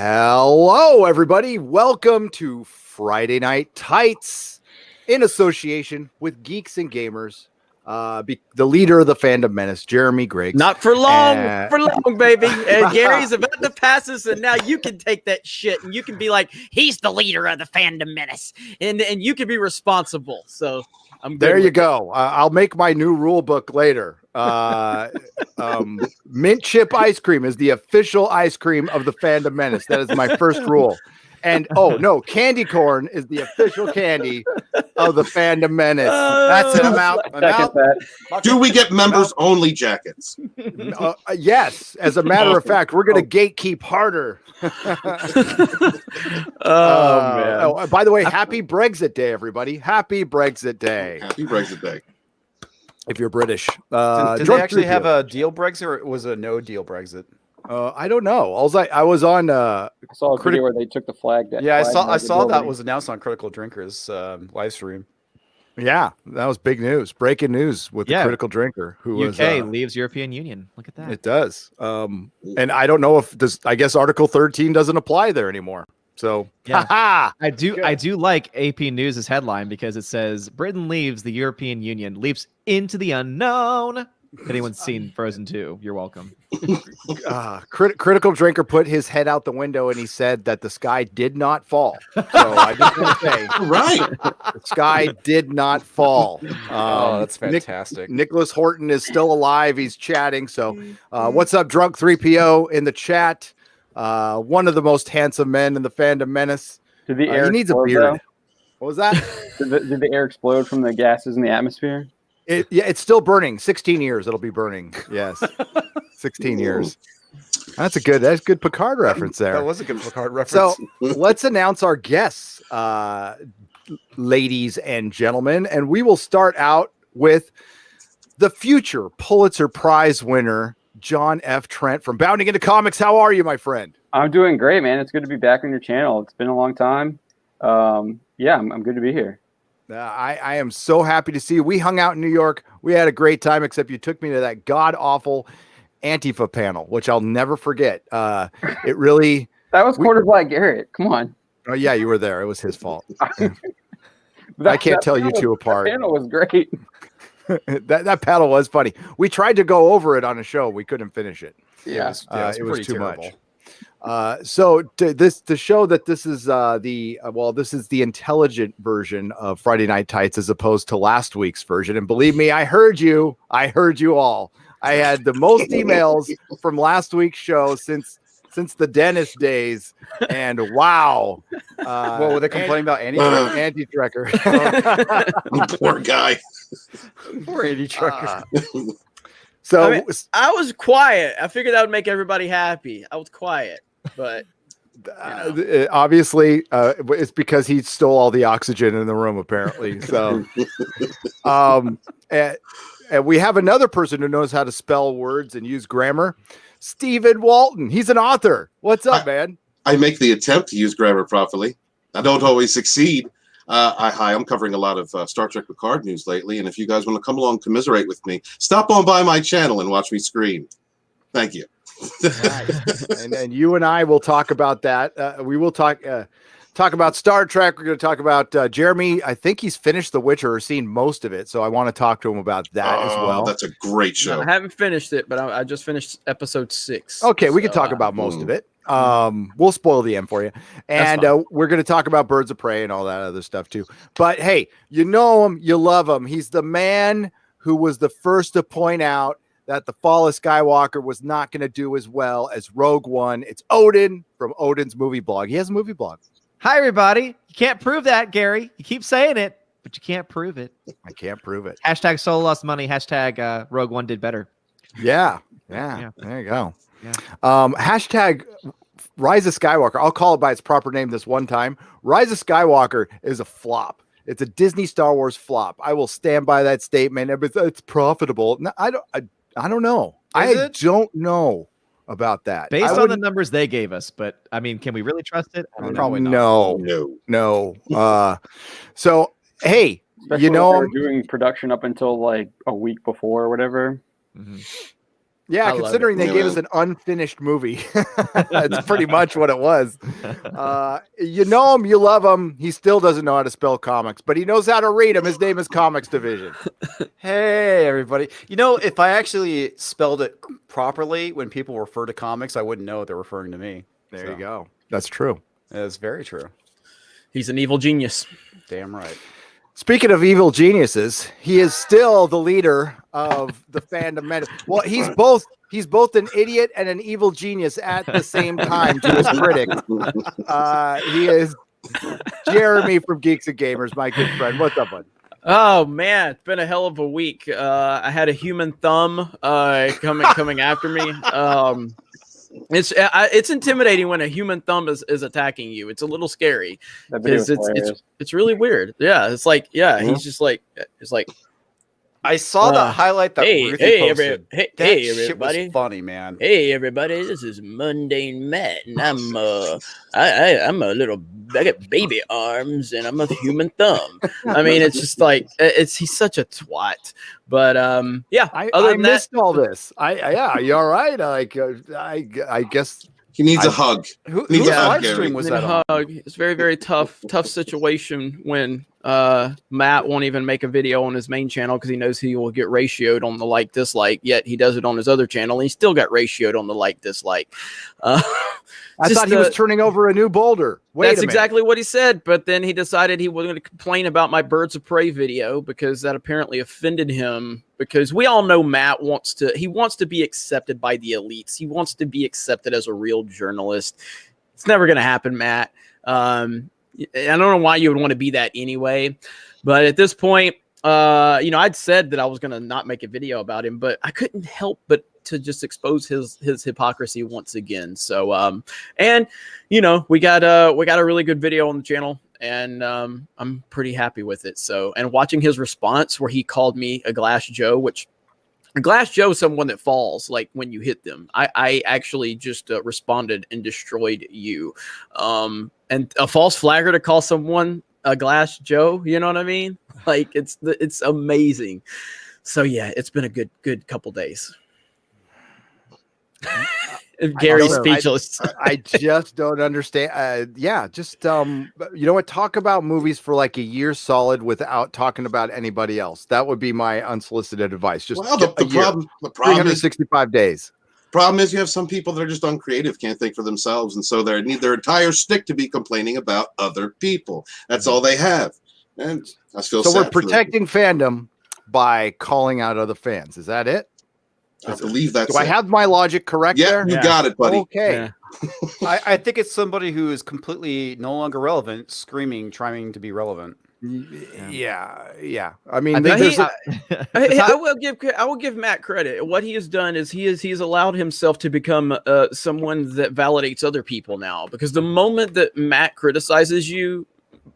Hello, everybody. Welcome to Friday Night Tights in association with Geeks and Gamers. The leader of the Fandom Menace, Jeremy Griggs. Not for long, baby. And Gary's about to pass us, and now you can take that shit and you can be like, he's the leader of the Fandom Menace, and you can be responsible. So I'm good. There you go. I'll make my new rule book later. Mint chip ice cream is the official ice cream of the Fandom Menace. That is my first rule. And candy corn is the official candy of the Fandom Menace. That's it. I'm out. Do we get members only jackets? Yes. As a matter of fact, we're going to gatekeep harder. Man. By the way, happy Brexit Day, everybody. Happy Brexit Day. Happy Brexit Day. If you're British. Did they actually have a deal Brexit, or was it a no deal Brexit? I don't know. I was on. I saw a video where they took the flag down. Yeah, I saw that was announced on Critical Drinkers live stream. Yeah, that was big news. Breaking news with the Critical Drinker, who UK leaves European Union. Look at that. It does. And I don't know if I guess Article 13 doesn't apply there anymore. So yeah, I do like AP News' headline because it says Britain leaves the European Union, leaps into the unknown. If anyone's seen Frozen 2, you're welcome. Critical Drinker put his head out the window and he said that the sky did not fall. So I just want to say, right, the sky did not fall. That's fantastic. Nicholas Horton is still alive. He's chatting. So what's up, Drunk 3PO in the chat? One of the most handsome men in the Fandom Menace. Did the air he needs a beard. Though? What was that? Did the air explode from the gases in the atmosphere? It's still burning. 16 years it'll be burning. Yes. 16 years. That's good Picard reference there. That was a good Picard reference. So let's announce our guests, ladies and gentlemen. And we will start out with the future Pulitzer Prize winner, John F. Trent from Bounding Into Comics. How are you, my friend? I'm doing great, man. It's good to be back on your channel. It's been a long time. I'm good to be here. I am so happy to see you. We hung out in New York. We had a great time, except you took me to that god-awful Antifa panel, which I'll never forget. It really... That was Quarter Black Garrett. Come on. Oh, yeah, you were there. It was his fault. I can't tell you two apart. That panel was great. that panel was funny. We tried to go over it on a show. We couldn't finish it. Yeah, it was too much. So to show that this is this is the intelligent version of Friday Night Tights as opposed to last week's version. And believe me, I heard you all. I had the most emails from last week's show since the dentist days. And wow. What were they complaining about? Anti-Trekker. Poor guy. Poor Anti-Trekker. So I was quiet. I figured that would make everybody happy. I was quiet, but obviously it's because he stole all the oxygen in the room, apparently. So, and we have another person who knows how to spell words and use grammar, Stephen Walton. He's an author. What's up, man? I make the attempt to use grammar properly. I don't always succeed. I'm covering a lot of Star Trek Picard news lately, and if you guys want to come along, commiserate with me, stop on by my channel and watch me scream. Thank you. Nice. and you and I will talk about that. We will talk about Star Trek. We're going to talk about Jeremy. I think he's finished The Witcher or seen most of it, so I want to talk to him about that as well. That's a great show. No, I haven't finished it, but I just finished episode 6. Okay, we can talk about most of it. We'll spoil the end for you. And we're going to talk about Birds of Prey and all that other stuff too. But hey, you know him, you love him. He's the man who was the first to point out that The Fall of Skywalker was not going to do as well as Rogue One. It's Odin from Odin's movie blog. He has a movie blog. Hi, everybody. You can't prove that, Gary. You keep saying it, but you can't prove it. I can't prove it. Hashtag Solo lost money. Hashtag Rogue One did better. Yeah. There you go. Yeah. Hashtag Rise of Skywalker. I'll call it by its proper name this one time. Rise of Skywalker is a flop. It's a Disney Star Wars flop. I will stand by that statement. It's profitable. No, I don't know. I don't know about that. Based on the numbers they gave us, but I mean, can we really trust it? Probably not. No. So, hey, especially you know, doing production up until like a week before or whatever. Mm-hmm. Yeah, I love considering it. they gave us an unfinished movie. That's pretty much what it was. You know him, you love him. He still doesn't know how to spell comics, but he knows how to read them. His name is Comix Division. Hey, everybody. You know, if I actually spelled it properly when people refer to comics, I wouldn't know they're referring to me. There So, you go. That's true. That's very true. He's an evil genius. Damn right. Speaking of evil geniuses, he is still the leader of the Fandom Menace. Well, he's both an idiot and an evil genius at the same time to his critics. He is Jeremy from Geeks and Gamers, my good friend. What's up, bud? Oh man, it's been a hell of a week. I had a human thumb coming after me. It's intimidating when a human thumb is attacking you. It's a little scary because it's really weird. Yeah, it's like he's just like it's like. I saw that highlight that Ruthie posted. Hey, shit everybody! was funny, man. Hey, everybody! This is Mundane Matt, and I'm a little. I got baby arms, and I'm a human thumb. I mean, it's just like he's such a twat. But yeah. I missed all this. You all right? I guess. He needs a hug. Whose hug, live stream was that on? Hug. It's very, very tough situation when Matt won't even make a video on his main channel because he knows he will get ratioed on the like dislike. Yet he does it on his other channel, and he still got ratioed on the like dislike. I thought he was turning over a new boulder. That's exactly what he said. But then he decided he was going to complain about my Birds of Prey video because that apparently offended him. Because we all know Matt wants to be accepted by the elites. He wants to be accepted as a real journalist. It's never going to happen, Matt. I don't know why you would want to be that anyway. But at this point, I'd said that I was going to not make a video about him, but I couldn't help but to just expose his hypocrisy once again. So, we got a really good video on the channel, and I'm pretty happy with it. So, and watching his response where he called me a Glass Joe, which a Glass Joe is someone that falls like when you hit them. I actually just responded and destroyed you. And a false flagger to call someone a Glass Joe, you know what I mean? Like it's amazing. So yeah, it's been a good couple days. Gary's speechless. I just don't understand. You know what? Talk about movies for like a year solid without talking about anybody else. That would be my unsolicited advice. Just the problem 365 days. Problem is you have some people that are just uncreative, can't think for themselves, and so they need their entire stick to be complaining about other people. That's all they have. And I feel so sad we're protecting fandom by calling out other fans. Is that it? I believe that's Do I have my logic correct there? You got it, buddy. Okay. Yeah. I think it's somebody who is completely no longer relevant, screaming, trying to be relevant. Yeah. I mean, I will give Matt credit. What he has done is he's allowed himself to become someone that validates other people now. Because the moment that Matt criticizes you,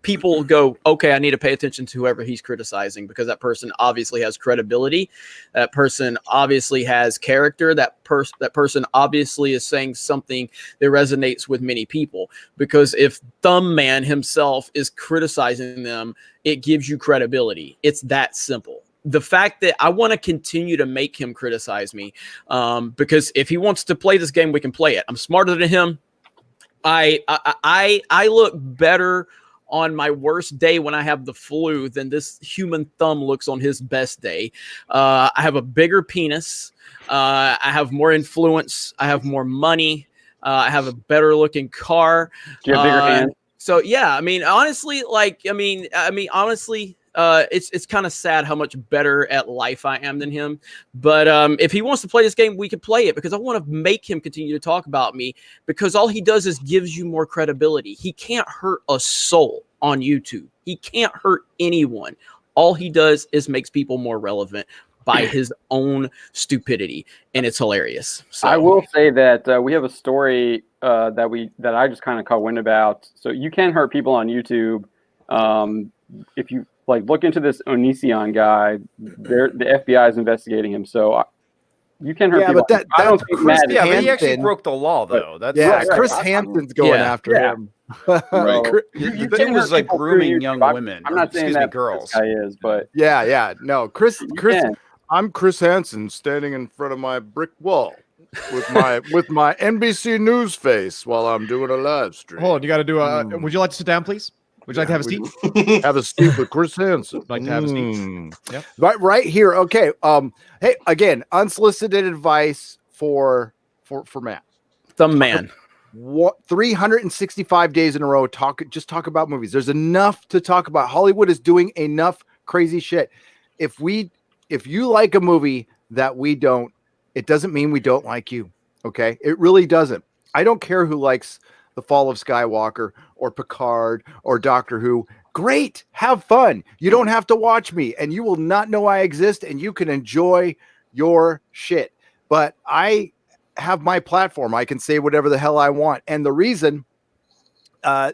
people go, okay, I need to pay attention to whoever he's criticizing because that person obviously has credibility. That person obviously has character. That person obviously is saying something that resonates with many people. Because if Thumb Man himself is criticizing them, it gives you credibility. It's that simple. The fact that I want to continue to make him criticize me, because if he wants to play this game, we can play it. I'm smarter than him. I look better on my worst day when I have the flu than this human thumb looks on his best day. I have a bigger penis. I have more influence. I have more money. I have a better looking car. Do you have bigger hands? So yeah, I mean, honestly, it's kind of sad how much better at life I am than him. But if he wants to play this game, we can play it because I want to make him continue to talk about me because all he does is gives you more credibility. He can't hurt a soul on YouTube. He can't hurt anyone. All he does is makes people more relevant by his own stupidity, and it's hilarious. So I will say that we have a story that I just kind of caught wind about. So you can hurt people on YouTube if you look into this Onision guy. The FBI is investigating him, so you can hurt people. But I don't think Matt. Yeah, but he actually broke the law, though. Chris Hampton's going after him. Right. The thing was grooming young women. I'm not saying that girls. This guy is, but no, Chris. I'm Chris Hansen standing in front of my brick wall with my NBC News face while I'm doing a live stream. Hold on, you got to do a. Would you like to sit down, please? Would you like to have a seat? Have a seat with Chris Hansen. Like to have a seat. Yep. Right here. Okay. Hey, again, unsolicited advice for Matt. The man. What 365 days in a row talk about movies. There's enough to talk about. Hollywood is doing enough crazy shit. If you like a movie that we don't, it doesn't mean we don't like you. Okay? It really doesn't. I don't care who likes The Fall of Skywalker or Picard or Doctor Who. Great. Have fun. You don't have to watch me and you will not know I exist and you can enjoy your shit. But I have my platform. I can say whatever the hell I want. And the reason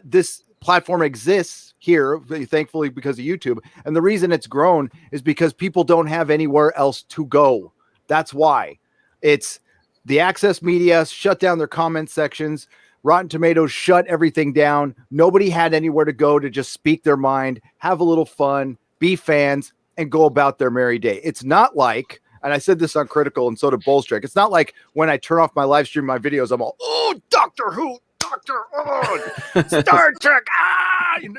this platform exists here, thankfully, because of YouTube, and the reason it's grown is because people don't have anywhere else to go. That's why. It's the Access Media shut down their comment sections. Rotten Tomatoes shut everything down. Nobody had anywhere to go to just speak their mind, have a little fun, be fans, and go about their merry day. It's not like, and I said this on Critical and so did Bullstrick, it's not like when I turn off my live stream, my videos, I'm all, oh, Doctor Who, Star Trek.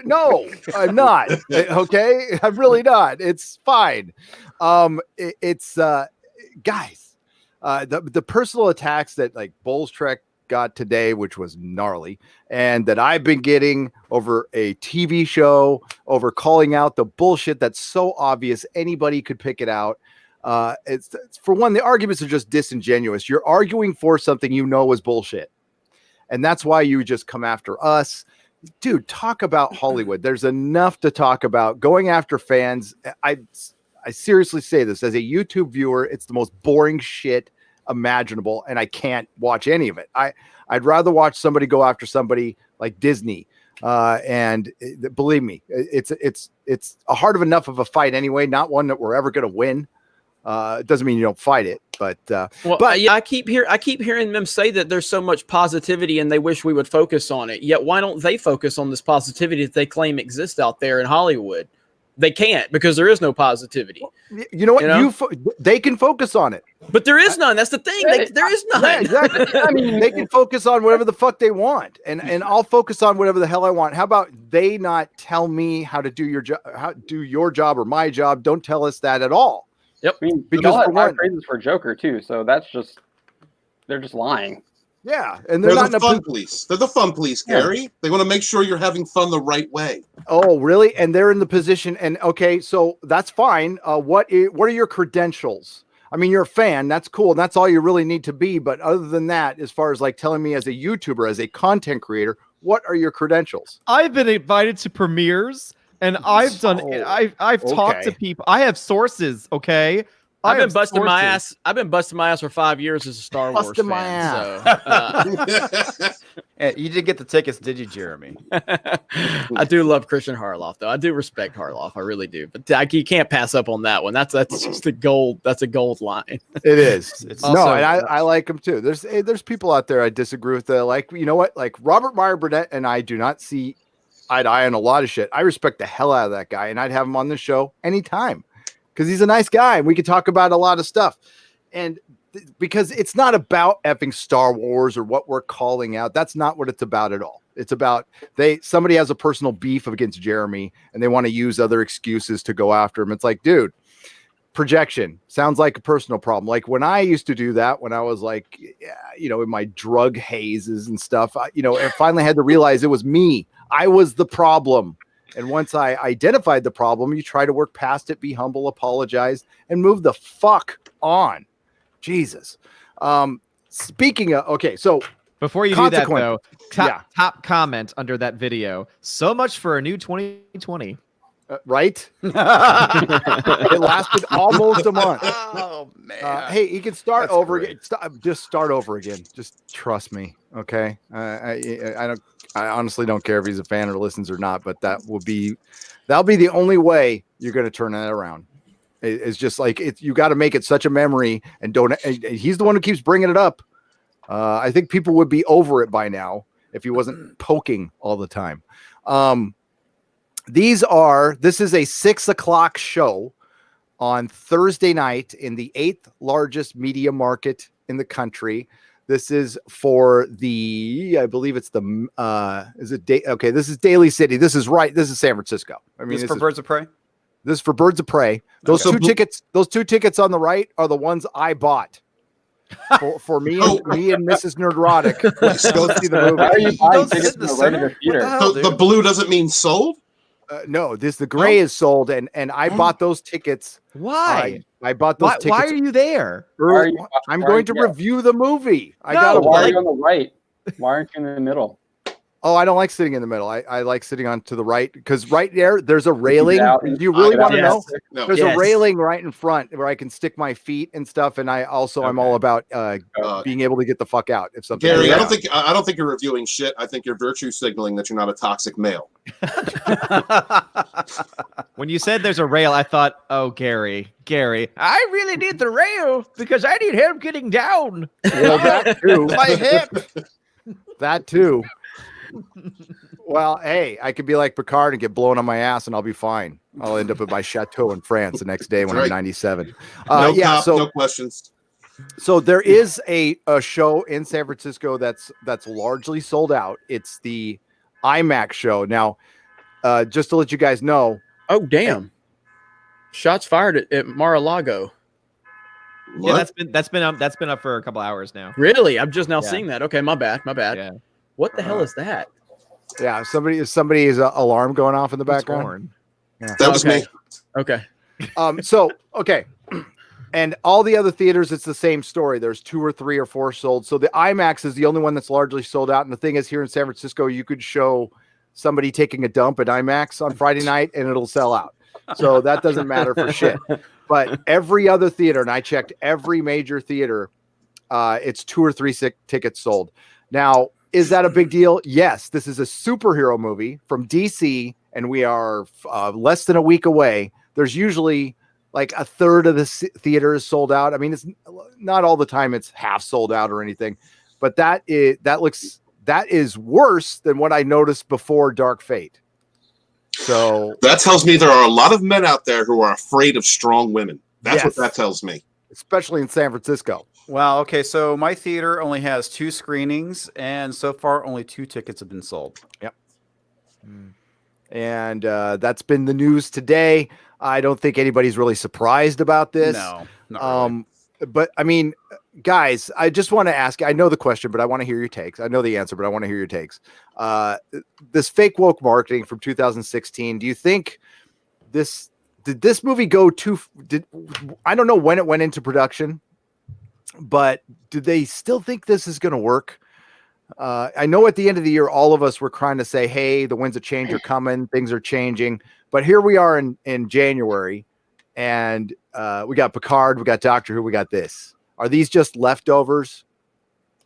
No, I'm not. Okay. I'm really not. It's fine. It's guys, the personal attacks that like Bullstrick got today, which was gnarly, and that I've been getting over a TV show, over calling out the bullshit that's so obvious anybody could pick it out. It's for one, the arguments are just disingenuous. You're arguing for something you know is bullshit. And that's why you just come after us. Dude, talk about Hollywood. There's enough to talk about. Going after fans. I seriously say this as a YouTube viewer, it's the most boring shit imaginable, and I can't watch any of it. I'd rather watch somebody go after somebody like Disney. And believe me, it's a hard of enough of a fight anyway, not one that we're ever going to win. It doesn't mean you don't fight it, but yeah, I keep hearing them say that there's so much positivity and they wish we would focus on it. Yet why don't they focus on this positivity that they claim exists out there in Hollywood? They can't because there is no positivity. You know what? They can focus on it, but there is none. That's the thing. There is none. Yeah, exactly. I mean, they can focus on whatever the fuck they want, and I'll focus on whatever the hell I want. How about they not tell me how to do your job, job or my job? Don't tell us that at all. Yep. I mean, because all that praises for Joker too, so they're just lying. Yeah, and they're not the fun police. They're the fun police, Gary. Yeah. They want to make sure you're having fun the right way. Oh, really? And they're in the position. And okay, so that's fine. What are your credentials? I mean, you're a fan. That's cool. And that's all you really need to be. But other than that, as far as like telling me as a YouTuber, as a content creator, what are your credentials? I've been invited to premieres. And I've talked to people. I have sources, okay? I've been busting my ass. I've been busting my ass for 5 years as a Star Wars fan. So, you didn't get the tickets, did you, Jeremy? I do love Christian Harloff, though. I do respect Harloff. I really do. But you can't pass up on that one. That's just a gold. That's a gold line. It is. I like him too. There's people out there I disagree with. Like, you know what? Like Robert Meyer Burnett and I do not see eye to eye on a lot of shit. I respect the hell out of that guy, and I'd have him on the show anytime because he's a nice guy and we could talk about a lot of stuff. And because it's not about effing Star Wars or what we're calling out. That's not what it's about at all. It's about somebody has a personal beef against Jeremy and they want to use other excuses to go after him. It's like, dude, projection sounds like a personal problem. Like when I used to do that, when I was like, in my drug hazes and stuff, I finally had to realize it was me. I was the problem. And once I identified the problem, you try to work past it, be humble, apologize, and move the fuck on. Jesus. Speaking of, okay, so before you do that, though, top comment under that video. So much for a new 2020. Right? It lasted almost a month. Oh, man. Hey, you can start over again. Just start over again. Just trust me. Okay. I honestly don't care if he's a fan or listens or not, but that'll be the only way you're going to turn that around. It's just like you got to make it such a memory and he's the one who keeps bringing it up. I think people would be over it by now if he wasn't poking all the time. This is a 6 o'clock show on Thursday night in the 8th largest media market in the country. This is for I believe it's the, okay, this is Daly City. This is San Francisco. I mean, This is for Birds of Prey? This is for Birds of Prey. Those two tickets on the right are the ones I bought for me and Mrs. Nerdrotic to go see the movie. Why are you buying Don't tickets sit in to the the regular center? theater? What the hell, So dude? the blue doesn't mean sold? No, the gray is sold, and I bought those tickets. Why? I bought those tickets. Why are you there? early. Why are you- I'm why going are to you- review the movie. I No, got Why are like- you on the right? Why aren't you in the middle? Oh, I don't like sitting in the middle. I like sitting on to the right because right there's a railing. out Do and- you really want to Yes. know? No. There's Yes. a railing right in front where I can stick my feet and stuff. And I'm all about being able to get the fuck out if something. Gary, goes I don't down. think you're reviewing shit. I think you're virtue signaling that you're not a toxic male. When you said there's a rail, I thought, oh, Gary, I really need the rail because I need help getting down. Well, that too. My hip. That too. Well, hey, I could be like Picard and get blown on my ass, and I'll be fine. I'll end up at my chateau in France the next day when That's I'm right. 97. No Yeah, cop, so no questions. So there is a show in San Francisco that's largely sold out. It's the IMAX show. Now, just to let you guys know, Oh, damn. Shots fired at Mar-a-Lago. Yeah, What? that's been up for a couple hours now. Really? I'm just now Yeah. seeing that. Okay, my bad. Yeah, What the hell is that? yeah, somebody's alarm going off in the background. Horn. That was Okay. me. Okay. So okay, and all the other theaters, it's the same story. There's 2 or 3 or 4 sold. So the IMAX is the only one that's largely sold out. And the thing is, here in San Francisco, you could show somebody taking a dump at IMAX on Friday night, and it'll sell out. So that doesn't matter for shit. But every other theater, and I checked every major theater, it's 2 or 3 tickets sold. Now, is that a big deal? Yes. This is a superhero movie from DC, and we are less than a week away. There's usually like a third of the theater is sold out. I mean, it's not all the time it's half sold out or anything, but that is worse than what I noticed before Dark Fate. So That tells me there are a lot of men out there who are afraid of strong women. That's Yes. what that tells me. especially in San Francisco. Wow. Okay. So my theater only has 2 screenings, and so far only 2 tickets have been sold. And that's been the news today. I don't think anybody's really surprised about this. No. Not really. But I mean, guys, I just want to ask, I know the question, but I want to hear your takes. I know the answer, but I want to hear your takes. This fake woke marketing from 2016, do you think did this movie go I don't know when it went into production, but do they still think this is going to work? I know at the end of the year, all of us were trying to say, hey, the winds of change are coming, things are changing. But here we are in January, and we got Picard, we got Doctor Who, we got this. Are these just leftovers,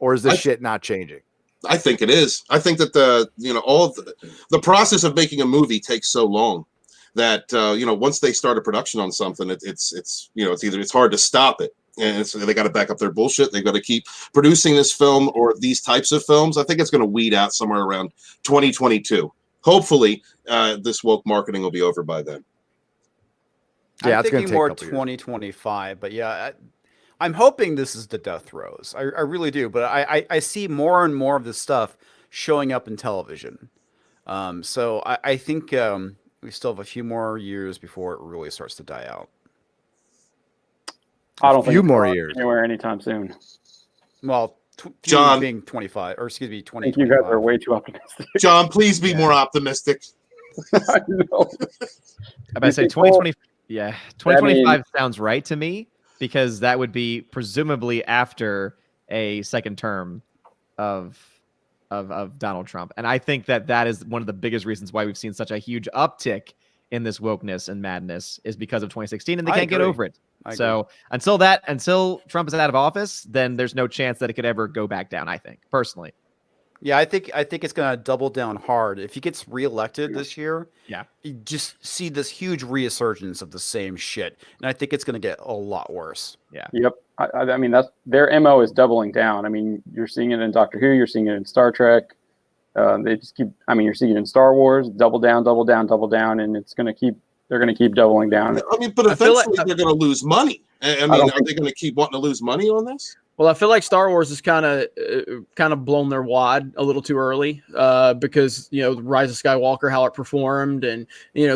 or is this shit not changing? I think it is. I think that the process of making a movie takes so long that once they start a production on something, it's hard to stop it. And so they got to back up their bullshit. They've got to keep producing this film or these types of films. I think it's going to weed out somewhere around 2022. Hopefully, this woke marketing will be over by then. Yeah, I'm it's gonna thinking take a more couple years. 2025, but yeah, I'm hoping this is the death throes. I really do, but I see more and more of this stuff showing up in television. So I think we still have a few more years before it really starts to die out. I don't think few it's more going years. anywhere anytime soon. Well, John- being 25, or excuse me, I think 2025. you guys are way too optimistic. John, please be Yeah. more optimistic. I know. I'm about to say You think 2020. Yeah, 2025 mean- sounds right to me because that would be presumably after a second term of Donald Trump, and I think that is one of the biggest reasons why we've seen such a huge uptick in this wokeness and madness is because of 2016, and they I can't get agree. over it. I So until Trump is out of office, then there's no chance that it could ever go back down. I think personally. Yeah, I think it's going to double down hard. If he gets reelected this year, Yeah. you just see this huge resurgence of the same shit, and I think it's going to get a lot worse. Yep. I mean, that's their MO is doubling down. I mean, you're seeing it in Doctor Who, you're seeing it in Star Trek. They just keep. I mean, you're seeing it in Star Wars. Double down, double down, double down, and it's going to keep they're going to keep doubling down. I mean, but I feel eventually they're going to lose money. I mean, are they going to keep wanting to lose money on this? Well, I feel like Star Wars has kind of blown their wad a little too early, because the Rise of Skywalker, how it performed, and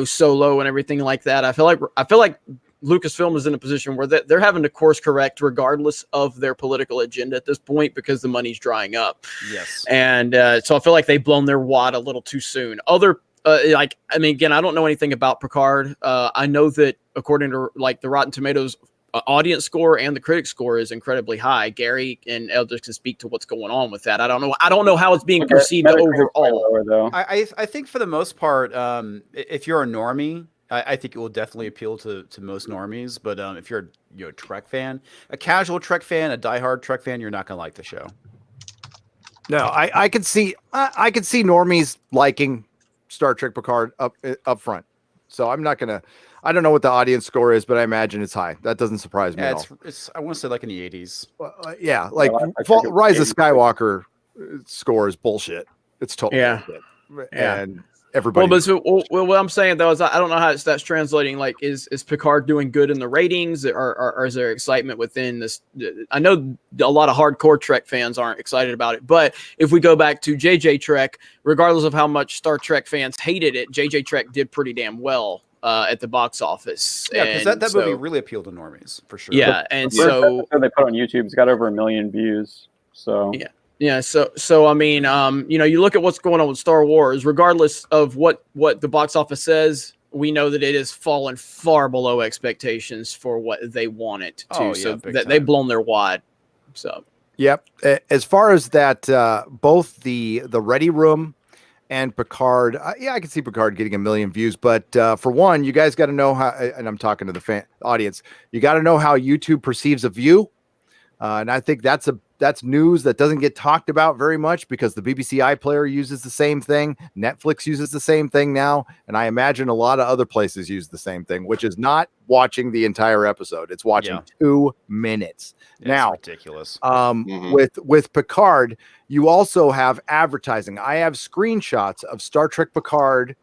Solo and everything like that. I feel like Lucasfilm is in a position where they're having to course correct regardless of their political agenda at this point because the money's drying up. Yes, and so I feel like they've blown their wad a little too soon. Again, I don't know anything about Picard. I know that according to the Rotten Tomatoes audience score and the critic score is incredibly high. Gary and Eldridge can speak to what's going on with that. I don't know how it's being perceived overall. Lower, though. I think for the most part, if you're a normie, I think it will definitely appeal to most normies. But if you're a Trek fan, a casual Trek fan, a diehard Trek fan, you're not gonna like the show. No, I could see normies liking Star Trek Picard up front. So I'm not gonna. I don't know what the audience score is, but I imagine it's high. That doesn't surprise me at all. It's I want to say like in the 80s. Yeah, like Rise of Skywalker score is bullshit. It's total bullshit. And everybody. What I'm saying though is I don't know how that's translating. Like, is Picard doing good in the ratings, or is there excitement within this? I know a lot of hardcore Trek fans aren't excited about it, but if we go back to JJ Trek, regardless of how much Star Trek fans hated it, JJ Trek did pretty damn well at the box office. Yeah, because that movie really appealed to normies for sure. Yeah, and so they put on YouTube, it's got over 1 million views. So yeah. So I mean, you look at what's going on with Star Wars. Regardless of what the box office says, we know that it has fallen far below expectations for what they want it to. So that they've blown their wad. So yep. As far as that, both the Ready Room and Picard, I can see Picard getting 1 million views, but for one, you guys got to know how, and I'm talking to the audience, you got to know how YouTube perceives a view, and I think that's news that doesn't get talked about very much because the BBC iPlayer uses the same thing, Netflix uses the same thing now, and I imagine a lot of other places use the same thing, which is not watching the entire episode; it's watching 2 minutes. Now, ridiculous. With Picard, you also have advertising. I have screenshots of Star Trek Picard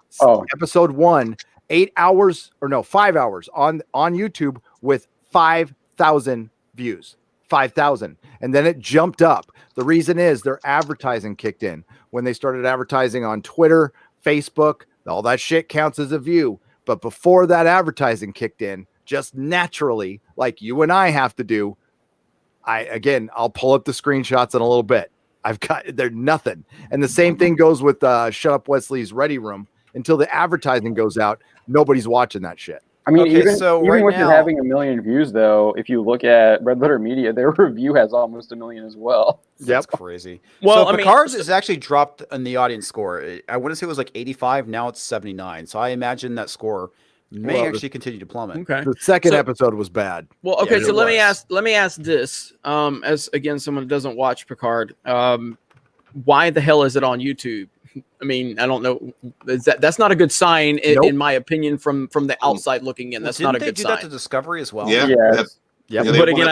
episode 1, 5 hours on YouTube with 5,000 views. 5,000. And then it jumped up. The reason is their advertising kicked in. When they started advertising on Twitter, Facebook, all that shit counts as a view. But before that advertising kicked in, just naturally, like you and I have to do, I'll pull up the screenshots in a little bit. They're nothing. And the same thing goes with Shut Up Wesley's Ready Room. Until the advertising goes out, nobo's watching that shit. I mean, even right with now, it having 1 million views, though, if you look at Red Letter Media, their review has almost 1 million as well. That's crazy. Well, so Picard's is actually dropped in the audience score. I want to say it was like 85. Now it's 79. So I imagine that score may actually continue to plummet. Okay. The second episode was bad. Well, okay. So let me ask this. As again, someone who doesn't watch Picard, why the hell is it on YouTube? I mean, I don't know. That's not a good sign, in my opinion, from the outside looking in. That's not a good sign. Didn't they do that to Discovery as well? Yeah. Yeah, but again,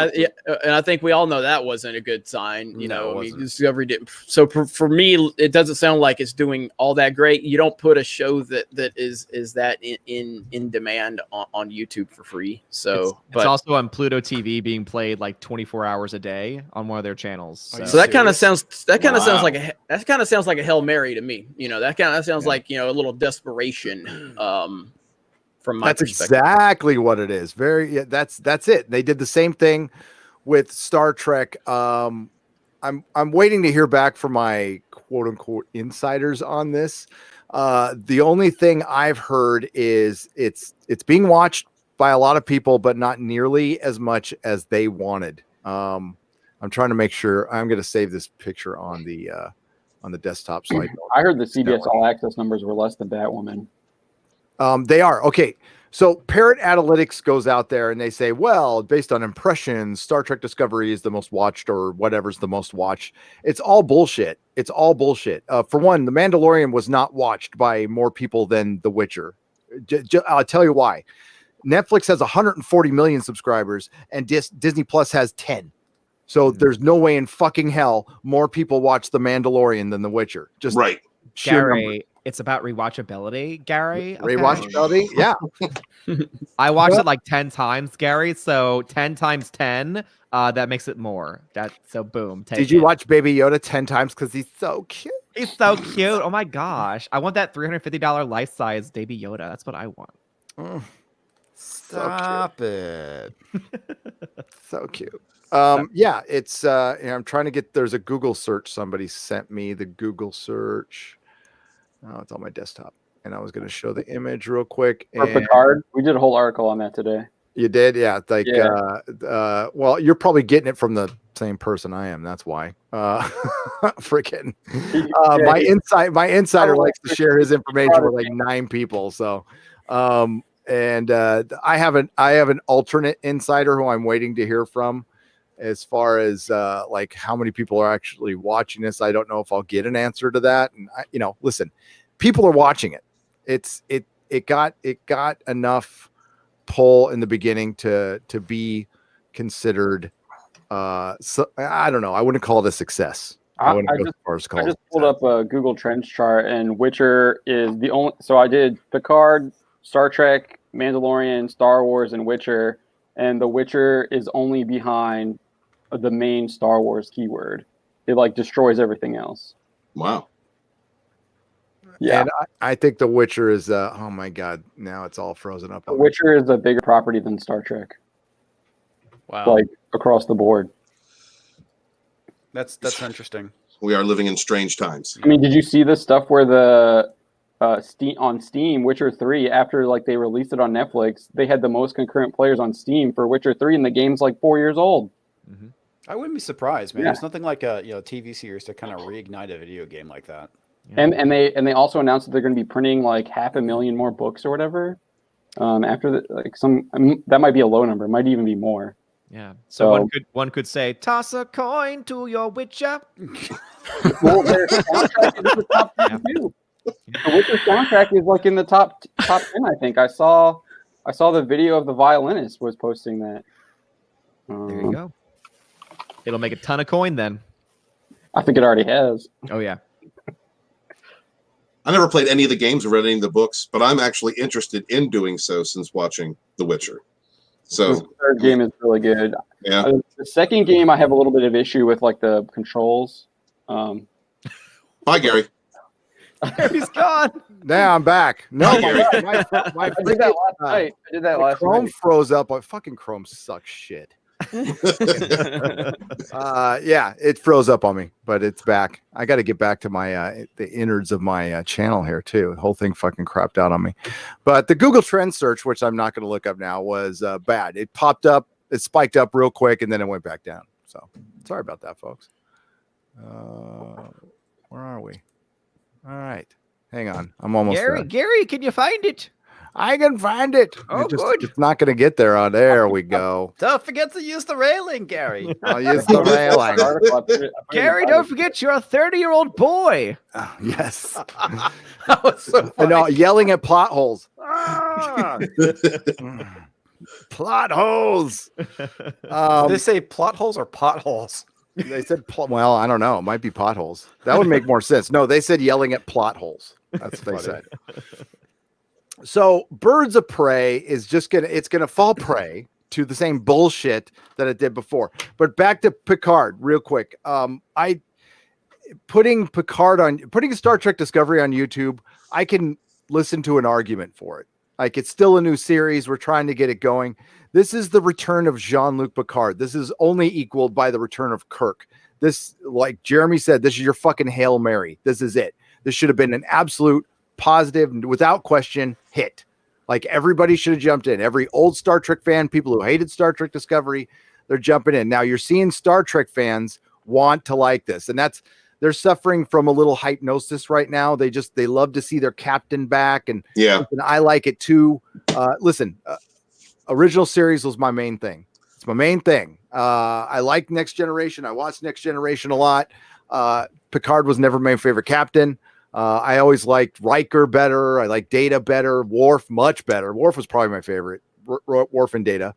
I think we all know that wasn't a good sign. Discovery didn't. So for me, it doesn't sound like it's doing all that great. You don't put a show that is that in demand on YouTube for free. So it's also on Pluto TV being played like 24 hours a day on one of their channels. So that kind of sounds like a Hail Mary to me. That kind of sounds like a little desperation. From my perspective. Exactly what it is. That's it. They did the same thing with Star Trek. I'm waiting to hear back from my quote unquote insiders on this. The only thing I've heard is it's being watched by a lot of people, but not nearly as much as they wanted. I'm trying to make sure. I'm going to save this picture on the desktop. So I heard the CBS All Access numbers were less than Batwoman. They are. Okay. So Parrot Analytics goes out there and they say, well, based on impressions, Star Trek Discovery is the most watched or whatever's the most watched. It's all bullshit. For one, The Mandalorian was not watched by more people than The Witcher. I'll tell you why. Netflix has 140 million subscribers and Disney Plus has 10. So there's no way in fucking hell more people watch The Mandalorian than The Witcher. Just right. Gary, it's about rewatchability, Gary. Okay? Rewatchability, yeah. I watched it like 10 times, Gary. So 10 times 10, that makes it more. So boom. Did you watch Baby Yoda 10 times because he's so cute? He's so cute. Oh my gosh. I want that $350 life-size Baby Yoda. That's what I want. Stop it. So cute. Yeah, it's I'm trying to get, there's a Google search somebody sent me, the Google search. Oh, it's on my desktop. And I was going to show the image real quick. For Picard, we did a whole article on that today. You did? Yeah. Like, well, you're probably getting it from the same person I am. That's why. Freaking. My insider likes to share his information with like 9 people. So, and I have an alternate insider who I'm waiting to hear from. As far as like how many people are actually watching this, I don't know if I'll get an answer to that. And listen, people are watching it. It got enough pull in the beginning to be considered. So I don't know. I wouldn't call it a success. I just pulled up a Google Trends chart, and Witcher is the only. So I did Picard, Star Trek, Mandalorian, Star Wars, and Witcher, and The Witcher is only behind the main Star Wars keyword. It like destroys everything else. Wow. Yeah, and I think The Witcher is. Oh my God! Now it's all frozen up. The Witcher is a bigger property than Star Trek. Wow! Like across the board. That's interesting. We are living in strange times. I mean, did you see the stuff where the on Steam, Witcher 3, after like they released it on Netflix, they had the most concurrent players on Steam for Witcher 3, and the game's like 4 years old. Mm-hmm. I wouldn't be surprised, man. Yeah. It's nothing like a TV series to kind of reignite a video game like that. Yeah. And they also announced that they're going to be printing like 500,000 more books or whatever. After that might be a low number, might even be more. Yeah. So one could say, toss a coin to your Witcher. Well, their soundtrack is in the top 10 too. The Witcher soundtrack is like in the top 10. I think I saw the video of the violinist was posting that. There you go. It'll make a ton of coin then. I think it already has. Oh yeah. I never played any of the games or read any of the books, but I'm actually interested in doing so since watching The Witcher. So the third game is really good. Yeah. The second game, I have a little bit of issue with like the controls. Bye, Gary. He's gone. Now I'm back. No, I did that last night. Chrome froze up. Fucking Chrome sucks shit. Yeah, it froze up on me, but it's back. I got to get back to my the innards of my channel here too. The whole thing fucking crapped out on me. But the Google Trend search, which I'm not going to look up now, was bad. It popped up, it spiked up real quick, and then it went back down. So sorry about that, folks. Where are we? All right, hang on. I'm almost there. Gary, can you find it? I can find it. Oh, good. It's not going to get there. There we go. Don't forget to use the railing, Gary. I'll use the railing. Gary, don't forget you're a 30-year-old boy. Yes. That was so funny. No, yelling at plot holes. Plot holes. Did they say plot holes or potholes? They said, well, I don't know. It might be potholes. That would make more sense. No, they said yelling at plot holes. That's what they said. So Birds of Prey is just it's gonna fall prey to the same bullshit that it did before. But back to Picard real quick. Putting a Star Trek Discovery on YouTube, I can listen to an argument for it. Like, it's still a new series. We're trying to get it going. This is the return of Jean-Luc Picard. This is only equaled by the return of Kirk. This, like Jeremy said, this is your fucking Hail Mary. This is it. This should have been an absolute positive, without question, hit. Like, everybody should have jumped in. Every old Star Trek fan, people who hated Star Trek Discovery, they're jumping in. Now you're seeing Star Trek fans want to like this, and they're suffering from a little hypnosis right now. They love to see their captain back, and yeah, I like it too. Original series was my main thing. It's my main thing. I like Next Generation. I watched Next Generation a lot. Picard was never my favorite captain. I always liked Riker better. I like Data better. Worf much better. Worf was probably my favorite. Worf and Data.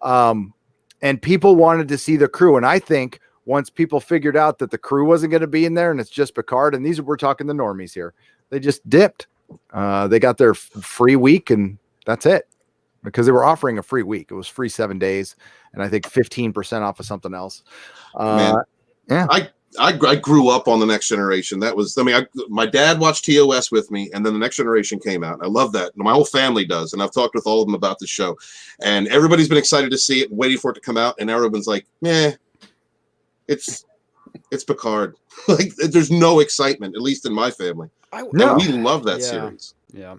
And people wanted to see the crew. And I think once people figured out that the crew wasn't going to be in there and it's just Picard, and we're talking the normies here, They just dipped. They got their free week, and that's it. Because they were offering a free week. It was free 7 days, and I think 15% off of something else. Yeah. I grew up on the Next Generation. That was, my dad watched TOS with me, and then the Next Generation came out. I love that. My whole family does, and I've talked with all of them about the show. And everybody's been excited to see it, waiting for it to come out, and everyone's like, it's Picard. Like, there's no excitement, at least in my fammy. No. And we love that series. Yeah.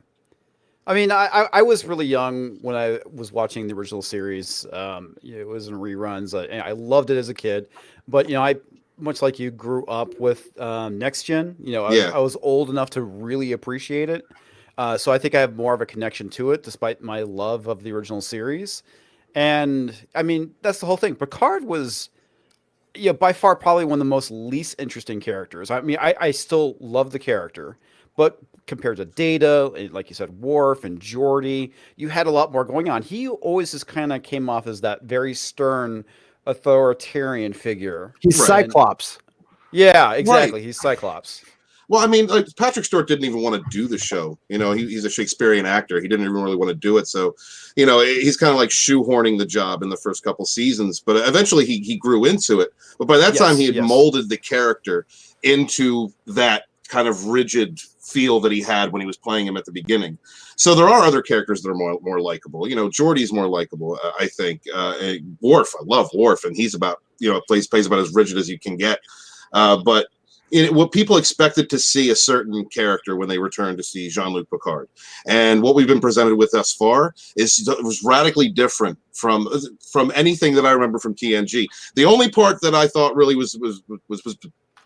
I mean, I was really young when I was watching the original series. It was in reruns. I loved it as a kid, but I, much like you, grew up with Next Gen. I was old enough to really appreciate it. So I think I have more of a connection to it, despite my love of the original series. And I mean, that's the whole thing. Picard was, by far probably one of the most least interesting characters. I mean, I still love the character, but compared to Data, like you said, Worf and Geordi, you had a lot more going on. He always just kind of came off as that very stern, authoritarian figure. He's Cyclops. Yeah, exactly. Right. He's Cyclops. Well, I mean, like, Patrick Stewart didn't even want to do the show. He's a Shakespearean actor. He didn't even really want to do it. So, he's kind of like shoehorning the job in the first couple seasons. But eventually he grew into it. But by that time, he had molded the character into that kind of rigid feel that he had when he was playing him at the beginning. So there are other characters that are more likable. Geordi's more likable, I think. Worf, I love Worf, and he's about, plays about as rigid as you can get. But what people expected to see a certain character when they returned to see Jean-Luc Picard, and what we've been presented with thus far was radically different from anything that I remember from TNG. The only part that I thought really was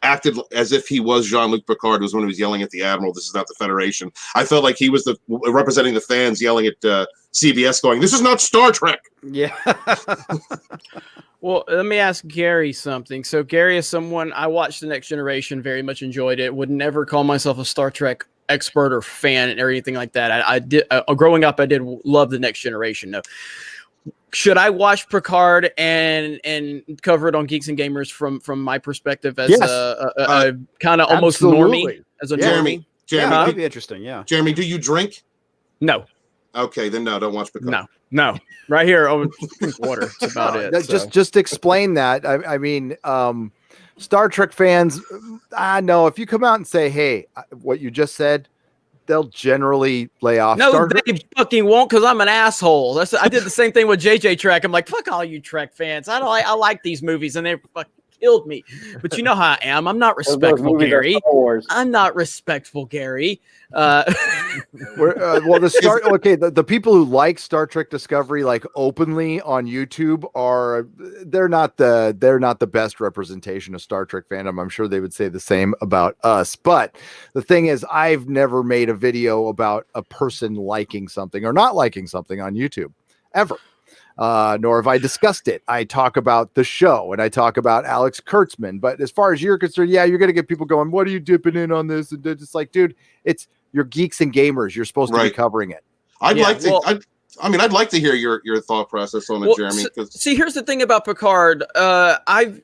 acted as if he was Jean-Luc Picard was when he was yelling at the Admiral, "This is not the Federation." I felt like he was representing the fans, yelling at CBS, going, "This is not Star Trek." Yeah. Well, let me ask Gary something. So Gary is someone I watched The Next Generation, very much enjoyed it, would never call myself a Star Trek expert or fan or anything like that. I did growing up, I did love The Next Generation. No. Should I watch Picard and cover it on Geeks and Gamers from my perspective as a kind of almost normie, as a normie? Jeremy, that'd be interesting. Yeah. Jeremy, do you drink? No. Okay, then no, don't watch Picard. No. Right here, drink water. That's about it. Just explain that. I mean, Star Trek fans, I know if you come out and say, "Hey, what you just said," they'll generally lay off. No, they fucking won't, because I'm an asshole. I did the same thing with JJ Trek. I'm like, fuck all you Trek fans. I like these movies, and they fucking killed me. But you know how I am. I'm not respectful, Gary. I'm not respectful, Gary. The people who like Star Trek Discovery like openly on YouTube they're not the best representation of Star Trek fandom. I'm sure they would say the same about us. But the thing is, I've never made a video about a person liking something or not liking something on YouTube ever. Nor have I discussed it. I talk about the show and I talk about Alex Kurtzman. But as far as you're concerned, you're going to get people going, "What are you dipping in on this?" And it's like, dude, you're Geeks and Gamers. You're supposed to be covering it. I'd like to hear your thought process on it, Jeremy. See, here's the thing about Picard. I've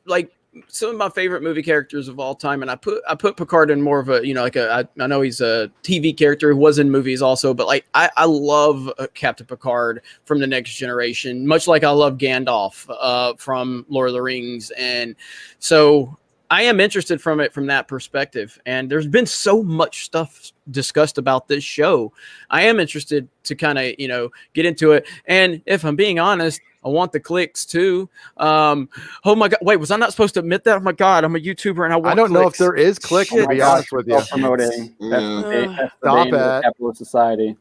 some of my favorite movie characters of all time, and I put Picard in more of a, I know he's a TV character who was in movies also, but I love Captain Picard from The Next Generation, much like I love Gandalf from Lord of the Rings, and so I am interested from that perspective. And there's been so much stuff discussed about this show. I am interested to kind of get into it, and if I'm being honest, I want the clicks too. Oh my God! Wait, was I not supposed to admit that? Oh my God! I'm a YouTuber and I don't know if there is clicks. To be honest with you, promoting. That's the capitalist society.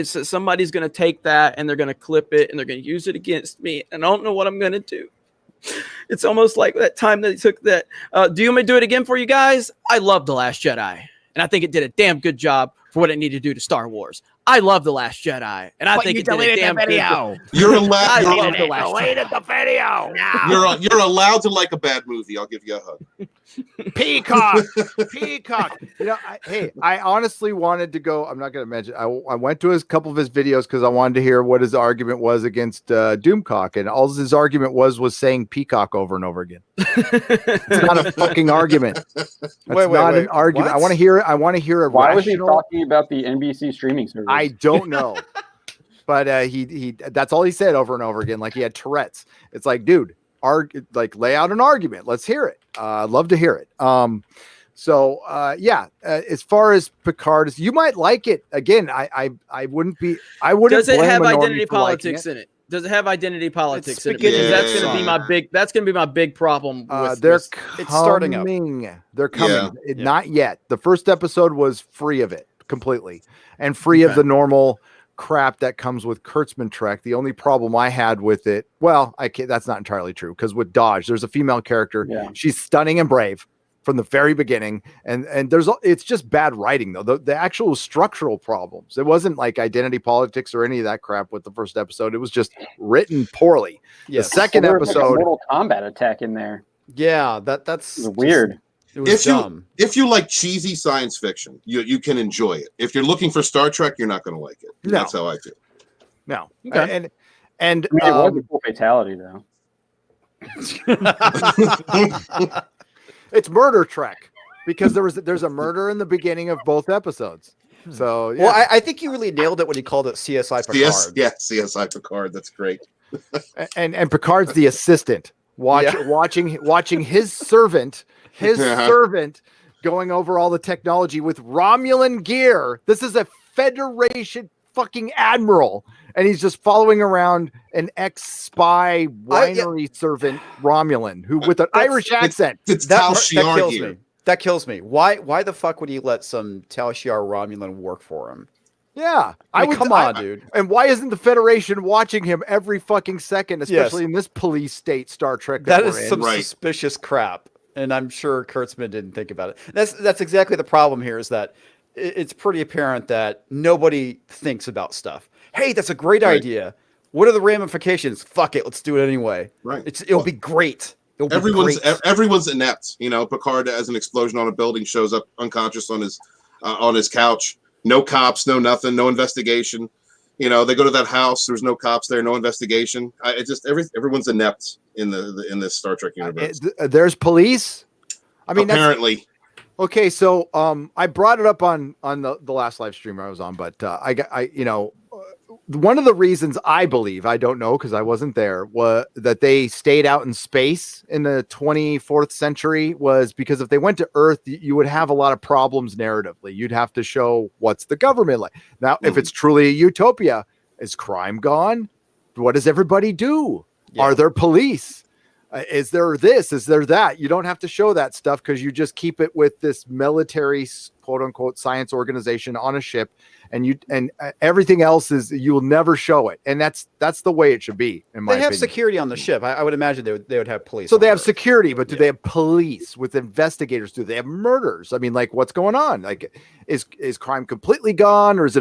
Somebody's going to take that and they're going to clip it and they're going to use it against me, and I don't know what I'm going to do. It's almost like that time that they took that. Do you want me to do it again for you guys? I love The Last Jedi, and I think it did a damn good job for what it needed to do to Star Wars. I love The Last Jedi, and I think it did a damn good job. You're I allowed. love The Last Jedi. the video. You're allowed to like a bad movie. I'll give you a hug. Peacock. I honestly wanted to go. I'm not going to mention. I went to a couple of his videos because I wanted to hear what his argument was against Doomcock, and all his argument was saying Peacock over and over again. It's not a fucking argument. That's not an argument. What? I want to hear it. I want to hear a Why was he rational. talking about the NBC streaming service? I don't know, but he that's all he said over and over again, like he had Tourette's. It's like, dude, lay out an argument. Let's hear it. I'd love to hear it. As far as Picard, you might like it. Again, I wouldn't. Does it blame have a normie identity for liking politics in it? Does it have identity politics in it? beginning Because that's of going to be my big. That's going to be my big problem. With It's starting up. They're coming. Yeah. Not yet. The first episode was free of it completely, and free of the normal crap that comes with Kurtzman Trek. The only problem I had with it, that's not entirely true, because with Dodge, there's a female character. Yeah. She's stunning and brave from the very beginning, and it's just bad writing though. The actual structural problems. It wasn't like identity politics or any of that crap with the first episode. It was just written poorly. Yes. The second There was like a episode, Mortal Kombat attack in there. Yeah, that's It was weird. It was dumb. If you like cheesy science fiction, you can enjoy it. If you're looking for Star Trek, you're not going to like it. No. That's how I feel. no, Okay. and I mean, it was a full fatality though. it's Murder Trek because there's a murder in the beginning of both episodes. So yeah. Well, I think you really nailed it when you called it CSI Picard. CSI Picard. That's great. and Picard's the assistant watching his servant going over all the technology with Romulan gear. This is a Federation fucking admiral, and he's just following around an ex-spy winery servant Romulan who with an Irish accent. It's That Tal kills Shiar me. here. That kills me. Why the fuck would he let some Tal Shiar Romulan work for him? Yeah, I mean, come on, dude. And why isn't the Federation watching him every fucking second, especially in this police state Star Trek That we're is in? some Right. suspicious crap, and I'm sure Kurtzman didn't think about it. That's exactly the problem here. Is that it's pretty apparent that nobody thinks about stuff. Hey, that's a great Right. idea. What are the ramifications? Fuck it, let's do it anyway. Right. It'll be great. It'll be great. Everyone's inept. Picard, as an explosion on a building, shows up unconscious on his couch. No cops, no nothing, no investigation. They go to that house. There's no cops there, no investigation. Everyone's inept in this Star Trek universe. There's police. I mean, apparently. Okay, so I brought it up on the last live stream I was on, but one of the reasons I believe, I don't know because I wasn't there, was that they stayed out in space in the 24th century was because if they went to Earth, you would have a lot of problems narratively. You'd have to show what's the government like. Now, if it's truly a utopia, is crime gone? What does everybody do? Yeah. Are there police? Is there this? Is there that? You don't have to show that stuff because you just keep it with this military, quote unquote, science organization on a ship, and everything else is you'll never show it, and that's the way it should be. In my They have opinion. security on the ship. I would imagine they would have police. So on they have Earth. security, but do they have police with investigators? Do they have murders? I mean, like, what's going on? Like, is crime completely gone, or is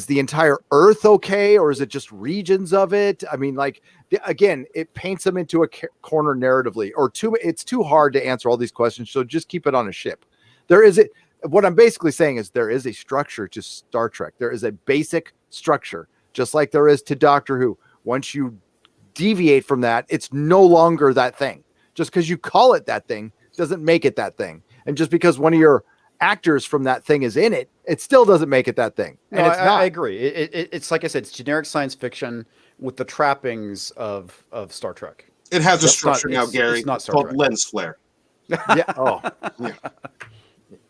the entire Earth okay, or is it just regions of it? I mean, like, again, it paints them into a corner narratively, it's too hard to answer all these questions. So just keep it on a ship. What I'm basically saying is there is a structure to Star Trek. There is a basic structure, just like there is to Doctor Who. Once you deviate from that, it's no longer that thing. Just because you call it that thing doesn't make it that thing. And just because one of your actors from that thing is in it, it still doesn't make it that thing. And No, it's not. I agree. It's like I said, it's generic science fiction with the trappings of Star Trek. It has a That's structure not- now, it's Gary. not It's Star called Trek. lens flare. Yeah. Oh, Yeah.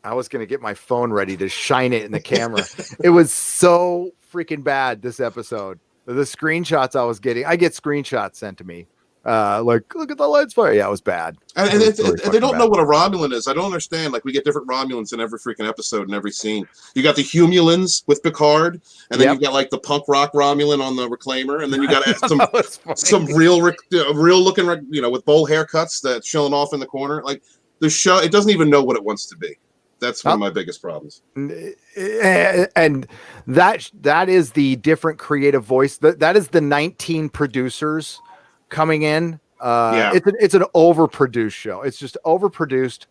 I was going to get my phone ready to shine it in the camera. It was so freaking bad, this episode. The screenshots I was getting, I get screenshots sent to me. Like, look at the lens flare. Yeah, it was bad. And It was it's, really they fucking don't bad. know what a Romulan is. I don't understand. Like, we get different Romulans in every freaking episode and every scene. You got the Humulans with Picard, and then Yep. you got like the punk rock Romulan on the Reclaimer, and then you got That was funny. some real looking, with bowl haircuts that's showing off in the corner. Like, the show, it doesn't even know what it wants to be. That's one of my biggest problems. And that is the different creative voice. That is the 19 producers coming in. It's an overproduced show. It's just overproduced,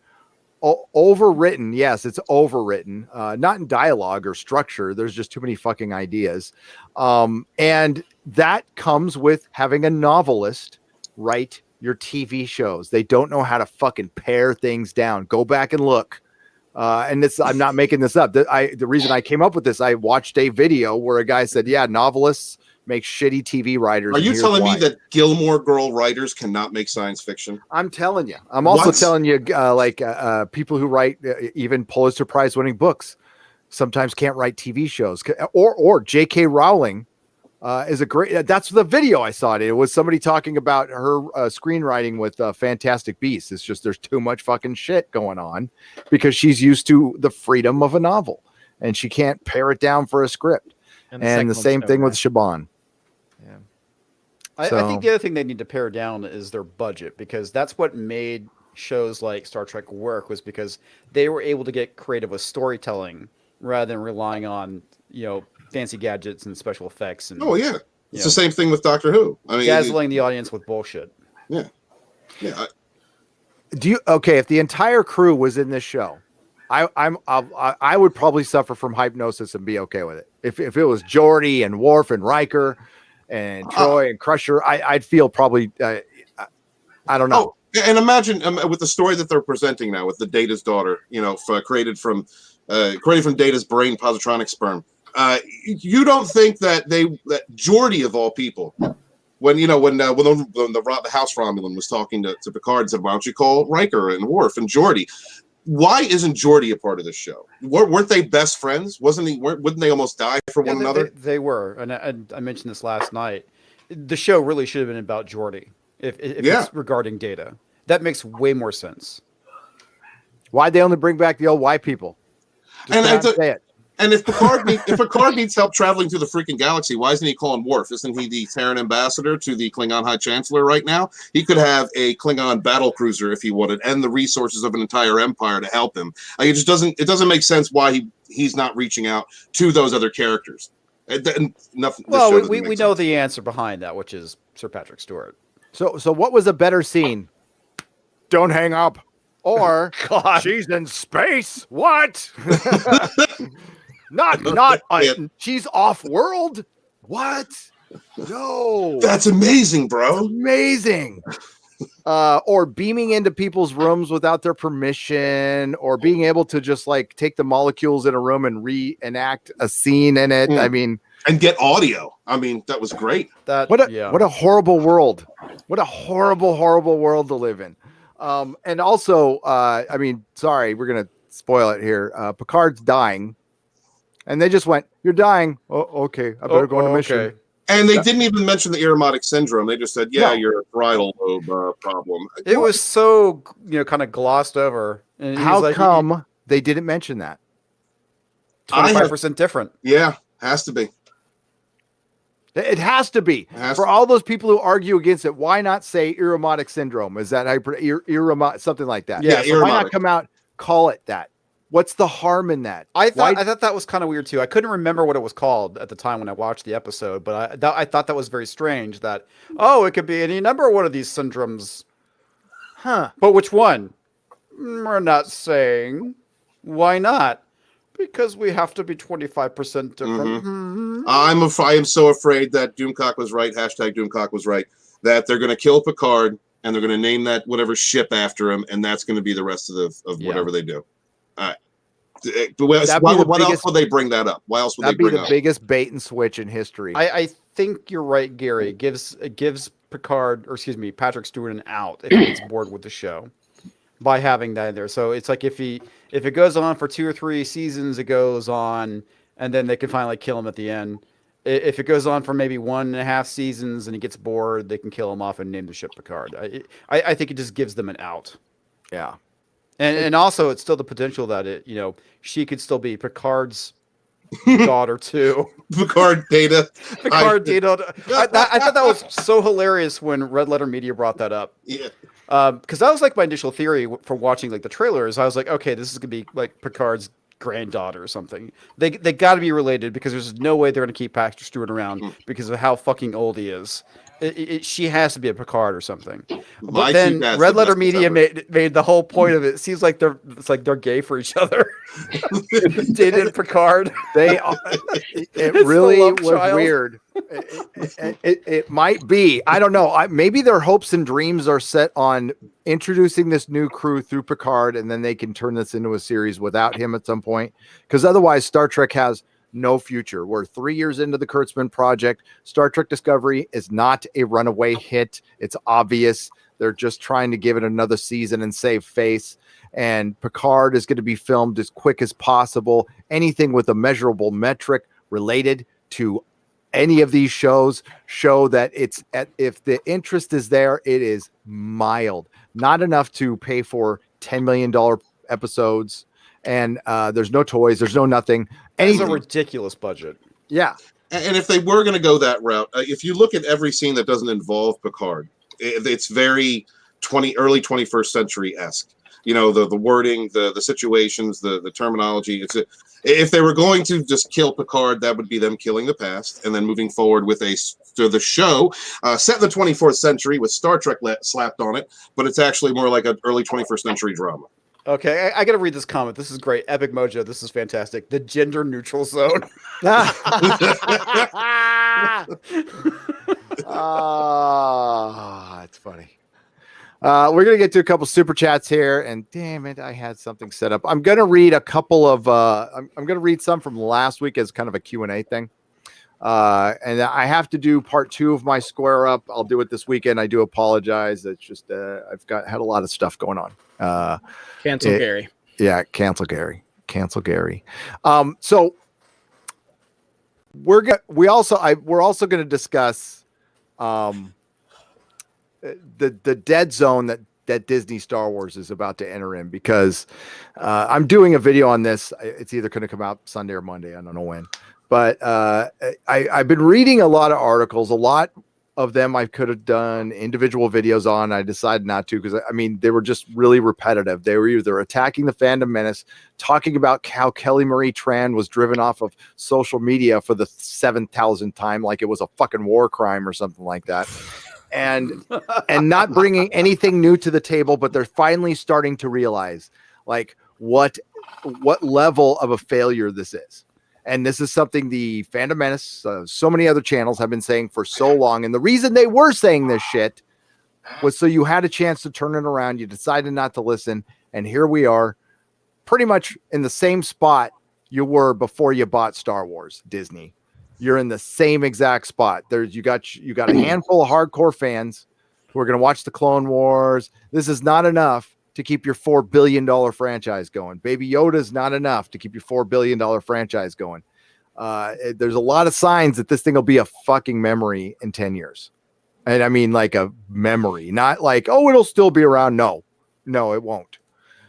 overwritten. Yes, it's overwritten. Not in dialogue or structure. There's just too many fucking ideas. And that comes with having a novelist write your TV shows. They don't know how to fucking pare things down. Go back and look. And I'm not making this up. The reason I came up with this, I watched a video where a guy said, yeah, novelists make shitty TV writers. Are you telling me that Gilmore Girl writers cannot make science fiction? I'm telling you. I'm also telling you, people who write even Pulitzer Prize winning books sometimes can't write TV shows. Or J.K. Rowling is a great. That's the video I saw. It was somebody talking about her screenwriting with Fantastic Beasts. It's just there's too much fucking shit going on because she's used to the freedom of a novel and she can't pare it down for a script. And the same thing with Shaban. Yeah, I think the other thing they need to pare down is their budget, because that's what made shows like Star Trek work, was because they were able to get creative with storytelling rather than relying on, fancy gadgets and special effects. And it's the same thing with Doctor Who. I mean, dazzling the audience with bullshit. Yeah. If the entire crew was in this show, I would probably suffer from hypnosis and be okay with it. If it was Geordi and Worf and Riker and Troy and Crusher, I'd feel probably I don't know. Oh, and imagine with the story that they're presenting now with the Data's daughter, created from Data's brain, positronic sperm. You don't think that Geordi of all people, when the House Romulan was talking to Picard and said, "Why don't you call Riker and Worf and Geordi?" Why isn't Geordi a part of this show? Weren't they best friends? Wouldn't they almost die for one another? They were, and I mentioned this last night. The show really should have been about Geordi. If it's regarding Data, that makes way more sense. Why'd they only bring back the old white people? And if Picard needs help traveling through the freaking galaxy, why isn't he calling Worf? Isn't he the Terran ambassador to the Klingon High Chancellor right now? He could have a Klingon battle cruiser if he wanted, and the resources of an entire empire to help him. It just doesn't make sense why he's not reaching out to those other characters. Nothing. Well, we know the answer behind that, which is Sir Patrick Stewart. So what was a better scene? Don't hang up. Or she's in space. What? Not she's off world. What? No. That's amazing, bro. Amazing. Or beaming into people's rooms without their permission, or being able to just take the molecules in a room and reenact a scene in it. I mean, and get audio. I mean, that was great. What a horrible world. What a horrible world to live in. And also, sorry, we're gonna spoil it here. Picard's dying, and they just went, "You're dying." Oh, okay. I better go on a mission. Okay. And they didn't even mention the Ironic syndrome. They just said, you're a parietal lobe problem. It was so, kind of glossed over. And how come they didn't mention that? 25% different. Yeah, has to be. It has to be. For all those people who argue against it, why not say Ironic syndrome? Is that something like that? Yeah, so why not come out, call it that? What's the harm in that? I thought that was kind of weird too. I couldn't remember what it was called at the time when I watched the episode, but I thought that was very strange. That it could be any number of one of these syndromes, But which one? We're not saying. Why not? Because we have to be 25% different. Mm-hmm. I am so afraid that Doomcock was right. #Doomcock was right. That they're going to kill Picard and they're going to name that whatever ship after him, and that's going to be the rest of whatever they do. What else will they bring that up? Why else would they bring the biggest bait and switch in history? I think you're right, Gary. It gives Patrick Stewart an out if he gets bored with the show by having that in there. So it's like if it goes on for 2 or 3 seasons, it goes on, and then they can finally kill him at the end. If it goes on for maybe 1.5 seasons and he gets bored, they can kill him off and name the ship Picard. I think it just gives them an out. Yeah. And also, it's still the potential that she could still be Picard's daughter too. Picard Data. I thought that was so hilarious when Red Letter Media brought that up. Yeah. Because that was like my initial theory for watching like the trailers. I was like, okay, this is gonna be like Picard's granddaughter or something. They got to be related because there's no way they're gonna keep Patrick Stewart around because of how fucking old he is. She has to be a Picard or something. But then Red Letter Media made the whole point of it. It seems like they're gay for each other. Dated and Picard. It really was weird. It might be. I don't know. Maybe their hopes and dreams are set on introducing this new crew through Picard, and then they can turn this into a series without him at some point. Because otherwise, Star Trek has no future. We're 3 years into the Kurtzman project. Star Trek Discovery is not a runaway hit. It's obvious. They're just trying to give it another season and save face. And Picard is going to be filmed as quick as possible. Anything with a measurable metric related to any of these shows show that if the interest is there, it is mild. Not enough to pay for $10 million episodes. And there's no toys. There's no nothing. It's a ridiculous budget. Yeah. And if they were going to go that route, if you look at every scene that doesn't involve Picard, it's very early 21st century-esque. You know, the wording, the situations, the terminology. If they were going to just kill Picard, that would be them killing the past and then moving forward with the show set in the 24th century with Star Trek slapped on it, but it's actually more like an early 21st century drama. Okay, I got to read this comment. This is great. Epic Mojo, this is fantastic. The gender neutral zone. It's funny. We're going to get to a couple super chats here, and damn it, I had something set up. I'm going to read a couple of I'm going to read some from last week as kind of a Q&A thing. And I have to do part 2 of my square up. I'll do it this weekend. I do apologize. It's just I've had a lot of stuff going on. Cancel Gary. Yeah, cancel Gary. So we're also going to discuss the dead zone that Disney Star Wars is about to enter in, because I'm doing a video on this. It's either going to come out Sunday or Monday. I don't know when. But I've been reading a lot of articles. A lot of them I could have done individual videos on. I decided not to because, I mean, they were just really repetitive. They were either attacking the Fandom Menace, talking about how Kelly Marie Tran was driven off of social media for the 7,000th time like it was a fucking war crime or something like that. And not bringing anything new to the table, but they're finally starting to realize like what level of a failure this is. And this is something the Fandom Menace, so many other channels have been saying for so long. And the reason they were saying this shit was so you had a chance to turn it around. You decided not to listen. And here we are pretty much in the same spot you were before you bought Star Wars, Disney. You're in the same exact spot. You got a handful of hardcore fans who are going to watch the Clone Wars. This is not enough to keep your $4 billion franchise going. Baby Yoda is not enough to keep your $4 billion franchise going. There's a lot of signs that this thing will be a fucking memory in 10 years. And I mean, like a memory, not like, oh, it'll still be around. No, it won't.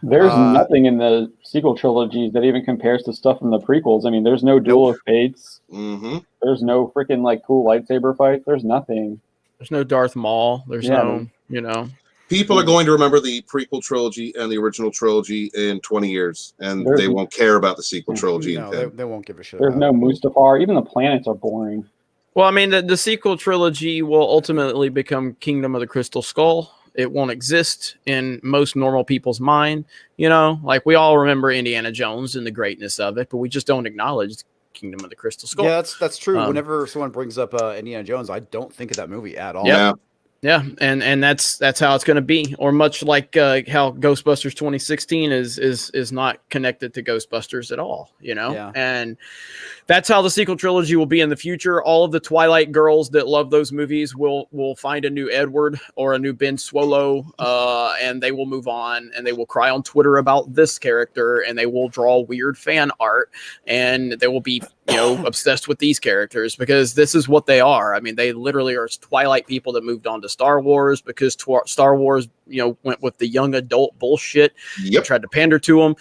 There's nothing in the sequel trilogies that even compares to stuff from the prequels. I mean, there's no Duel of Fates. Mm-hmm. There's no freaking like cool lightsaber fight. There's nothing. There's no Darth Maul. There's no, you know. People are going to remember the prequel trilogy and the original trilogy in 20 years, and they won't care about the sequel trilogy. No, they won't give a shit. There's no Mustafar. Even the planets are boring. Well, I mean, the sequel trilogy will ultimately become Kingdom of the Crystal Skull. It won't exist in most normal people's mind. You know, like we all remember Indiana Jones and the greatness of it, but we just don't acknowledge Kingdom of the Crystal Skull. Yeah, that's true. Whenever someone brings up Indiana Jones, I don't think of that movie at all. Yeah. Yeah, and that's how it's going to be, or much like how Ghostbusters 2016 is not connected to Ghostbusters at all, you know. Yeah. And that's how the sequel trilogy will be in the future. All of the Twilight girls that love those movies will find a new Edward or a new Ben Swallow, and they will move on, and they will cry on Twitter about this character, and they will draw weird fan art, and they will be, you know, obsessed with these characters because this is what they are. I mean, they literally are Twilight people that moved on to Star Wars because Star Wars, you know, went with the young adult bullshit. Yep. Tried to pander to them.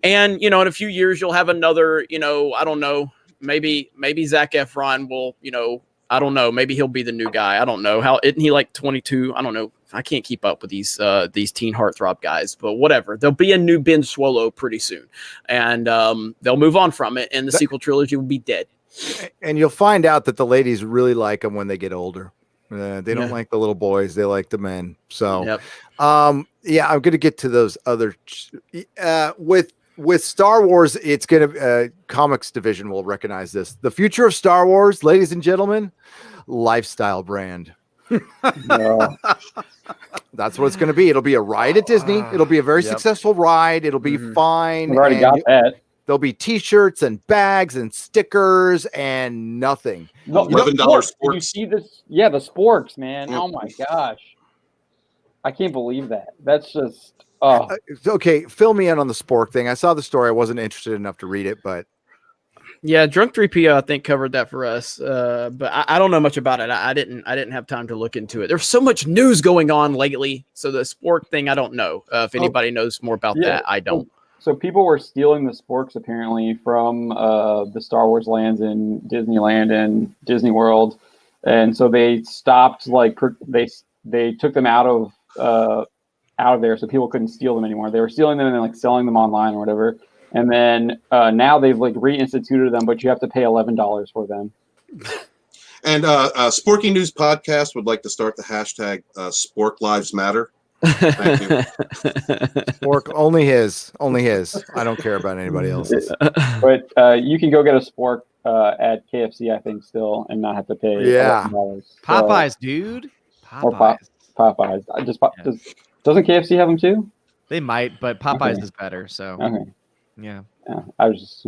And, you know, in a few years, you'll have another, you know, I don't know, maybe Zac Efron will, you know, I don't know, maybe he'll be the new guy. I don't know. How isn't he like 22? I don't know I can't keep up with these teen heartthrob guys, but whatever. There'll be a new Ben Swallow pretty soon, and they'll move on from it, and the sequel trilogy will be dead. And you'll find out that the ladies really like them when they get older. They don't like the little boys; they like the men. So, I'm gonna get to those other with Star Wars. It's gonna Comix Division will recognize this. The future of Star Wars, ladies and gentlemen, lifestyle brand. That's what it's going to be. It'll be a ride at Disney. It'll be a very successful ride. It'll be fine. I've already got that. There'll be T-shirts and bags and stickers and nothing. No, $11 sporks. sporks. Did you see this? Yeah, the sporks, man. Oh my gosh, I can't believe that. That's just okay. Fill me in on the spork thing. I saw the story. I wasn't interested enough to read it, but yeah, Drunk 3PO I think covered that for us. But I don't know much about it. I didn't have time to look into it. There's so much news going on lately. So the spork thing, I don't know. If anybody knows more about that, I don't. So people were stealing the sporks apparently from the Star Wars lands in Disneyland and Disney World, and so they stopped. Like they took them out of there, so people couldn't steal them anymore. They were stealing them and then like selling them online or whatever. And then now they've like reinstituted them, but you have to pay $11 for them. And Sporky News Podcast would like to start the hashtag Spork Lives Matter. Thank you. Spork, only his. I don't care about anybody else's. But you can go get a spork at KFC, I think, still, and not have to pay $11. Popeyes, dude. Popeyes. Or Popeyes. Doesn't KFC have them too? They might, but Popeyes is better. So. Okay. Yeah. I was just.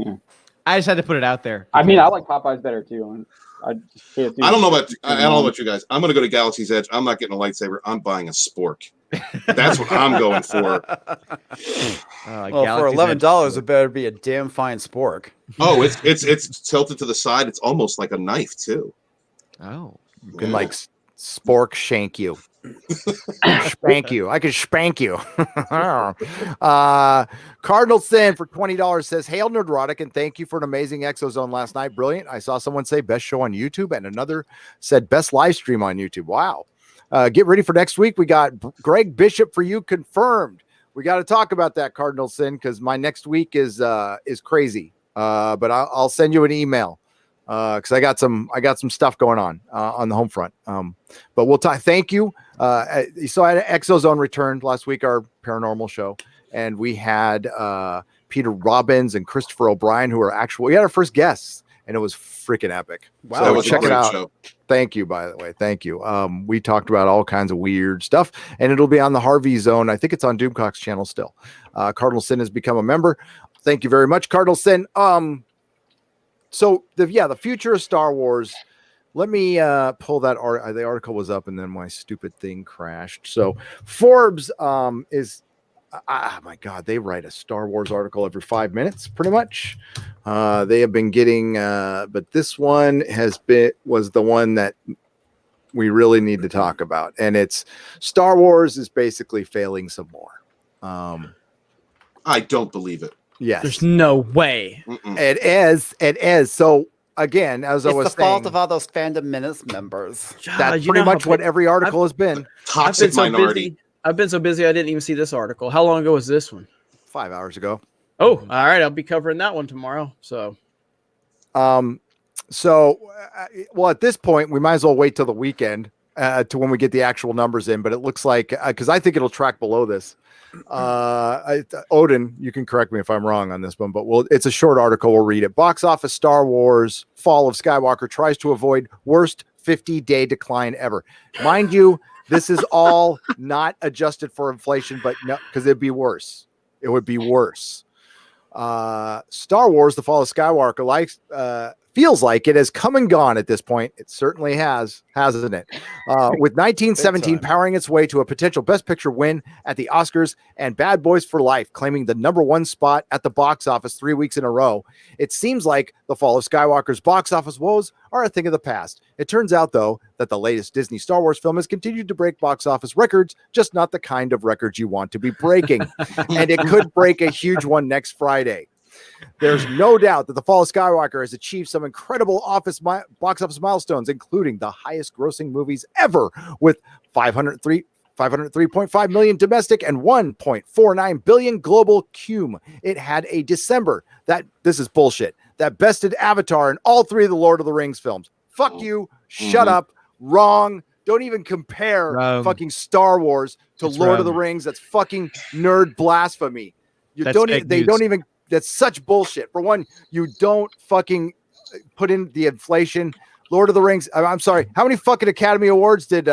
I just had to put it out there. I mean, I like Popeyes better too. I don't know about you guys. I'm going to go to Galaxy's Edge. I'm not getting a lightsaber. I'm buying a spork. That's what I'm going for. For $11, it better be a damn fine spork. Oh, it's tilted to the side. It's almost like a knife too. Oh, you can like spork shank you. Spank you. I could spank you. Cardinal Sin for $20 says, "Hail Nerdrotic and thank you for an amazing Exozone last night. Brilliant. I saw someone say best show on YouTube and another said best live stream on YouTube. Wow. Get ready for next week. We got Greg Bishop for you confirmed. We got to talk about that, Cardinal Sin, because my next week is crazy. But I'll send you an email. Because I got some stuff going on the home front. But we'll talk. Thank you. So I had Exozone returned last week, our paranormal show, and we had Peter Robbins and Christopher O'Brien, who are we had our first guests, and it was freaking epic. Wow, so check it out. Show. Thank you, by the way. Thank you. We talked about all kinds of weird stuff, and it'll be on the Harvey Zone. I think it's on Doomcock's channel still. Cardinal Sin has become a member. Thank you very much, Cardinal Sin. So the future of Star Wars. Let me pull that the article was up and then my stupid thing crashed. So Forbes is my God, they write a Star Wars article every 5 minutes, pretty much. They have been getting, but this one was the one that we really need to talk about, and it's Star Wars is basically failing some more. I don't believe it. Yes. There's no way. It is. So again, as I was saying, it's the fault of all those Fandom Menace members. That's pretty much what every article has been. Toxic minority. I've been so busy I didn't even see this article. How long ago was this one? 5 hours ago. Oh, all right. I'll be covering that one tomorrow. So, well, at this point, we might as well wait till the weekend to when we get the actual numbers in. But it looks like because I think it'll track below this. Odin, you can correct me if I'm wrong on this one, but it's a short article. We'll read it. Box office Star Wars Fall of Skywalker tries to avoid worst 50-day decline ever. Mind you, this is all not adjusted for inflation, but no, because it'd be worse. It would be worse. Star Wars The Fall of Skywalker feels like it has come and gone at this point. It certainly has, hasn't it? With 1917 powering its way to a potential Best Picture win at the Oscars and Bad Boys for Life claiming the #1 spot at the box office 3 weeks in a row, it seems like The Fall of Skywalker's box office woes are a thing of the past. It turns out, though, that the latest Disney Star Wars film has continued to break box office records, just not the kind of records you want to be breaking. And it could break a huge one next Friday. There's no doubt that The Fall of Skywalker has achieved some incredible box office milestones, including the highest grossing movies ever with 503.5 million domestic, and 1.49 billion global cum. It had a December this is bullshit, that bested Avatar in all 3 of the Lord of the Rings films. Fuck you. Shut up. Wrong. Don't even compare fucking Star Wars to Lord of the Rings. That's fucking nerd blasphemy. That's such bullshit. For one, you don't fucking put in the inflation. Lord of the Rings. I'm sorry. How many fucking Academy Awards did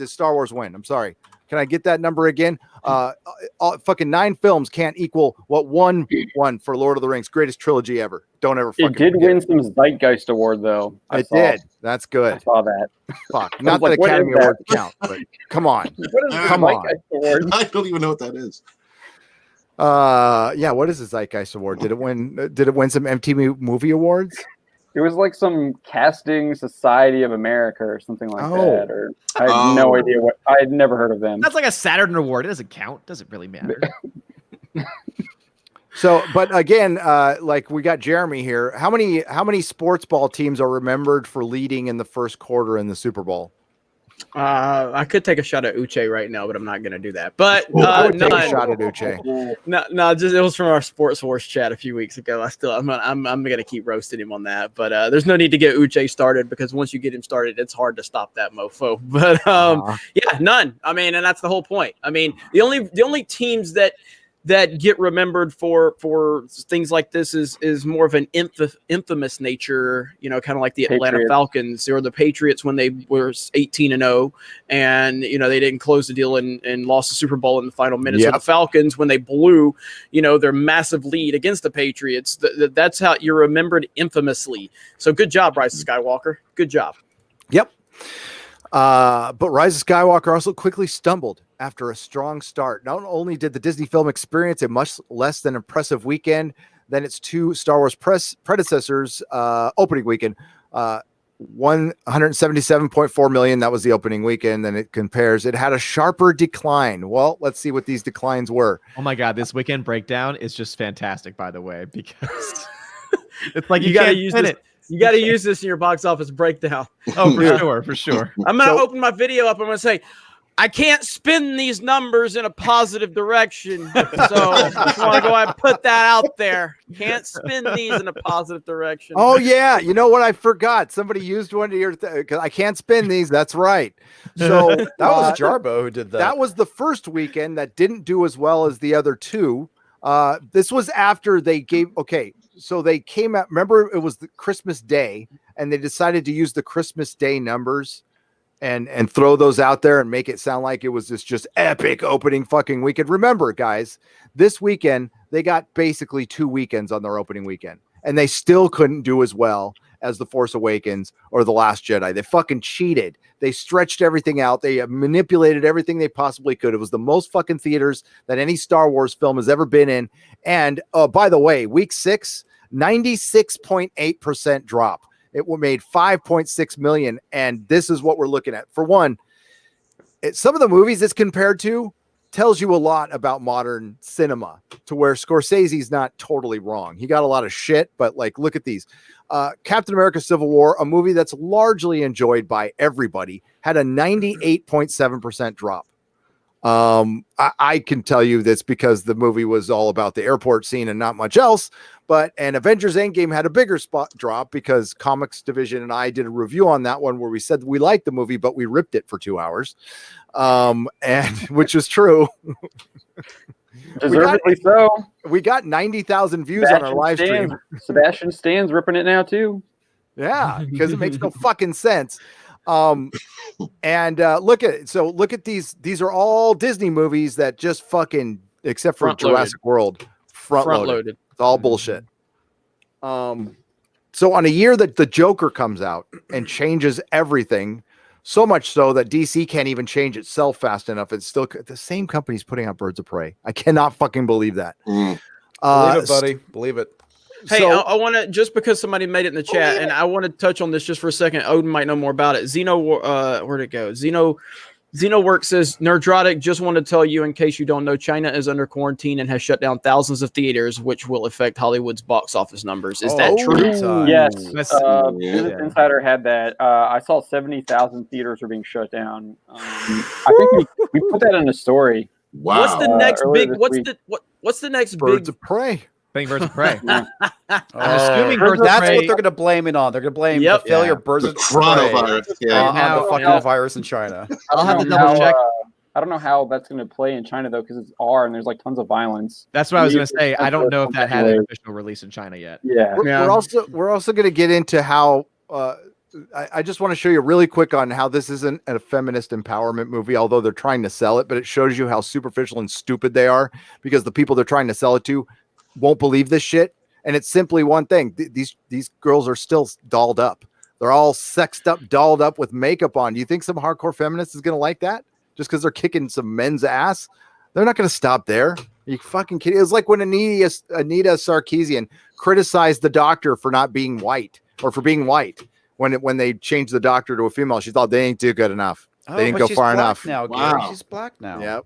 Star Wars win? I'm sorry. Can I get that number again? Fucking 9 films can't equal what one won for Lord of the Rings. Greatest trilogy ever. Don't ever fucking It did win some Zeitgeist Award, though. It did. That's good. I saw that. Fuck. Not that Academy Award count, but come on. What is Come on. Award? I don't even know what that is. Yeah, what is the Zeitgeist Award? Did it win some MTV Movie Awards? It was like some casting society of America or something like that. Or I had no idea what. I had never heard of them. That's like a Saturn award. It doesn't count. Doesn't really matter. So, but again, like we got Jeremy here. How many sports ball teams are remembered for leading in the first quarter in the Super Bowl? I could take a shot at Uche right now, but I'm not going to do that. But I would take none. a shot at Uche. No, just it was from our Sports Horse chat a few weeks ago. I'm going to keep roasting him on that. But there's no need to get Uche started, because once you get him started, it's hard to stop that mofo. But yeah, none. I mean, and that's the whole point. I mean, the only teams that get remembered for things like this is more of an infamous nature, kind of like the Atlanta Falcons or the Patriots when they were 18-0 and they didn't close the deal and lost the Super Bowl in the final minutes. Yep. Or the Falcons when they blew their massive lead against the Patriots. That's how you're remembered infamously. So good job, Rise of Skywalker. Good job. Yep. But Rise of Skywalker also quickly stumbled after a strong start. Not only did the Disney film experience a much less than impressive weekend than its 2 Star Wars predecessors opening weekend, 177.4 million. That was the opening weekend. Then it had a sharper decline. Well, let's see what these declines were. Oh my God, this weekend breakdown is just fantastic, by the way, because it's like you got to use it. You got to use this in your box office breakdown. Oh, for sure. I'm going to open my video up. I'm going to say, I can't spin these numbers in a positive direction. So I just want to go ahead and put that out there. Can't spin these in a positive direction. Oh, yeah. You know what? I forgot. Somebody used one of your because I can't spin these. That's right. So that was Jarbo who did that. That was the first weekend that didn't do as well as the other 2. This was after they gave. Okay. So they came out. Remember, it was the Christmas Day, and they decided to use the Christmas Day numbers and throw those out there and make it sound like it was this just epic opening fucking weekend. Remember, guys, this weekend they got basically 2 weekends on their opening weekend, and they still couldn't do as well as The Force Awakens or The Last Jedi. They fucking cheated. They stretched everything out. They manipulated everything they possibly could. It was the most fucking theaters that any Star Wars film has ever been in. And by the way, week 6, 96.8% drop. It made 5.6 million. And this is what we're looking at. For one, some of the movies it's compared to tells you a lot about modern cinema, to where Scorsese's not totally wrong. He got a lot of shit, but like, look at these. Captain America Civil War, a movie that's largely enjoyed by everybody, had a 98.7% drop. I can tell you this because the movie was all about the airport scene and not much else. And Avengers Endgame had a bigger spot drop because Comix Division and I did a review on that one where we said we liked the movie, but we ripped it for 2 hours. And which was true. Deservedly so. We got 90,000 views on our live stream. Sebastian Stan's ripping it now too. Yeah, because it makes no fucking sense. Look at it. So look at these. These are all Disney movies that just fucking, except for Jurassic World, front loaded. It's all bullshit. So on a year that the Joker comes out and changes everything, so much so that DC can't even change itself fast enough. It's still the same company's putting out Birds of Prey. I cannot fucking believe that. Believe it, buddy. Believe it. Hey, I want to, just because somebody made it in the chat, and I want to touch on this just for a second. Odin might know more about it. Where'd it go? Xenowork says, Nerdrotic, just want to tell you, in case you don't know, China is under quarantine and has shut down thousands of theaters, which will affect Hollywood's box office numbers. Is that true? Yes. Yeah. Business Insider had that. I saw 70,000 theaters were being shut down. I think we put that in a story. Wow. What's the next earlier big? this What's week. the what's the next Birds big? of prey. Playing Birds of Prey. Yeah. assuming Birds of that's Prey- what they're going to blame it on. They're going to blame Yep. the failure Yeah. of Birds The of Prey coronavirus. Yeah. on Now- the fucking now- virus in China. I'll have to I don't know double check. I don't know how that's going to play in China though, because it's R and there's like tons of violence. That's what I was going to say. I don't know if that had an Anyway. official release in China yet. Yeah. We're also going to get into how I just want to show you really quick on how this isn't a feminist empowerment movie, although they're trying to sell it, but it shows you how superficial and stupid they are because the people they're trying to sell it to won't believe this shit. And it's simply one thing. These girls are still dolled up. They're all sexed up, dolled up with makeup on. Do you think some hardcore feminist is going to like that just because they're kicking some men's ass? They're not going to stop there. Are you fucking kidding? It was like when Anita Sarkeesian criticized the doctor for not being white or for being white when they changed the doctor to a female. She thought they ain't do good enough. They didn't but go she's far black enough. Now, Gary. Wow. She's black now. Yep.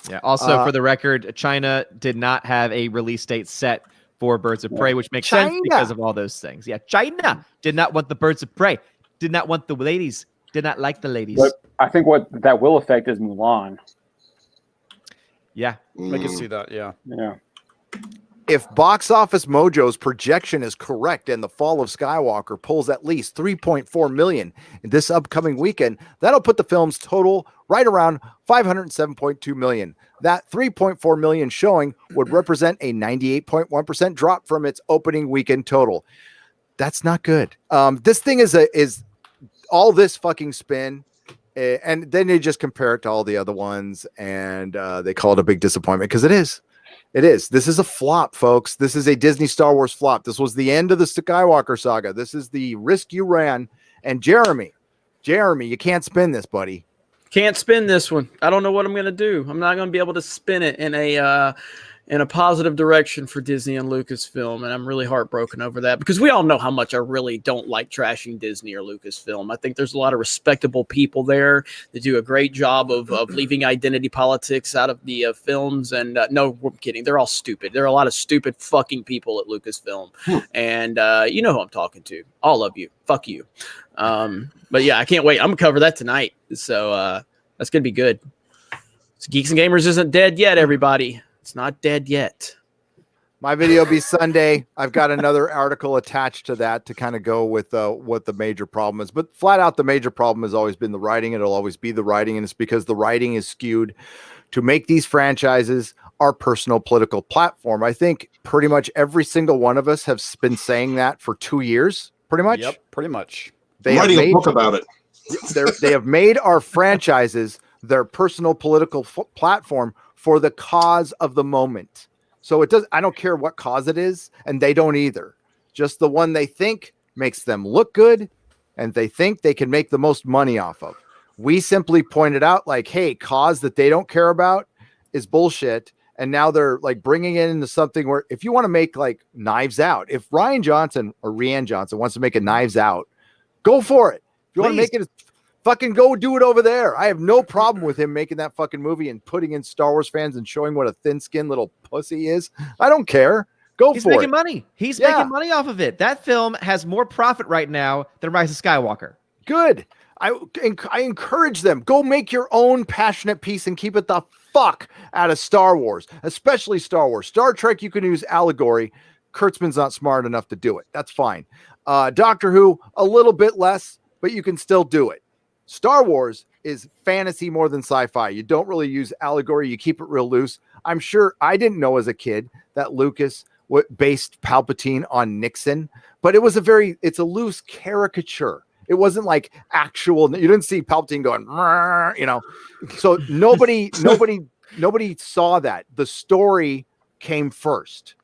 Yeah. Also, for the record, China did not have a release date set for Birds of Prey, which makes sense China. because of all those things. Yeah, China did not want the Birds of Prey, did not want the ladies, did not like the ladies. But I think what that will affect is Mulan. Yeah. I can see that. Yeah. Yeah. If Box Office Mojo's projection is correct and The Fall of Skywalker pulls at least 3.4 million in this upcoming weekend, that'll put the film's total right around 507.2 million. That 3.4 million showing would represent a 98.1% drop from its opening weekend total. That's not good. This thing is all this fucking spin. And then they just compare it to all the other ones and they call it a big disappointment because it is. It is. This is a flop, folks. This is a Disney Star Wars flop. This was the end of the Skywalker saga. This is the risk you ran. And Jeremy, you can't spin this, buddy. Can't spin this one. I don't know what I'm going to do. I'm not going to be able to spin it in a positive direction for Disney and Lucasfilm, and I'm really heartbroken over that because we all know how much I really don't like trashing Disney or Lucasfilm. I think there's a lot of respectable people there that do a great job of leaving identity politics out of the films. And no, I'm kidding. They're all stupid. There are a lot of stupid fucking people at Lucasfilm, and you know who I'm talking to. All of you. Fuck you. But yeah, I can't wait. I'm gonna cover that tonight. So that's gonna be good. So Geeks and Gamers isn't dead yet, everybody. It's not dead yet. My video will be Sunday. I've got another article attached to that to kind of go with what the major problem is. But flat out, the major problem has always been the writing. It'll always be the writing. And it's because the writing is skewed to make these franchises our personal political platform. I think pretty much every single one of us have been saying that for 2 years, pretty much. Yep. Pretty much. I'm writing a book about it. They have made our franchises their personal political platform for the cause of the moment. So I don't care what cause it is, and they don't either. Just the one they think makes them look good and they think they can make the most money off of. We simply pointed out like, hey, cause that they don't care about is bullshit. And now they're like bringing it into something where if you want to make like Knives Out, if Rian Johnson or Rian Johnson wants to make a Knives Out, go for it. If you want to make it, fucking go do it over there. I have no problem with him making that fucking movie and putting in Star Wars fans and showing what a thin-skinned little pussy he is. I don't care. He's for making it. money. He's making money off of it. That film has more profit right now than Rise of Skywalker. Good. I encourage them. Go make your own passionate piece and keep it the fuck out of Star Wars, especially Star Wars. Star Trek, you can use allegory. Kurtzman's not smart enough to do it. That's fine. Doctor Who, a little bit less, but you can still do it. Star Wars is fantasy more than sci-fi. You don't really use allegory. You keep it real loose. I'm sure I didn't know as a kid that Lucas based Palpatine on Nixon, but it's a loose caricature. It wasn't like actual, you didn't see Palpatine going, so nobody saw that. The story came first.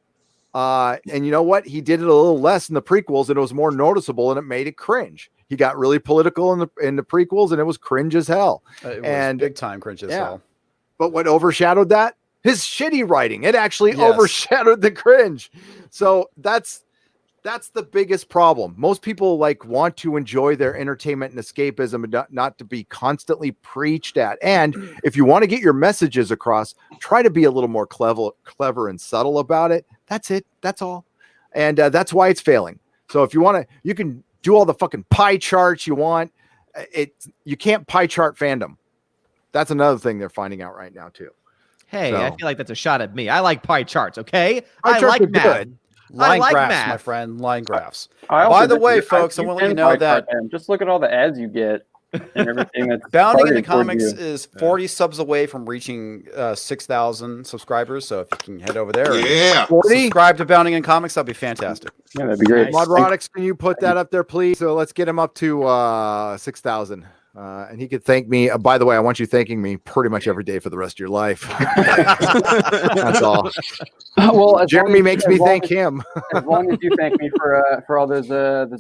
And you know what? He did it a little less in the prequels and it was more noticeable and it made it cringe. He got really political in the prequels, and it was cringe as hell. It was and big time cringe as hell. But what overshadowed that? His shitty writing. It actually overshadowed the cringe. So that's That's the biggest problem. Most people like want to enjoy their entertainment and escapism and not to be constantly preached at. And if you want to get your messages across, try to be a little more clever and subtle about it. That's it. That's all. And that's why it's failing. So if you want to, you can do all the fucking pie charts you want. You can't pie chart fandom. That's another thing they're finding out right now too. Hey, So- I feel like that's a shot at me. I like pie charts, okay? Pie I charts like are math. good. Line like graphs, math. my friend. Line graphs. I also By the think way, you- folks, I you want to let can you know pie chart that them. Just look at all the ads you get and everything that's Bounding in the targeted towards Comics you. is 40 subs away from reaching 6,000 subscribers. So if you can head over there and Yeah. 40? subscribe to Bounding in Comics, that'd be fantastic. Yeah, that'd be great. Modrotics, can you put that up there, please? So let's get him up to 6,000. And he could thank me. By the way, I want you thanking me pretty much every day for the rest of your life. That's all. Well, as Jeremy long as- makes as me long thank as- him. As long as you thank me for all those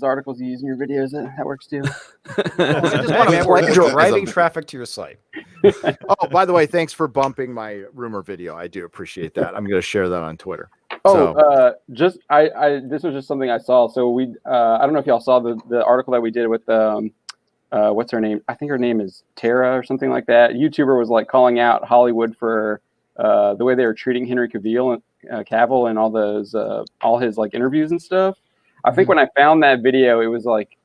articles you use in your videos, that works too. Just want to Like journalism. driving traffic to your site. Oh, by the way, thanks for bumping my rumor video. I do appreciate that. I'm going to share that on Twitter. Oh, So- just I this was just something I saw. So we I don't know if y'all saw the article that we did with what's her name? I think her name is Tara or something like that. YouTuber was like calling out Hollywood for the way they were treating Henry Cavill and Cavill and all those all his like interviews and stuff. I think when I found that video, it was like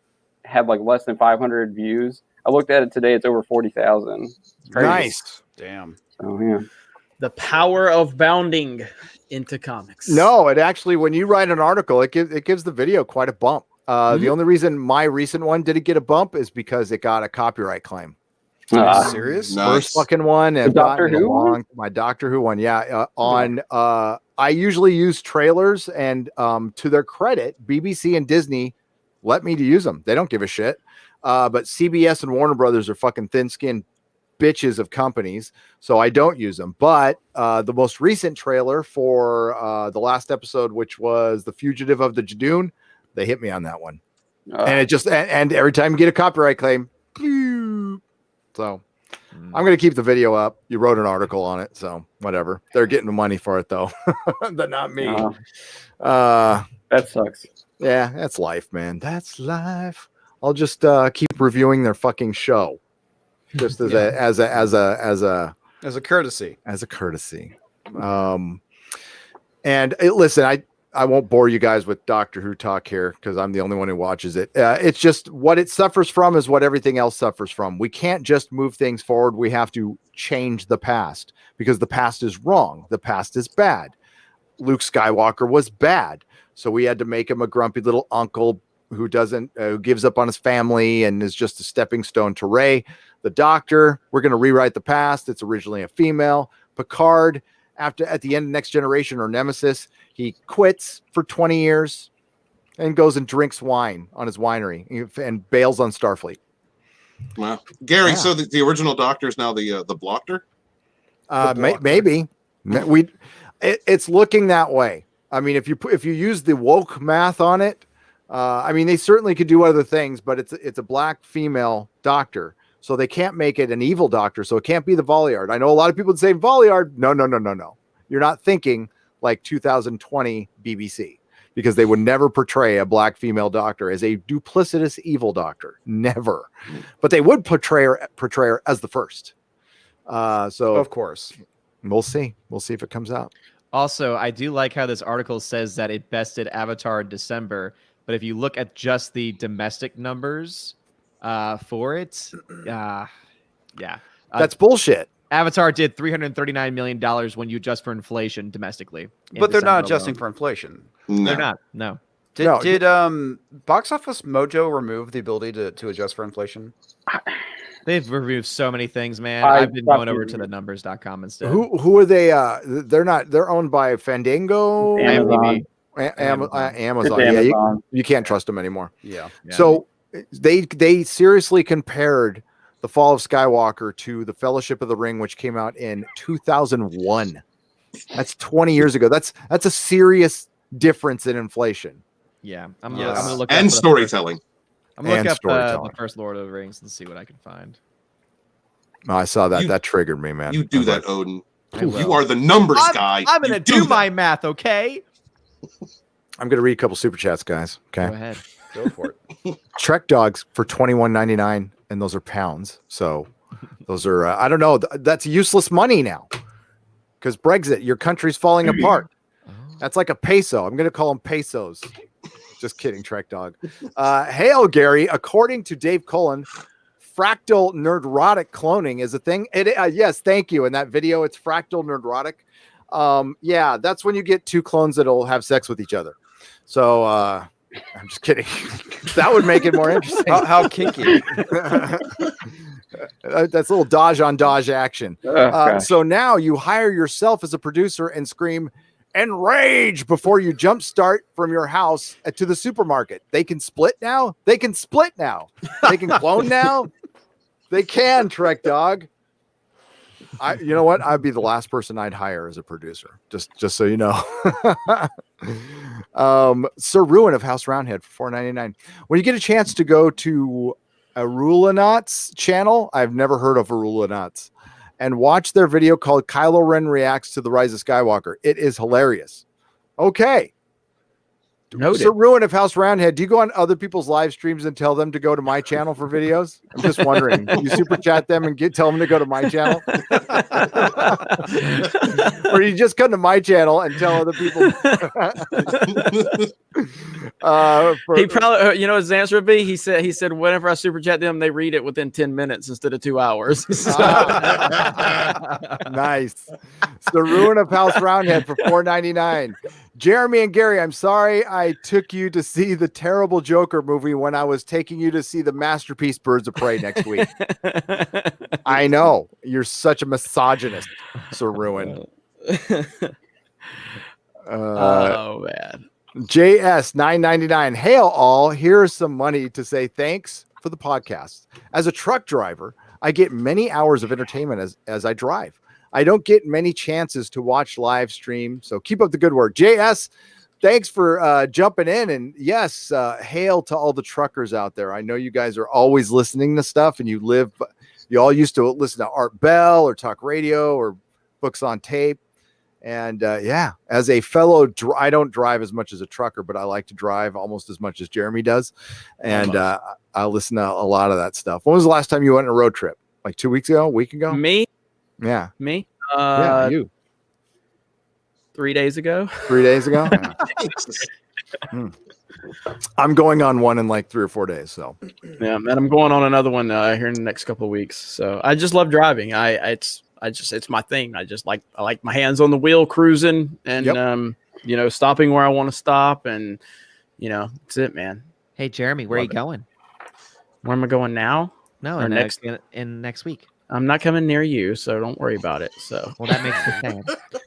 had like less than 500 views. I looked at it today; it's over 40,000. Nice. Damn. Oh yeah. The power of bounding into comics. No, it actually, when you write an article, it gives the video quite a bump. The only reason my recent one didn't get a bump is because it got a copyright claim. Serious? Nice. First fucking one. The I've Doctor gotten Who one? my Doctor Who one. Yeah. I usually use trailers, and to their credit, BBC and Disney let me to use them. They don't give a shit. But CBS and Warner Brothers are fucking thin-skinned bitches of companies, so I don't use them. But the most recent trailer for the last episode, which was The Fugitive of the Jadoon, they hit me on that one. And it just and every time you get a copyright claim, so I'm going to keep the video up. You wrote an article on it, so whatever. They're getting the money for it though. But not me. That sucks. Yeah, that's life, man. That's life. I'll just keep reviewing their fucking show, just as As a courtesy. a courtesy. And listen, I won't bore you guys with Doctor Who talk here because I'm the only one who watches it. It's just what it suffers from is what everything else suffers from. We can't just move things forward. We have to change the past because the past is wrong. The past is bad. Luke Skywalker was bad. So we had to make him a grumpy little uncle who who gives up on his family and is just a stepping stone to Rey. The Doctor, we're going to rewrite the past. It's originally a female. Picard, at the end of Next Generation or Nemesis, he quits for 20 years and goes and drinks wine on his winery and bails on Starfleet. Wow. Gary, Yeah. so the original Doctor is now the Blocker? Maybe it's looking that way. I mean, if you use the woke math on it, I mean, they certainly could do other things, but it's a black female Doctor, so they can't make it an evil Doctor. So it can't be the Valiard. I know a lot of people would say Valiard. No. You're not thinking like 2020 BBC, because they would never portray a black female Doctor as a duplicitous evil Doctor. Never. But they would portray her as the first. So Of course. we'll see. We'll see if it comes out. Also, I do like how this article says that it bested Avatar in December, but if you look at just the domestic numbers for it, yeah. That's bullshit. Avatar did $339 million when you adjust for inflation domestically. in But they're not December adjusting alone. for inflation. No. They're not. No. Did Box Office Mojo remove the ability to adjust for inflation? They've reviewed so many things, man. I I've been stopped going over to reviewing. the numbers.com instead. Who are they? They're owned by Fandango, Amazon. Amazon. It's Yeah, Amazon. you can't trust them anymore. Yeah. Yeah. So they seriously compared The Fall of Skywalker to The Fellowship of the Ring, which came out in 2001. That's 20 years ago. That's a serious difference in inflation. Yeah. I'm Yes. gonna look And up storytelling. I'm gonna and look up storytelling. the first Lord of the Rings and see what I can find. Oh, I saw that. You- That triggered me, man. You do I'm that, like, Odin. I You will. are the numbers guy. I'm gonna You do that. my math, okay? I'm going to read a couple super chats, guys. Okay. Go ahead. Go for it. Trek dogs for $21.99, and those are pounds. So those are, I don't know. That's useless money now because Brexit, your country's falling apart. That's like a peso. I'm going to call them pesos. Just kidding, Trek dog. Hail, Gary. According to Dave Cullen, fractal nerdrotic cloning is a thing. Yes, thank you. In that video, it's fractal nerdrotic. Yeah, that's when you get two clones that'll have sex with each other. So I'm just kidding. That would make it more interesting. How kinky. That's a little dodge on dodge action. So now you hire yourself as a producer and scream enrage before you jump start from your house to the supermarket. They can split now. They can split now. They can clone now. They can, Trek dog. You know what? I'd be the last person I'd hire as a producer. Just so you know. Sir Ruin of House Roundhead for $4.99. When you get a chance to go to Arulanauts channel, I've never heard of Arulanauts, and watch their video called Kylo Ren Reacts to the Rise of Skywalker. It is hilarious. Okay. Noted. Sir Ruin of House Roundhead, do you go on other people's live streams and tell them to go to my channel for videos? I'm just wondering. You super chat them and tell them to go to my channel? Or you just come to my channel and tell other people? He probably, you know, his answer would be, he said, whenever I super chat them, they read it within 10 minutes instead of 2 hours. Nice. It's the Ruin of House Roundhead for $4.99. Jeremy and Gary, I'm sorry I took you to see the terrible Joker movie when I was taking you to see the masterpiece Birds of Prey next week. I know. You're such a misogynist, Sir Ruin. Oh, man. JS 999. Hail all. Here's some money to say thanks for the podcast. As a truck driver, I get many hours of entertainment as I drive. I don't get many chances to watch live stream, so keep up the good work. JS, thanks for jumping in. And yes, hail to all the truckers out there. I know you guys are always listening to stuff, and you all used to listen to Art Bell or talk radio or books on tape. And yeah, as a fellow, I don't drive as much as a trucker, but I like to drive almost as much as Jeremy does. And I listen to a lot of that stuff. When was the last time you went on a road trip? Like 2 weeks ago, a week ago? Me? Yeah. Me? Yeah, you. 3 days ago. 3 days ago? I'm going on one in like 3 or 4 days. So yeah, and I'm going on another one here in the next couple of weeks. So I just love driving. It's my thing. I like my hands on the wheel, cruising, and you know, stopping where I want to stop, and you know, that's it, man. Hey, Jeremy, where are you going? Where am I going now? No, Or in next week. I'm not coming near you, so don't worry about it. So Well, that makes it sad.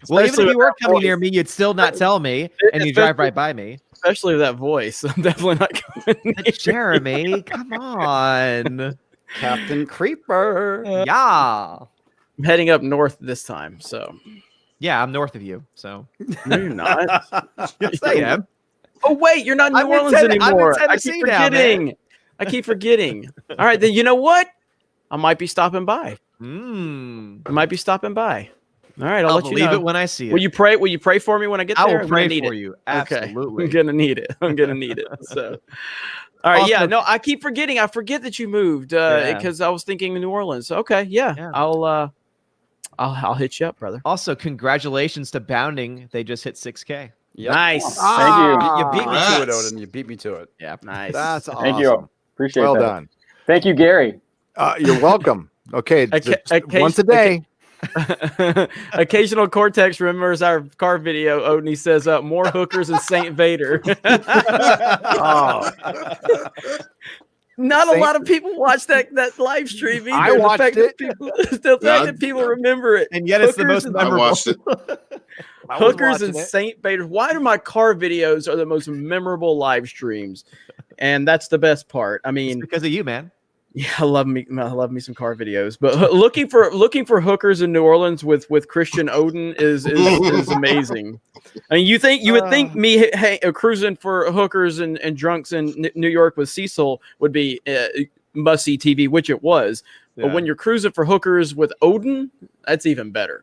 Well, even if you were coming near me, you'd still not tell me, and you drive right by me. Especially with that voice, I'm definitely not coming near Jeremy, come on. Captain Creeper. Yeah. I'm heading up north this time, so. Yeah, I'm north of you, so. No, you're not. Yes, I am. Oh, wait, you're not in New I'm in Orleans anymore. I'm in I Tennessee keep now, forgetting. I keep forgetting. All right, then you know what? I might be stopping by. I might be stopping by. All right, I'll let you believe know. it when I see it. Will you pray? Will you pray for me when I get there? I will I'm pray gonna need for it. you. Okay. Absolutely. I'm gonna need it. I'm gonna need it. So, all right, Also- yeah. No, I keep forgetting. I forget that you moved because I was thinking New Orleans. Okay, yeah. I'll hit you up, brother. Also, congratulations to Bounding. They just hit 6K. Yep. Nice. Thank you. You beat me to it, Congrats. Odin. You beat me to it. Yeah. Nice. that's awesome. Thank you. Appreciate Well that. done. Thank you, Gary. You're welcome. Okay, Okay, once a day. Occasional Cortex remembers our car video. Odin says, "More hookers and Saint Vader." Oh. Not a lot of people watch that live stream either. I watched it. The fact that people remember it, And yet it's the Hookers most and- I memorable. watched it. I was Hookers and watching it. Saint Vader. Why do my car videos are the most memorable live streams? And that's the best part. I It's mean, because of you, man. yeah, I love me some car videos. But looking for hookers in New Orleans with Christian Odin is amazing. I mean, you would think me cruising for hookers and drunks in New York with Cecil would be must see TV, which it was. But when you're cruising for hookers with Odin, that's even better.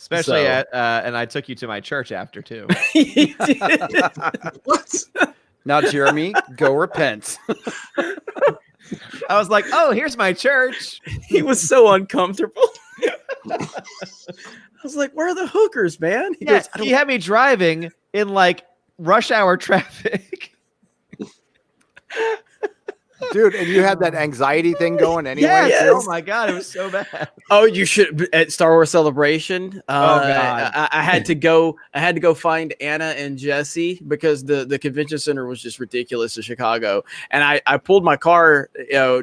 Especially So- and I took you to my church after too. He did. What? Now, Jeremy, go repent. I was like, oh, here's my church. He was so uncomfortable. I was like, where are the hookers, man? He Yeah, goes, he had me driving in like rush hour traffic. Dude, and you had that anxiety thing going anyway. Yes. too? Oh my god, it was so bad. oh, you should at Star Wars Celebration. God. I had to go. I had to go find Anna and Jesse because the convention center was just ridiculous in Chicago. And I pulled my car,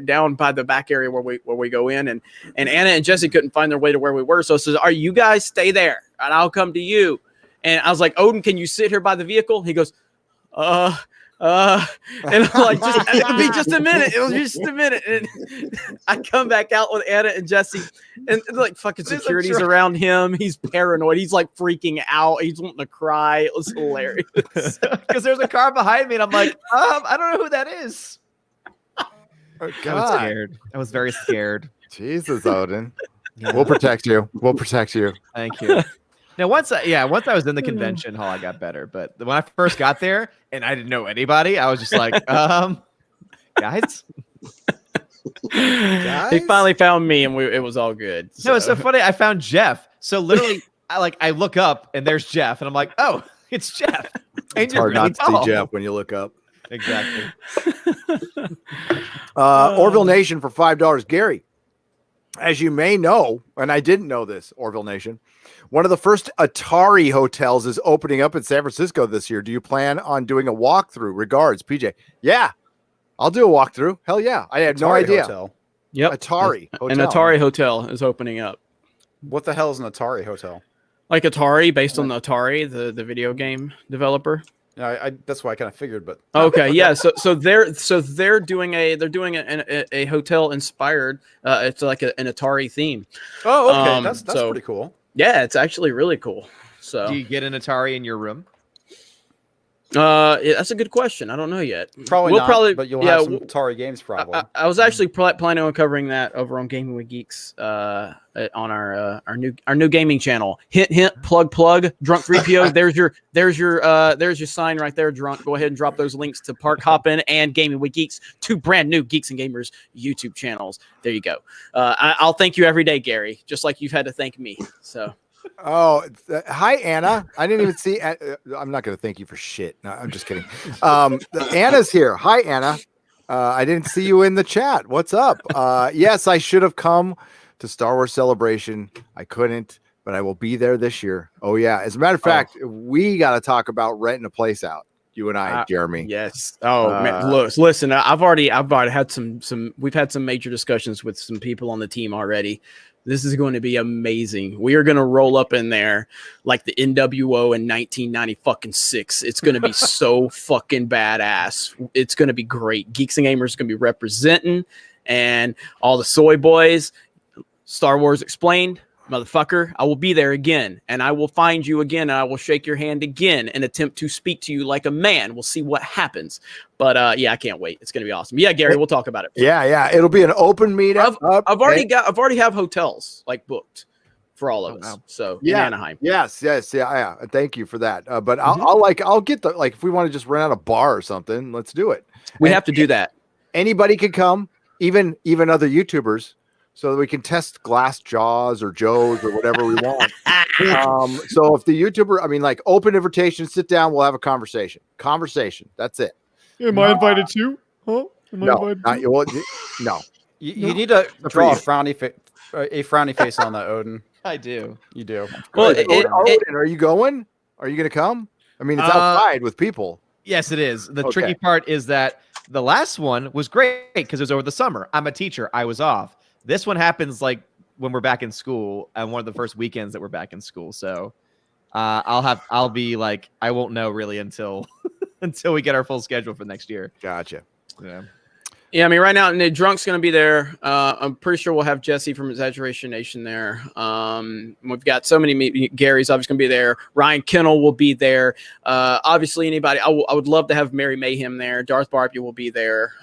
down by the back area where we go in, and Anna and Jesse couldn't find their way to where we were. So it says, "Are you guys stay there, and I'll come to you." And I was like, "Odin, can you sit here by the vehicle?" He goes, and I'm like, it'll be just a minute. It was just a minute. And I come back out with Anna and Jesse, and like fucking security's around him. He's paranoid. He's like freaking out. He's wanting to cry. It was hilarious. Because there's a car behind me, and I'm like, I don't know who that is. Oh, I was God. scared. I was very scared. Jesus, Odin. We'll protect you. We'll protect you. Thank you. Now, once I was in the convention hall, I got better. But when I first got there and I didn't know anybody, I was just like, guys. He finally found me, and it was all good. No, it's so funny. I found Jeff. So literally, I look up and there's Jeff, and I'm like, oh, it's Jeff. And It's hard not to see Jeff when you look up. Exactly. Orville Nation for $5. Gary, as you may know, and I didn't know this, Orville Nation, one of the first Atari hotels is opening up in San Francisco this year. Do you plan on doing a walkthrough? Regards, PJ. Yeah, I'll do a walkthrough. Hell yeah. I had no Atari idea. Hotel. Yep. Atari An hotel. Atari hotel is opening up. What the hell is an Atari hotel? Like Atari, based on the Atari, the video game developer. I that's why I kind of figured, but Okay, yeah. So they're doing a hotel inspired. It's like an Atari theme. oh, okay, that's so- pretty cool. Yeah, it's actually really cool. So Do you get an Atari in your room? that's a good question. I don't know yet. Probably We'll not, probably- but you'll yeah, have some w- Atari games probably. I was actually planning on covering that over on Gaming with Geeks on our new gaming channel. Hint, plug, drunk 3PO. there's your sign right there, drunk. Go ahead and drop those links to Park Hoppin' and Gaming with Geeks, two brand new Geeks and Gamers YouTube channels. There you go. I'll thank you every day, Gary, just like you've had to thank me. So Oh, hi, Anna. I didn't even see. I'm not going to thank you for shit. No, I'm just kidding. Anna's here. Hi, Anna. I didn't see you in the chat. What's up? Yes, I should have come to Star Wars Celebration. I couldn't, but I will be there this year. Oh, yeah. As a matter of fact, we got to talk about renting a place out. You and I, Jeremy. yes. Oh man, listen. I've already had some. We've had some major discussions with some people on the team already. This is going to be amazing. We are going to roll up in there like the NWO in 1996. It's going to be so fucking badass. It's going to be great. Geeks and Gamers is going to be representing, and all the soy boys. Star Wars Explained, motherfucker. I will be there again, and I will find you again, and I will shake your hand again and attempt to speak to you like a man. We'll see what happens. But yeah, I can't wait. It's going to be awesome. Yeah, Gary, we'll talk about it. Yeah. It'll be an open meetup. I've already have hotels like booked for all of us. Wow. So Yeah. in Anaheim. Yes. Yeah. Thank you for that. But I'll get the, like, if we want to just rent out a bar or something, let's do it. We And have to do that. Anybody can come, even other YouTubers, so that we can test Glass Jaws or Joe's or whatever we want. So if the YouTuber, I mean, like, open invitation, sit down, we'll have a conversation. That's it. Am I invited too? Huh? No, not you. Well, no. You need to draw a frowny face on that, Odin. I do. You do. Well, Odin, are you going? Are you going to come? I mean, it's outside with people. Yes, it is. The Okay. tricky part is that the last one was great because it was over the summer. I'm a teacher. I was off. This one happens like when we're back in school and one of the first weekends that we're back in school. So I'll be like, I won't know really until we get our full schedule for next year. Gotcha. Yeah. Yeah, I mean, right now, Ned Drunk's going to be there. I'm pretty sure we'll have Jesse from Exaggeration Nation there. We've got so many. Gary's obviously going to be there. Ryan Kennel will be there. Obviously, anybody. I would love to have Mary Mayhem there. Darth Barbie will be there.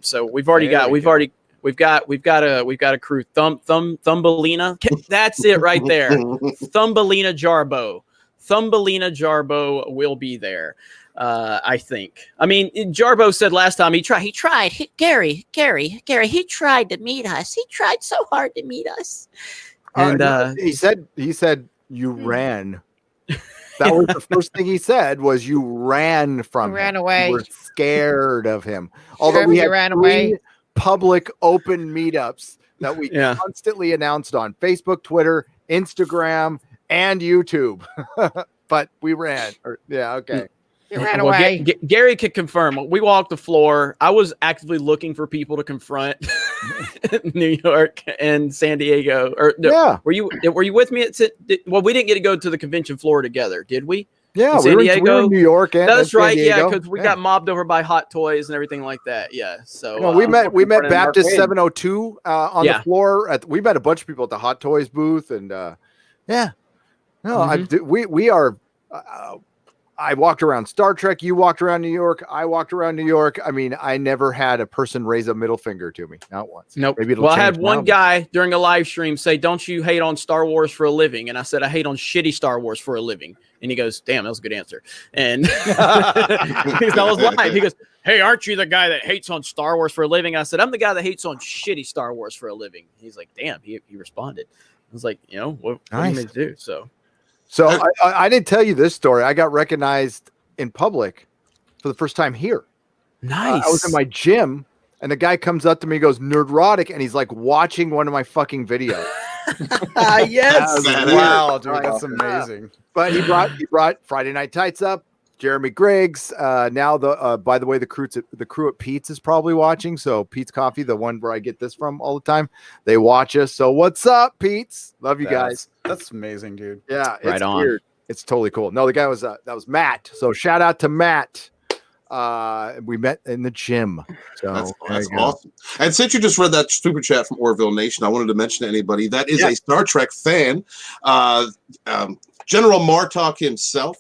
So we've already We've got a crew. Thumbelina. That's it right there. Thumbelina Jarbo. Thumbelina Jarbo will be there. I think. I mean, Jarbo said last time he tried. Gary. He tried to meet us. He tried so hard to meet us. And he said you ran. That was the first thing he said was you ran from him. Ran away. You were scared of him. Although we had ran 3 away. public open meetups that we constantly announced on Facebook, Twitter, Instagram, and YouTube. But we ran. Okay. You ran away. Gary could confirm. We walked the floor. I was actively looking for people to confront in New York and San Diego. Were you with me? Well, we didn't get to go to the convention floor together, did we? Yeah, we were in New York. That's right. San Diego. Yeah, because we got mobbed over by Hot Toys and everything like that. Yeah. So we met Baptist 702 on the floor. We met a bunch of people at the Hot Toys booth, and we are. I walked around Star Trek. You walked around New York. I walked around New York. I mean, I never had a person raise a middle finger to me. Not once. Nope. Maybe I had one guy during a live stream say, "Don't you hate on Star Wars for a living?" And I said, "I hate on shitty Star Wars for a living." And he goes, "Damn, that was a good answer." And I was lying. He goes, "Hey, aren't you the guy that hates on Star Wars for a living?" I said, "I'm the guy that hates on shitty Star Wars for a living." He's like, "Damn," he responded. I was like, what do you mean to do? So I didn't tell you this story. I got recognized in public for the first time here. Nice. I was in my gym, and the guy comes up to me and goes, "Nerdrotic," and he's like watching one of my fucking videos. Yes. Wow, dude, that's amazing. But he brought Friday Night Tights up. Jeremy Griggs. Now by the way, the crew at Pete's is probably watching. So Pete's Coffee, the one where I get this from all the time, they watch us. So what's up, Pete's? Love you guys. That's amazing, dude. Yeah, right it's on. weird. It's totally cool. No, the guy was that was Matt. So shout out to Matt. We met in the gym. So that's awesome. And since you just read that super chat from Orville Nation, I wanted to mention to anybody that is a Star Trek fan. General Martok himself,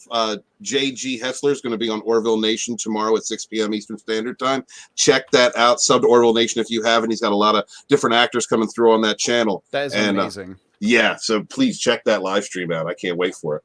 J.G. Hessler, is going to be on Orville Nation tomorrow at 6 p.m. Eastern Standard Time. Check that out. Sub to Orville Nation if you haven't. He's got a lot of different actors coming through on that channel. That is amazing. So please check that live stream out. I can't wait for it.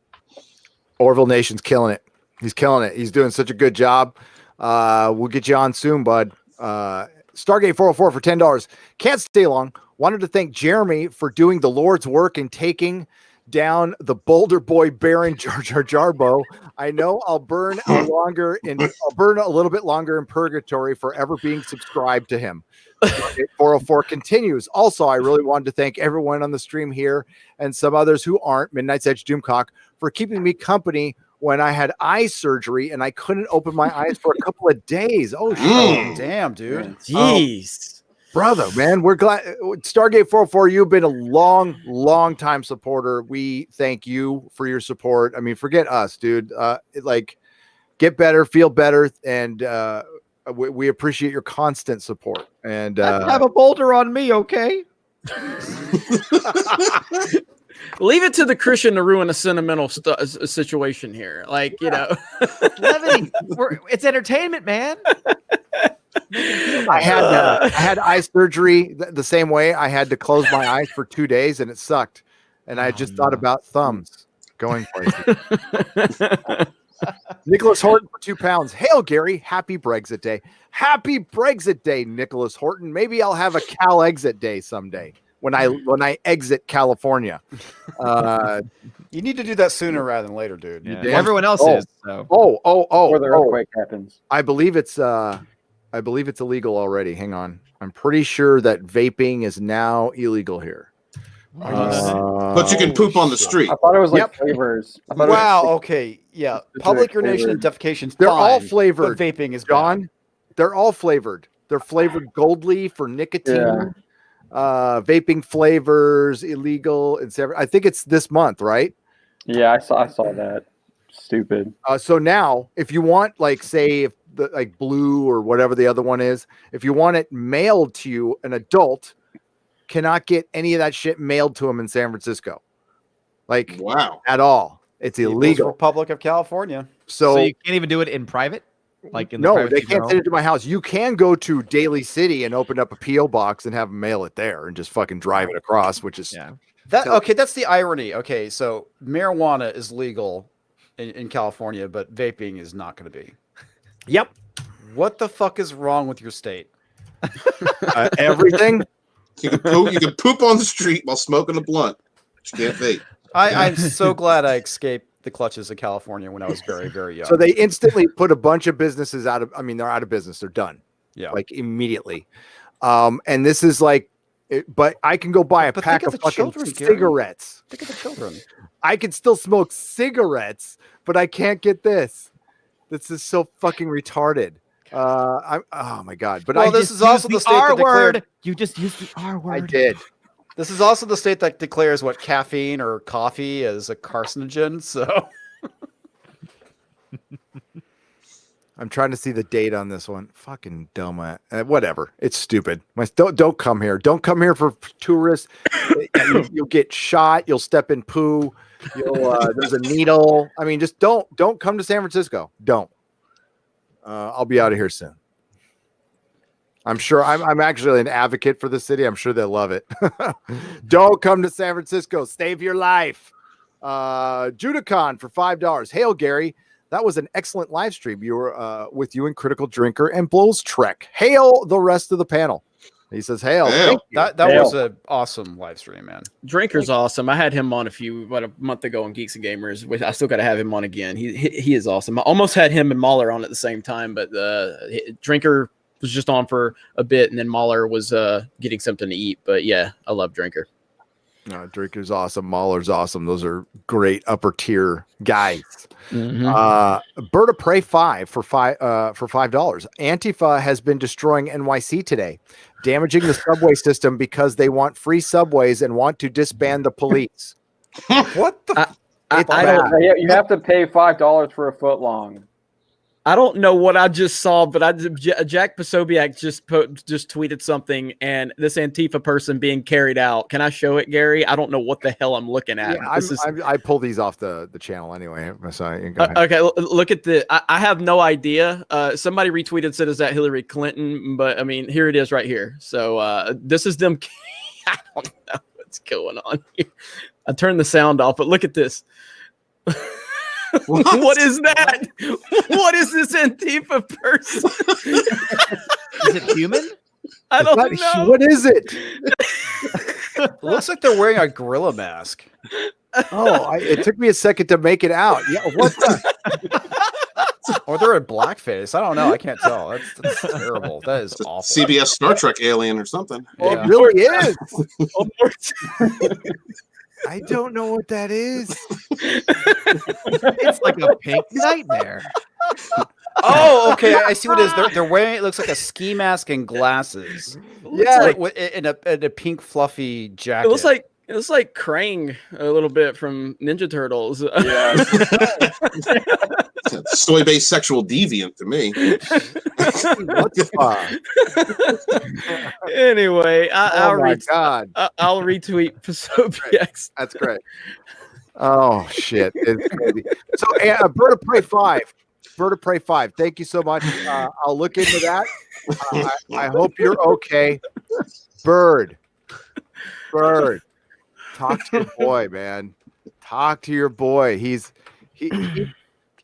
Orville Nation's killing it. He's killing it. He's doing such a good job. We'll get you on soon, bud. Stargate 404 for $10. Can't stay long. Wanted to thank Jeremy for doing the Lord's work and taking down the Boulder Boy Baron Jar Jar Jarbo. I know I'll burn a little bit longer in purgatory for ever being subscribed to him. 404 continues. Also, I really wanted to thank everyone on the stream here and some others who aren't, Midnight's Edge Doomcock, for keeping me company when I had eye surgery and I couldn't open my eyes for a couple of days. Oh, damn, dude. Jeez. Brother, man, we're glad. Stargate 404, you've been a long time supporter. We thank you for your support. I mean, forget us, dude. Get better, feel better, and we appreciate your constant support. And have a boulder on me, okay? Leave it to the Christian to ruin a sentimental situation here. Levity. It's entertainment, man. I had eye surgery the same way. I had to close my eyes for 2 days, and it sucked. And I just thought about thumbs going places. Nicholas Horton for £2. Hail Gary, happy Brexit Day. Happy Brexit Day, Nicholas Horton. Maybe I'll have a Cal exit day someday when I exit California. You need to do that sooner rather than later, dude. Yeah. Everyone else is. So. Before the earthquake happens. I believe it's illegal already. Hang on. I'm pretty sure that vaping is now illegal here. But you can poop on the street. I thought it was flavors. Wow. Okay. Yeah. Public urination and defecation. They're all flavored. But vaping is John. bad. They're all flavored. They're flavored gold leaf for nicotine. Vaping flavors illegal. I think it's this month, right? Yeah, I saw that. Stupid. So now, if you want, say, blue or whatever the other one is, if you want it mailed to you, an adult cannot get any of that shit mailed to him in San Francisco. Wow. At all. It's illegal. Republic of California. So you can't even do it in private? Like in the No, privacy they of can't your send home? it to my house. You can go to Daly City and open up a PO box and have them mail it there and just fucking drive it across, which is Yeah. That's the irony. Okay, so marijuana is legal in California, but vaping is not going to be. Yep. What the fuck is wrong with your state? Everything. You can poop on the street while smoking a blunt. But you can't vape. I'm so glad I escaped the clutches of California when I was very, very young. So they instantly put a bunch of businesses out of. I mean, they're out of business. They're done. yeah. Like immediately. And this is like, but I can go buy a But pack think of of the fucking children, Gary. cigarettes. Think of the children. I can still smoke cigarettes, but I can't get this. This is so fucking retarded. Oh my god! But Well, I this just is also the state that R declared. word. You just used the R word. I did. This is also the state that declares what caffeine or coffee as a carcinogen. So I'm trying to see the date on this one. Fucking dumb. Whatever. It's stupid. Don't come here. Don't come here for tourists. You'll get shot. You'll step in poo. There's a needle. I mean, just don't come to San Francisco. Don't. I'll be out of here soon. I'm sure I'm actually an advocate for the city. I'm sure they'll love it. Don't come to San Francisco. Save your life. Judicon for $5. Hail, Gary. That was an excellent live stream. You were with you and Critical Drinker and Blows Trek. Hail the rest of the panel. He says, hail. Hail. Thank you. that Hail. was an awesome live stream, man. Drinker's awesome. I had him on about a month ago on Geeks and Gamers. Which I still got to have him on again. He is awesome. I almost had him and Mahler on at the same time, but Drinker was just on for a bit, and then Mahler was getting something to eat. But yeah, I love Drinker. Drinker's awesome. Mahler's awesome. Those are great upper tier guys. Mm-hmm. Bird of Prey 5 for $5. Antifa has been destroying NYC today, damaging the subway system because they want free subways and want to disband the police. What the? I don't. You have to pay $5 for a foot long. I don't know what I just saw, but Jack Posobiec just tweeted something, and this Antifa person being carried out. Can I show it, Gary? I don't know what the hell I'm looking at. Yeah, I pull these off the channel anyway. So okay, look at the. I have no idea. Somebody retweeted said, "Is that Hillary Clinton?" But I mean, here it is right here. So this is them. I don't know what's going on here. I turned the sound off, but look at this. What is that? What is this Antifa person? Is it human? I don't know. What is it? It looks like they're wearing a gorilla mask. It took me a second to make it out. Yeah, what the? Or they're in blackface. I don't know. I can't tell. That's terrible. That is awful. CBS Star Trek alien or something. Yeah. It really is. One more time. I don't know what that is. It's like a pink nightmare. Oh, okay. I see what it is. They're wearing. It looks like a ski mask and glasses. Yeah, in a pink fluffy jacket. It looks like Krang a little bit from Ninja Turtles. Yeah. Soy-based sexual deviant to me. what the fuck? Anyway, I'll God, I'll retweet Posobiec's. that's great. Oh shit! It's crazy. So, Bird of Prey 5. Bird of Prey 5. Thank you so much. I'll look into that. I hope you're okay. Bird. Talk to your boy, man. Talk to your boy.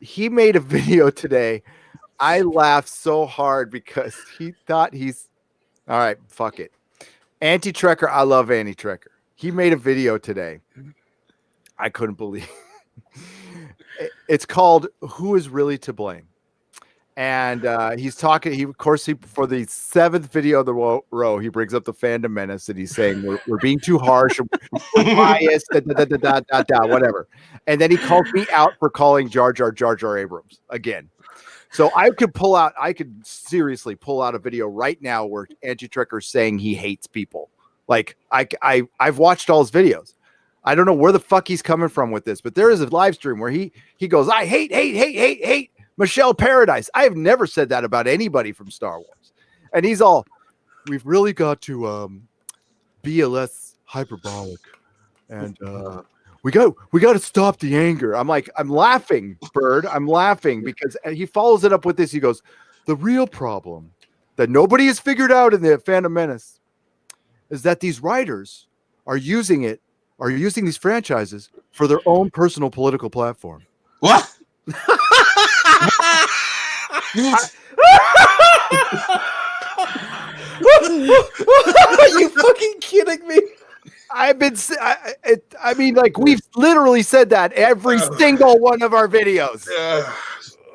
He made a video today. I laughed so hard because he thought he's all right. Fuck it. Anti-Trekker. I love Anti-Trekker. He made a video today. I couldn't believe it's called "Who Is Really to Blame," and he's talking. For the 7th video of the row, he brings up the Fandom Menace, and he's saying we're being too harsh, we're biased, whatever. And then he called me out for calling Jar Jar Abrams again. So I could seriously pull out a video right now where Anti-Trekker's saying he hates people. Like I've watched all his videos. I don't know where the fuck he's coming from with this, but there is a live stream where he goes, I hate Michelle Paradise. I have never said that about anybody from Star Wars. And he's all, we've really got to be a less hyperbolic. And we got to stop the anger. I'm like, I'm laughing, Bird. I'm laughing because he follows it up with this. He goes, the real problem that nobody has figured out in the Phantom Menace is that these writers are using these franchises for their own personal political platform. What? Are you fucking kidding me? I mean, like, we've literally said that every single one of our videos.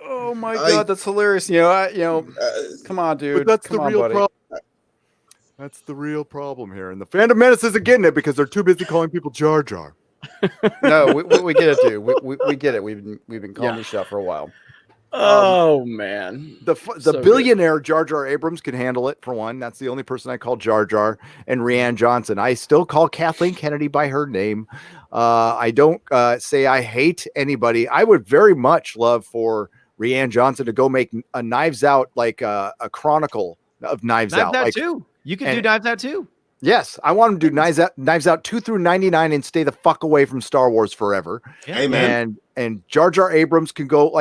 Oh my god, that's hilarious. Come on, dude. But that's Come the on, real buddy. problem. That's the real problem here. And the Phantom Menace isn't getting it because they're too busy calling people Jar Jar. No, we get it, dude. We get it. We've been calling this shot for a while. Oh man, The So billionaire Jar Jar Abrams can handle it, for one. That's the only person I call Jar Jar. And Rianne Johnson. I still call Kathleen Kennedy by her name. I don't say I hate anybody. I would very much love for Rianne Johnson to go make a Knives Out, like a chronicle of Knives Out. Out Like, too. You could do Knives Out too. yes, I want him to do Knives Out 2 through 99 and stay the fuck away from Star Wars forever. Yeah. Amen. And Jar Jar Abrams can go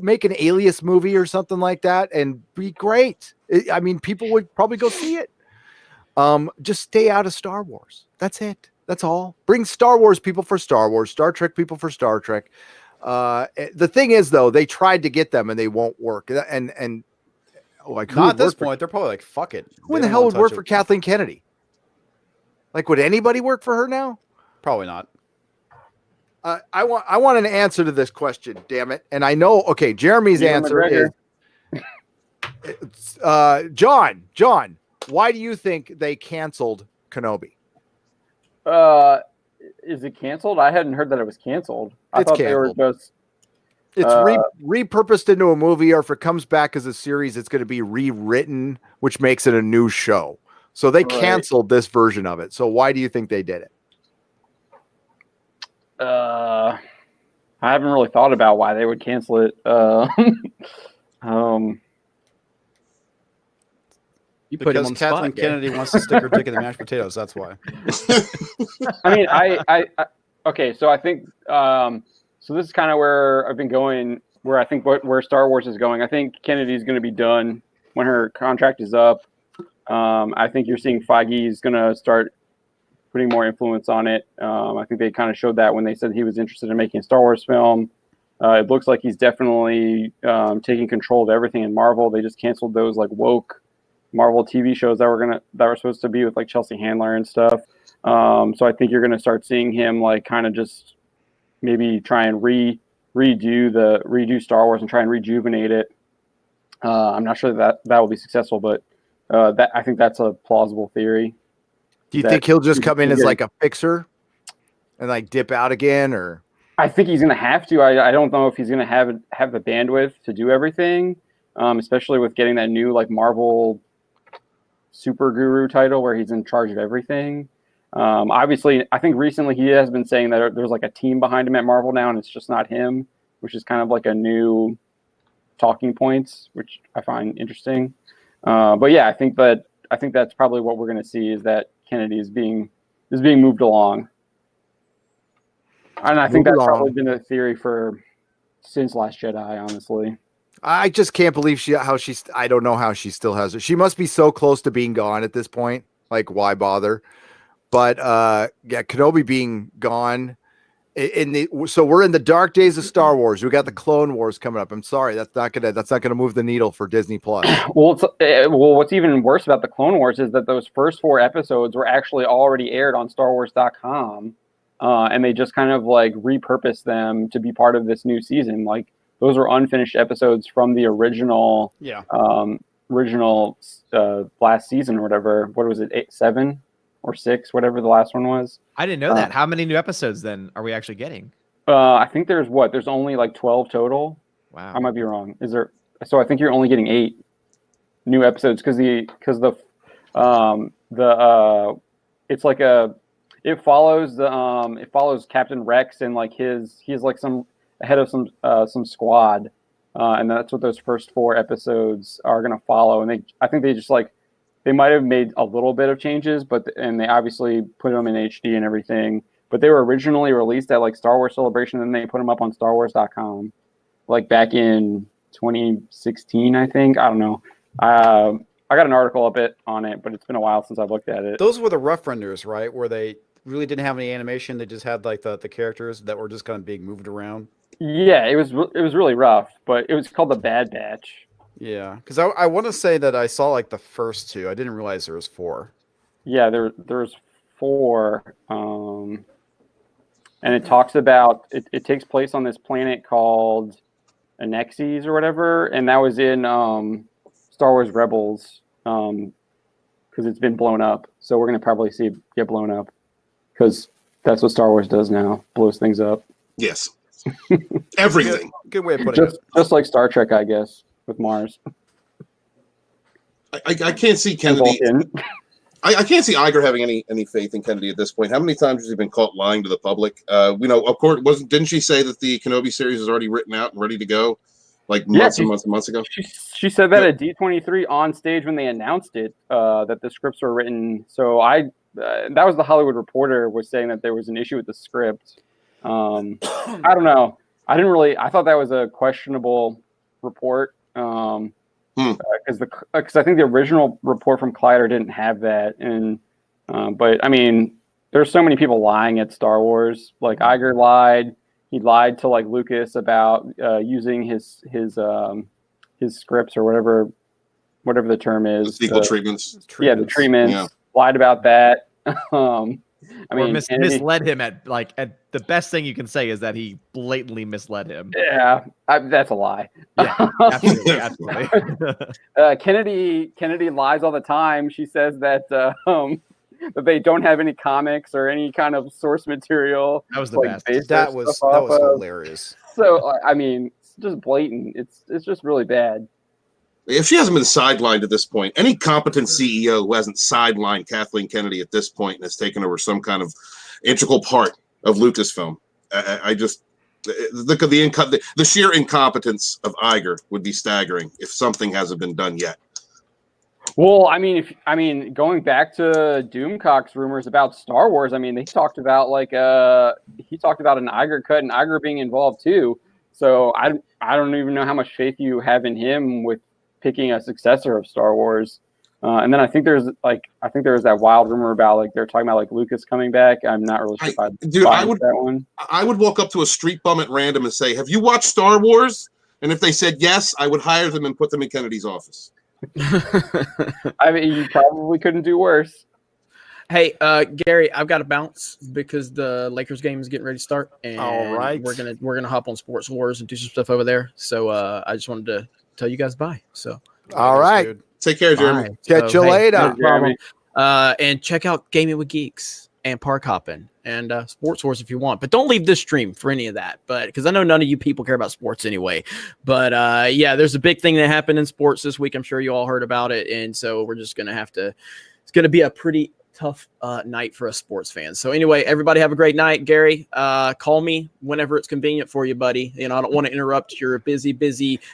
make an Alias movie or something like that and be great. I mean, people would probably go see it. Just stay out of Star Wars. That's it. That's all. Bring Star Wars people for Star Wars, Star Trek people for Star Trek. The thing is, though, they tried to get them and they won't work. And like, Not at this point. They're probably like, fuck it. who in the hell would work for Kathleen Kennedy? Like, would anybody work for her now? Probably not. I want an answer to this question, damn it. And I know, okay, Jeremy's Ewan answer is John, why do you think they canceled Kenobi? Is it canceled? I hadn't heard that it was canceled. I It's thought canceled. they were just. It's repurposed into a movie, or if it comes back as a series, it's going to be rewritten, which makes it a new show. So they canceled this version of it. So why do you think they did it? I haven't really thought about why they would cancel it. you put him Because on the Kathleen spot, Kennedy wants to stick her dick in the mashed potatoes. That's why. I mean, I okay. So I think so. This is kind of where I've been going. Where I think where Star Wars is going. I think Kennedy's going to be done when her contract is up. I think you're seeing Feige is going to start putting more influence on it. I think they kind of showed that when they said he was interested in making a Star Wars film. It looks like he's definitely taking control of everything in Marvel. They just canceled those like woke Marvel TV shows that were supposed to be with like Chelsea Handler and stuff. So I think you're going to start seeing him like kind of just maybe try and redo Star Wars and try and rejuvenate it. I'm not sure that will be successful, but I think that's a plausible theory. Do you think he'll just come in as like a fixer and like dip out again, or? I think he's going to have to. I don't know if he's going to have the bandwidth to do everything, especially with getting that new like Marvel super guru title where he's in charge of everything. Obviously, I think recently he has been saying that there's like a team behind him at Marvel now, and it's just not him, which is kind of like a new talking points, which I find interesting. But yeah, I think that's probably what we're going to see, is that Kennedy is being moved along. And I think that's probably been a theory since Last Jedi, honestly. I just can't believe I don't know how she still has it. She must be so close to being gone at this point. Like, why bother? But yeah, Kenobi being gone. So we're in the dark days of Star Wars. We got the Clone Wars coming up. I'm sorry, that's not gonna move the needle for Disney Plus. Well, what's even worse about the Clone Wars is that those first 4 episodes were actually already aired on StarWars.com, and they just kind of like repurposed them to be part of this new season. Like, those are unfinished episodes from the original, last season or whatever. What was it, 7 or 6, whatever the last one was? I didn't know that. How many new episodes then are we actually getting? I think there's only like 12 total. Wow. I might be wrong. Is there? So I think you're only getting 8 new episodes because it follows Captain Rex and like he's like some head of some squad, and that's what those first 4 episodes are going to follow. And I think they just like, they might have made a little bit of changes, and they obviously put them in HD and everything. but they were originally released at like Star Wars Celebration, and then they put them up on StarWars.com, like back in 2016, I think. I don't know. I got an article a bit on it, but it's been a while since I've looked at it. Those were the rough renders, right? Where they really didn't have any animation. They just had like the characters that were just kind of being moved around. Yeah, it was really rough, but it was called the Bad Batch. Yeah, because I want to say that I saw like the first two. I didn't realize there was 4. Yeah, there's 4, and it talks about it takes place on this planet called Anexes or whatever, and that was in Star Wars Rebels, because it's been blown up. So we're gonna probably see it get blown up, because that's what Star Wars does now, blows things up. Yes. Everything. Good way of putting it. Just like Star Trek, I guess, with Mars. I can't see Kennedy. I can't see Iger having any faith in Kennedy at this point. How many times has he been caught lying to the public? Of course, didn't she say that the Kenobi series is already written out and ready to go, like months and months ago? She said that at D23 on stage when they announced it, that the scripts were written. So that was the Hollywood Reporter was saying that there was an issue with the script. I don't know. I thought that was a questionable report. Because I think the original report from Collider didn't have that, and but I mean, there's so many people lying at Star Wars. Like Iger lied. He lied to like Lucas about using his scripts or whatever the term is. The sequel treatments. Yeah, the treatments. Yeah. Lied about that. I mean, misled him at the best thing you can say is that he blatantly misled him. Yeah, that's a lie. Yeah, absolutely. Kennedy lies all the time. She says that that they don't have any comics or any kind of source material. That was the best. That was hilarious. So I mean, it's just blatant. It's just really bad. If she hasn't been sidelined at this point, any competent CEO who hasn't sidelined Kathleen Kennedy at this point and has taken over some kind of integral part of Lucasfilm, I just look at the sheer incompetence of Iger would be staggering if something hasn't been done yet. Well, I mean, going back to Doomcock's rumors about Star Wars, I mean, he talked about an Iger cut and Iger being involved too. So I don't even know how much faith you have in him with picking a successor of Star Wars. And then I think there was that wild rumor about they're talking about Lucas coming back. I'm not really sure if I would that one. I would walk up to a street bum at random and say, "Have you watched Star Wars?" And if they said yes, I would hire them and put them in Kennedy's office. I mean, you probably couldn't do worse. Hey, Gary, I've got to bounce because the Lakers game is getting ready to start, and all right, we're gonna hop on Sports Wars and do some stuff over there. So I just wanted to tell you guys bye. So all right, dude. Take care, Jeremy. Bye. Catch you later. No problem. And check out Gaming with Geeks and Park Hopping and Sports Wars if you want, but don't leave this stream for any of that. But because I know none of you people care about sports anyway. But yeah, there's a big thing that happened in sports this week. I'm sure you all heard about it, and so we're just gonna have to. It's gonna be a pretty tough night for us sports fans. So anyway, everybody have a great night. Gary, call me whenever it's convenient for you, buddy. I don't want to interrupt your busy,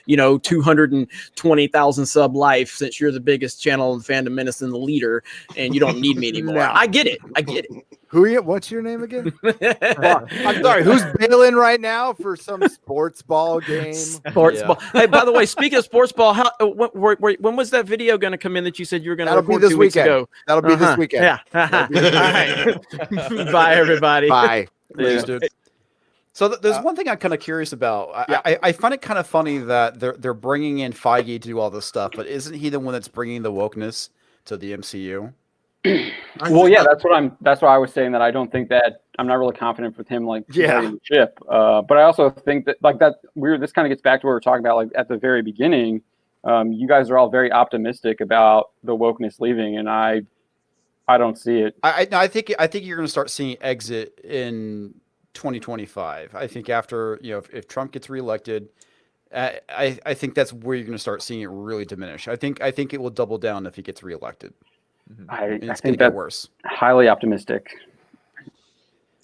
220,000 sub life since you're the biggest channel in Fandom, Menace and the leader, and you don't need me anymore. No. I get it. Who are you? What's your name again? I'm sorry. Who's bailing right now for some sports ball game? Sports ball. Hey, by the way, speaking of sports ball, when was that video going to come in that you said you were going to record 2 weeks ago? That'll be this weekend. Yeah. All right. Bye, everybody. Bye. Please, dude. So there's one thing I'm kind of curious about. I find it kind of funny that they're bringing in Feige to do all this stuff, but isn't he the one that's bringing the wokeness to the MCU? Well, yeah, that's what I was saying, that I don't think that I'm not really confident with him the ship. But I also think that this kind of gets back to what we were talking about at the very beginning. You guys are all very optimistic about the wokeness leaving, and I don't see it. I think you're going to start seeing exit in 2025. I think after if Trump gets reelected, I think that's where you're going to start seeing it really diminish. I think it will double down if he gets reelected. I it's think going to get worse. Highly optimistic.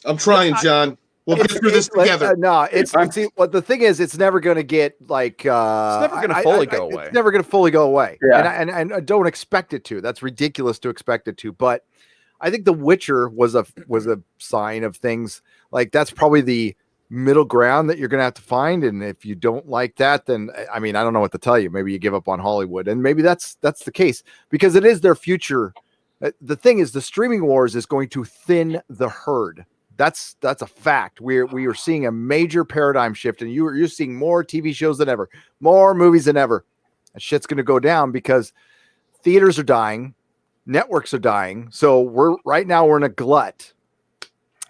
I'm trying, John. We'll get through this together. The thing is, it's never going to get it's never going to fully go away. It's never going to fully go away. Yeah. And I don't expect it to. That's ridiculous to expect it to. But I think The Witcher was a sign of things like that's probably the middle ground that you're going to have to find. And if you don't like that, then I mean, I don't know what to tell you. Maybe you give up on Hollywood, and maybe that's the case because it is their future. The thing is, the streaming wars is going to thin the herd. That's a fact. We are seeing a major paradigm shift, and you're seeing more TV shows than ever, more movies than ever. And shit's going to go down because theaters are dying, networks are dying. So we're in a glut,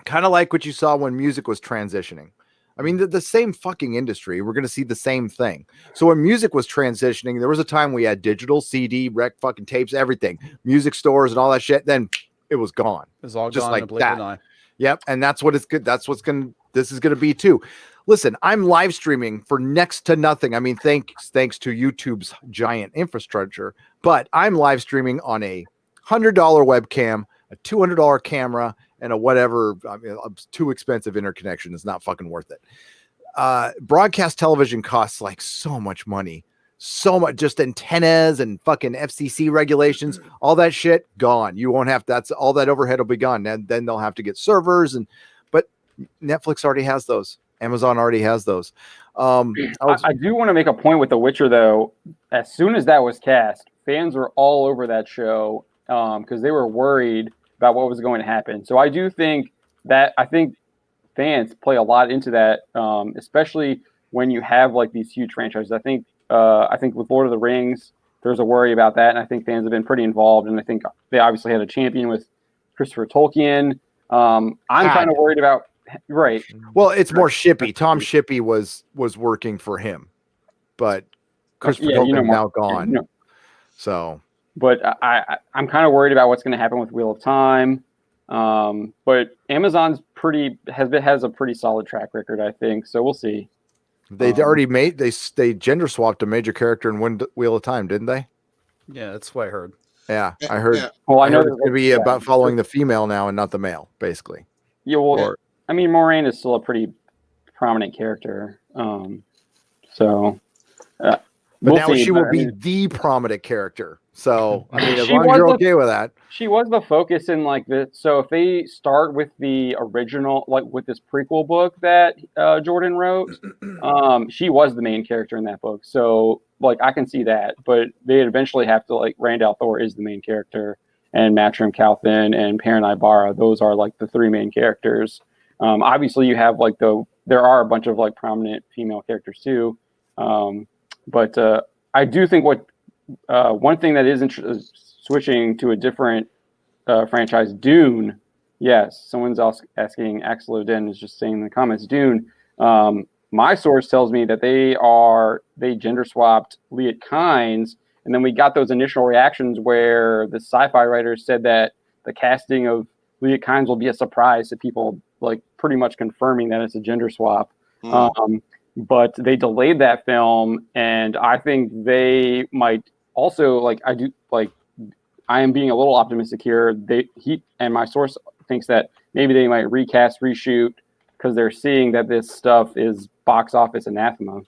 kind of like what you saw when music was transitioning. I mean, the same fucking industry. We're going to see the same thing. So when music was transitioning, there was a time we had digital, CD, rec, fucking tapes, everything, music stores, and all that shit. Then it was gone. It was all just gone like in a blink of an that. eye. Yep, and that's what it's good. This is going to be too. Listen, I'm live streaming for next to nothing. I mean, thanks to YouTube's giant infrastructure, but I'm live streaming on a $100 webcam, a $200 camera, and a whatever. I mean, too expensive interconnection is not fucking worth it. Broadcast television costs like so much money, so much, just antennas and fucking FCC regulations, all that shit gone. You won't have that's all that overhead will be gone. And then they'll have to get servers but Netflix already has those. Amazon already has those. I do want to make a point with The Witcher though. As soon as that was cast, fans were all over that show because they were worried about what was going to happen. So I do think fans play a lot into that, especially when you have like these huge franchises. I think with Lord of the Rings, there's a worry about that, and I think fans have been pretty involved. And I think they obviously had a champion with Christopher Tolkien. I'm kind of worried about right. Well, it's more Shippey. Tom Shippey was working for him, but Christopher Tolkien now gone. So, but I'm kind of worried about what's going to happen with Wheel of Time. But Amazon's has a pretty solid track record, I think. So we'll see. They already made they gender swapped a major character in Wheel of Time, didn't they? Yeah, that's what I heard. Yeah, I heard. Yeah. Well, I know it's going to be about following the female now and not the male, basically. Yeah, well, I mean, Moraine is still a pretty prominent character. But now she will be the prominent character. So, I mean, as long as you're okay with that. She was the focus in like this. So if they start with the original, like with this prequel book that Jordan wrote, she was the main character in that book. So like I can see that, but they'd eventually have to like Rand al'Thor is the main character, and Matrim Calthin and Perrin Ibarra. Those are like the three main characters. Obviously, you have like there are a bunch of like prominent female characters too. But I do think one thing that is switching to a different franchise, Dune. Yes, someone's asking. Axel Odin is just saying in the comments, Dune. My source tells me that they gender swapped Liet Kynes, and then we got those initial reactions where the sci-fi writers said that the casting of Liet Kynes will be a surprise to people, like pretty much confirming that it's a gender swap. But they delayed that film, and I think they might also I am being a little optimistic here. He and my source thinks that maybe they might recast, reshoot, because they're seeing that this stuff is box office anathema.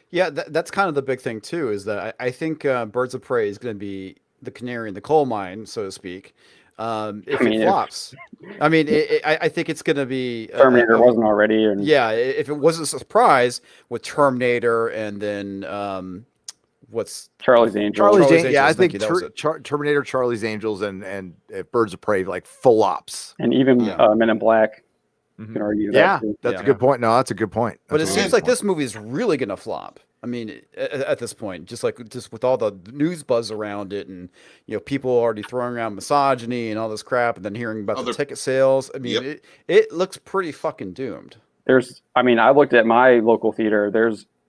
Yeah, that's kind of the big thing too. Is that I think Birds of Prey is going to be the canary in the coal mine, so to speak. If it flops, I mean, I think it's going to be Terminator wasn't already. If it was a surprise with Terminator and then what's Charlie's Angels? Charlie's Angels. Yeah, I think Terminator, Charlie's Angels, and Birds of Prey like full ops, and even Men in Black. You can argue that. Yeah, that's a good point. No, that's a good point. But it seems like this movie is really going to flop. I mean, at this point, just with all the news buzz around it, and people already throwing around misogyny and all this crap, and then hearing about the ticket sales. I mean, it looks pretty fucking doomed. I looked at my local theater.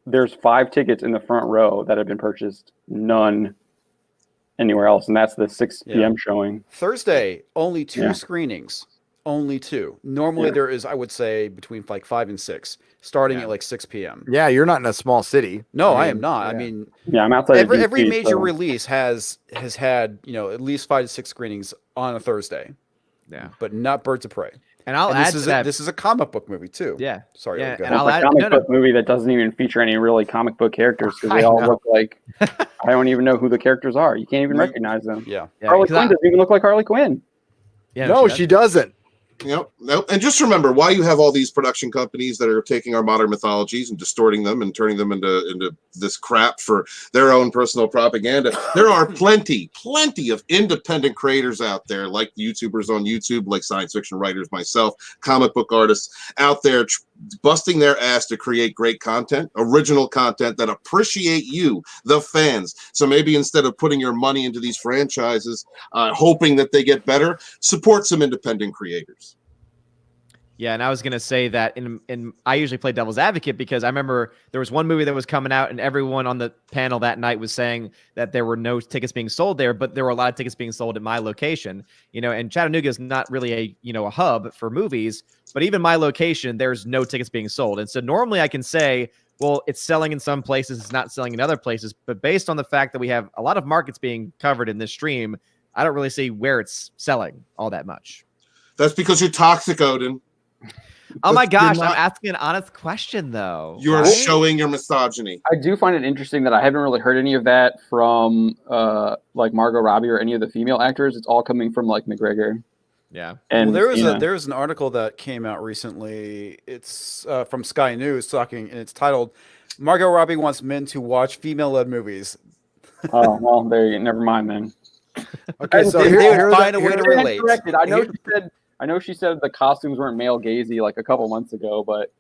There's 5 tickets in the front row that have been purchased. None anywhere else, and that's the 6 p.m. showing. Thursday, only 2 screenings. Only 2. Normally there is, I would say, between like 5 and 6, starting at like 6 p.m. Yeah, you're not in a small city. No, I am not. Yeah. I'm outside. Every major release has had at least 5 to 6 screenings on a Thursday. Yeah, but not Birds of Prey. And I'll add to that. This is a comic book movie too. Yeah, sorry. Yeah, and I'll add a comic book movie that doesn't even feature any really comic book characters because they all look like I don't even know who the characters are. You can't even recognize them. Yeah. Harley Quinn doesn't even look like Harley Quinn. Yeah, No, she doesn't. Nope. And just remember why you have all these production companies that are taking our modern mythologies and distorting them and turning them into this crap for their own personal propaganda. There are plenty of independent creators out there, like YouTubers on YouTube, like science fiction writers, myself, comic book artists out there busting their ass to create great content, original content that appreciate you, the fans. So maybe instead of putting your money into these franchises, hoping that they get better, support some independent creators. Yeah, and I was gonna say that in I usually play devil's advocate because I remember there was one movie that was coming out and everyone on the panel that night was saying that there were no tickets being sold there, but there were a lot of tickets being sold at my location. And Chattanooga is not really a hub for movies, but even my location, there's no tickets being sold. And so normally I can say, well, it's selling in some places, it's not selling in other places, but based on the fact that we have a lot of markets being covered in this stream, I don't really see where it's selling all that much. That's because you're toxic, Odin. Oh my gosh, I'm asking an honest question though. You are showing your misogyny. I do find it interesting that I haven't really heard any of that from like Margot Robbie or any of the female actors. It's all coming from like McGregor. Yeah. And there was an article that came out recently. It's from Sky News talking, and it's titled "Margot Robbie wants men to watch female-led movies." Oh well, never mind then. Okay, so they find a way to relate. I know she said the costumes weren't male gazy like a couple months ago, but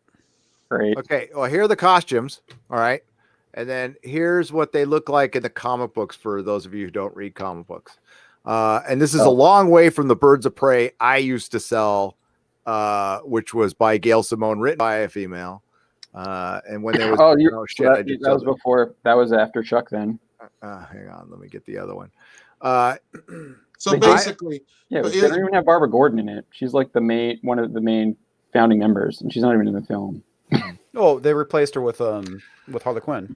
great. Okay, well, here are the costumes. All right. And then here's what they look like in the comic books for those of you who don't read comic books. And this is a long way from the Birds of Prey I used to sell, which was by Gail Simone, written by a female. And when there was that was after Chuck then. Hang on, let me get the other one. So basically, they don't even have Barbara Gordon in it. She's like one of the main founding members, and she's not even in the film. Oh, they replaced her with Harley Quinn.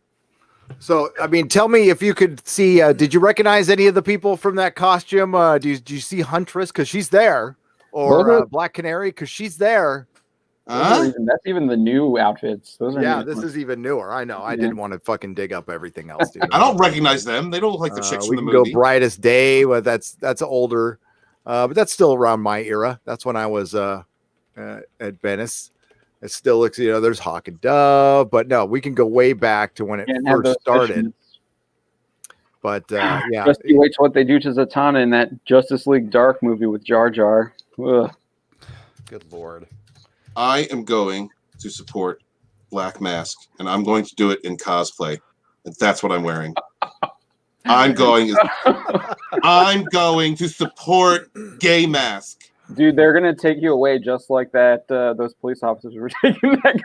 So, I mean, tell me if you could see. Did you recognize any of the people from that costume? Do you see Huntress because she's there, or Black Canary because she's there? That's even the new outfits. This is even newer. I know. I didn't want to fucking dig up everything else, dude. I don't recognize them. They don't look like the chicks from the movie. We can go Brightest Day, but that's older. But that's still around my era. That's when I was at Menace. It still looks, there's Hawk and Dove, but no, we can go way back to when it first started. But just you wait till what they do to Zatanna in that Justice League Dark movie with Jar Jar. Ugh. Good Lord. I am going to support Black Mask, and I'm going to do it in cosplay. And that's what I'm wearing. I'm going to support Gay Mask. Dude, they're gonna take you away just like that. Those police officers were taking that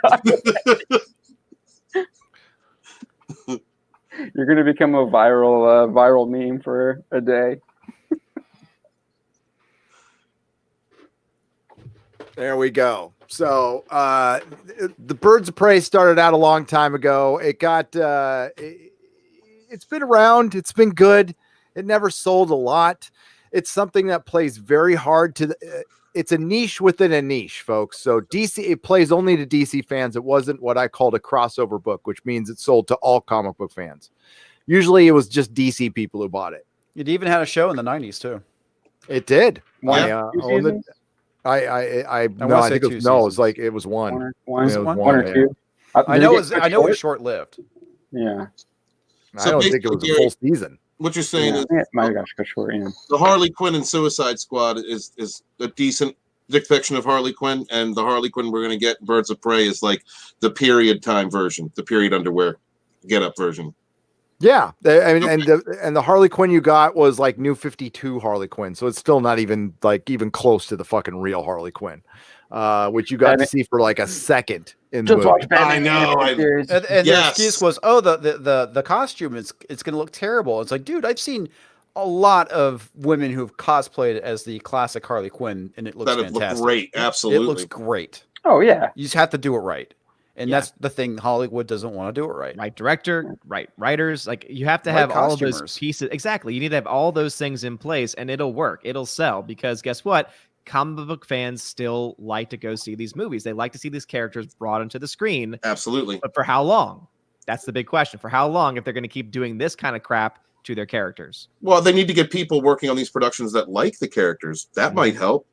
guy. You're gonna become a viral meme for a day. There we go. So the Birds of Prey started out a long time ago. It got it's been around. It's been good. It never sold a lot. It's something that plays very hard to it's a niche within a niche, folks. So DC, it plays only to DC fans. It wasn't what I called a crossover book, which means it sold to all comic book fans. Usually it was just DC people who bought it. It even had a show in the 90s too. It did. Yeah. I think it was like it was one. One or two. I know it was short lived. Yeah. I don't think it was a full season. What you're saying is the Harley Quinn and Suicide Squad is a decent depiction of Harley Quinn, and the Harley Quinn we're going to get Birds of Prey is like the period time version, the period underwear get up version. Yeah, I mean, and the Harley Quinn you got was like New 52 Harley Quinn, so it's still not even close to the fucking real Harley Quinn, which you got to see for like a second in the movie. I know. And the excuse was, the costume it's going to look terrible. It's like, dude, I've seen a lot of women who've cosplayed as the classic Harley Quinn, and it looks fantastic. Look great, absolutely. It looks great. Oh yeah, you just have to do it right. And that's the thing. Hollywood doesn't want to do it right. Right director, right writers. Like you have to have all of those pieces. Exactly. You need to have all those things in place and it'll work. It'll sell because guess what? Comic book fans still like to go see these movies. They like to see these characters brought onto the screen. Absolutely. But for how long? That's the big question. For how long, if they're going to keep doing this kind of crap to their characters. Well, they need to get people working on these productions that like the characters. That might help.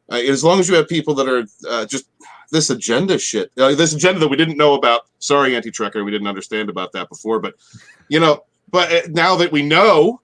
As long as you have people that are just this agenda shit, this agenda that we didn't know about. Sorry, Anti-Trekker, we didn't understand about that before. But, but now that we know,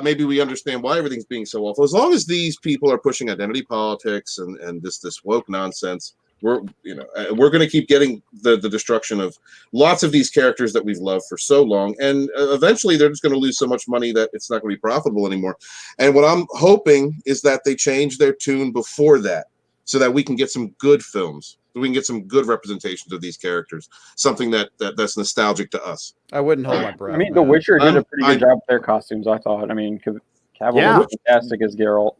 maybe we understand why everything's being so awful. As long as these people are pushing identity politics and this woke nonsense, we're going to keep getting the destruction of lots of these characters that we've loved for so long, and eventually they're just going to lose so much money that it's not going to be profitable anymore. And what I'm hoping is that they change their tune before that, so that we can get some good films, so we can get some good representations of these characters, something that's nostalgic to us. I wouldn't hold my breath. I mean, The Witcher did a pretty good job with their costumes, I thought. I mean, Cavill looked fantastic as Geralt,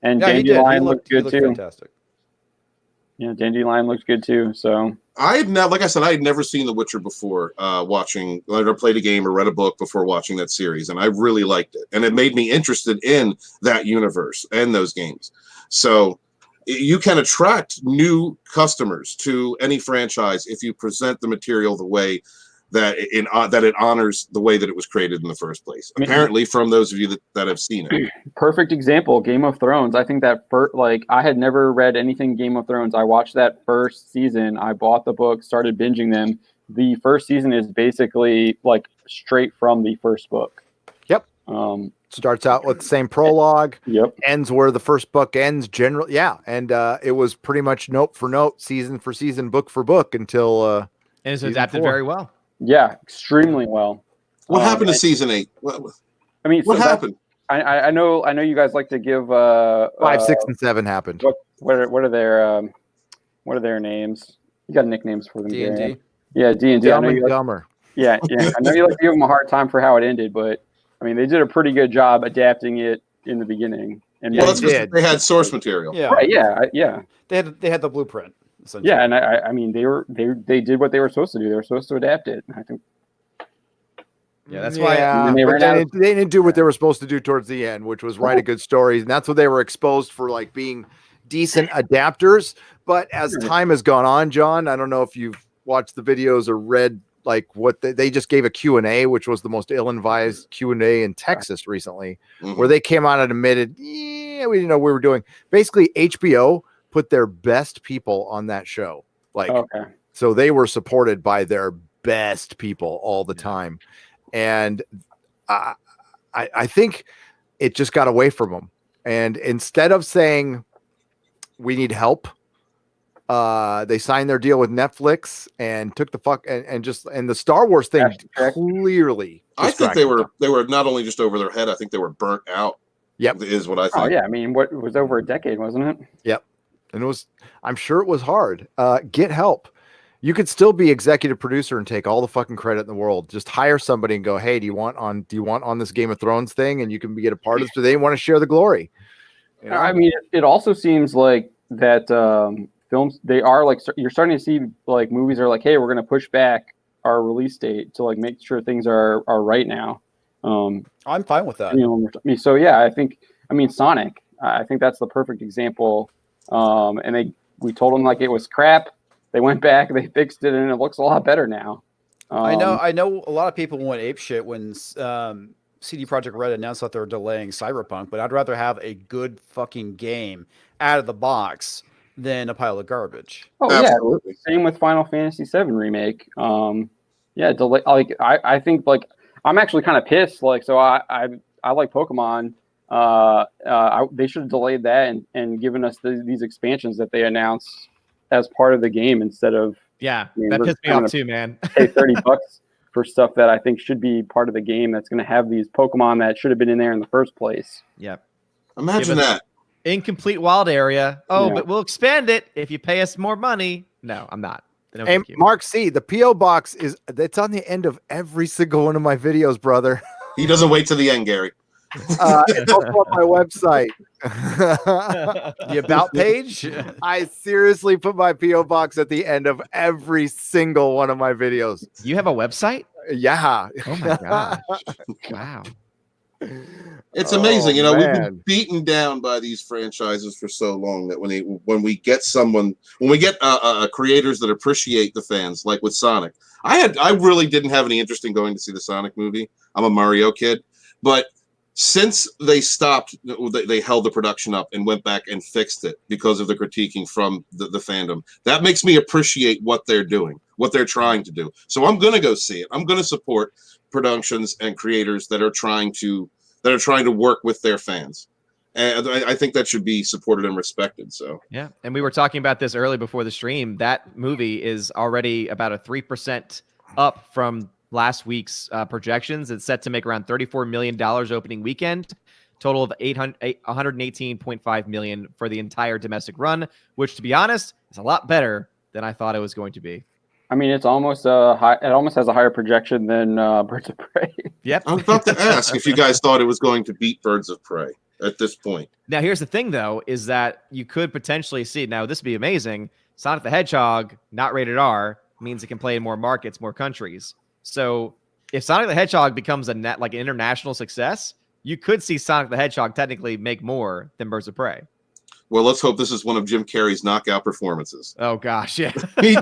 and Dandelion looked good too. Fantastic. Yeah, Dandelion looks good too. So I had never seen The Witcher before watching. I never played a game or read a book before watching that series, and I really liked it, and it made me interested in that universe and those games. So you can attract new customers to any franchise if you present the material the way that it honors the way that it was created in the first place. Apparently, from those of you that have seen it. Perfect example, Game of Thrones. I think that I had never read anything Game of Thrones. I watched that first season. I bought the book, started binging them. The first season is basically like straight from the first book. Yep. Starts out with the same prologue. Yep. Ends where the first book ends. Generally, yeah. And it was pretty much note for note, season for season, book for book until. And it's adapted very well. Yeah, extremely well. What happened to season 8? What happened? I know you guys like to give 5, 6, and 7 happened. What are their names? You got nicknames for them. D&D. Yeah, D&D. Dumb and Dumber. Yeah. I know you like to give them a hard time for how it ended, but I mean they did a pretty good job adapting it in the beginning. And that's because they had source material. Yeah. Right. Yeah. They had the blueprint. Yeah, and I mean they did what they were supposed to do. They were supposed to adapt it. I think. Yeah, that's why they didn't do what they were supposed to do towards the end, which was write a good story, and that's what they were exposed for, like being decent adapters. But as time has gone on, John, I don't know if you've watched the videos or read like what they just gave a Q&A, which was the most ill-advised Q&A in Texas recently, where they came out and admitted, we didn't know what we were doing. Basically, HBO put their best people on that show. So they were supported by their best people all the time. And I think it just got away from them. And instead of saying we need help, they signed their deal with Netflix and took the fuck and the Star Wars thing clearly. I think they were not only just over their head. I think they were burnt out. Yep, is what I think. Oh yeah, I mean, it was over a decade, wasn't it? Yep, and I'm sure it was hard. Get help. You could still be executive producer and take all the fucking credit in the world. Just hire somebody and go, hey, do you want on this Game of Thrones thing? And you can get a part of it. Do they want to share the glory? You know? I mean, it also seems like that films, they are like, you're starting to see like movies are like, hey, we're going to push back our release date to like make sure things are right now. I'm fine with that. So yeah, I mean, Sonic, I think that's the perfect example. And we told them like it was crap. They went back, they fixed it, and it looks a lot better now. I know a lot of people went apeshit when CD Projekt Red announced that they're delaying Cyberpunk, but I'd rather have a good fucking game out of the box than a pile of garbage. Oh absolutely. Yeah, same with Final Fantasy VII remake. Delay. Like I think like I'm actually kind of pissed. Like so I like Pokemon. They should have delayed that and given us these expansions that they announced as part of the game instead of that pissed me off too, man. Pay $30 for stuff that I think should be part of the game that's going to have these Pokemon that should have been in there in the first place. Yep. Imagine that. Incomplete wild area. But we'll expand it if you pay us more money. No, I'm not. No, hey, Mark C, the P.O. box it's on the end of every single one of my videos, brother. He doesn't wait to the end, Gary. It's also on my website. The about page. I seriously put my P.O. box at the end of every single one of my videos. You have a website? Yeah. Oh my gosh. Wow. It's amazing. We've been beaten down by these franchises for so long that when we get creators that appreciate the fans, like with Sonic. I really didn't have any interest in going to see the Sonic movie. I'm a Mario kid. But since they stopped, they held the production up and went back and fixed it because of the critiquing from the fandom. That makes me appreciate what they're doing, what they're trying to do. So I'm going to go see it. I'm going to support productions and creators that are trying to work with their fans. And I think that should be supported and respected. So yeah, and we were talking about this early before the stream. That movie is already about a 3% up from last week's projections. It's set to make around $34 million opening weekend, total of $118.5 million for the entire domestic run, which, to be honest, is a lot better than I thought it was going to be. I mean, it's almost it almost has a higher projection than Birds of Prey. Yep. I was about to ask if you guys thought it was going to beat Birds of Prey at this point. Now, here's the thing, though, is that you could potentially see, now this would be amazing, Sonic the Hedgehog, not rated R, means it can play in more markets, more countries. So if Sonic the Hedgehog becomes an international success, you could see Sonic the Hedgehog technically make more than Birds of Prey. Well, let's hope this is one of Jim Carrey's knockout performances. Oh, gosh, yeah. he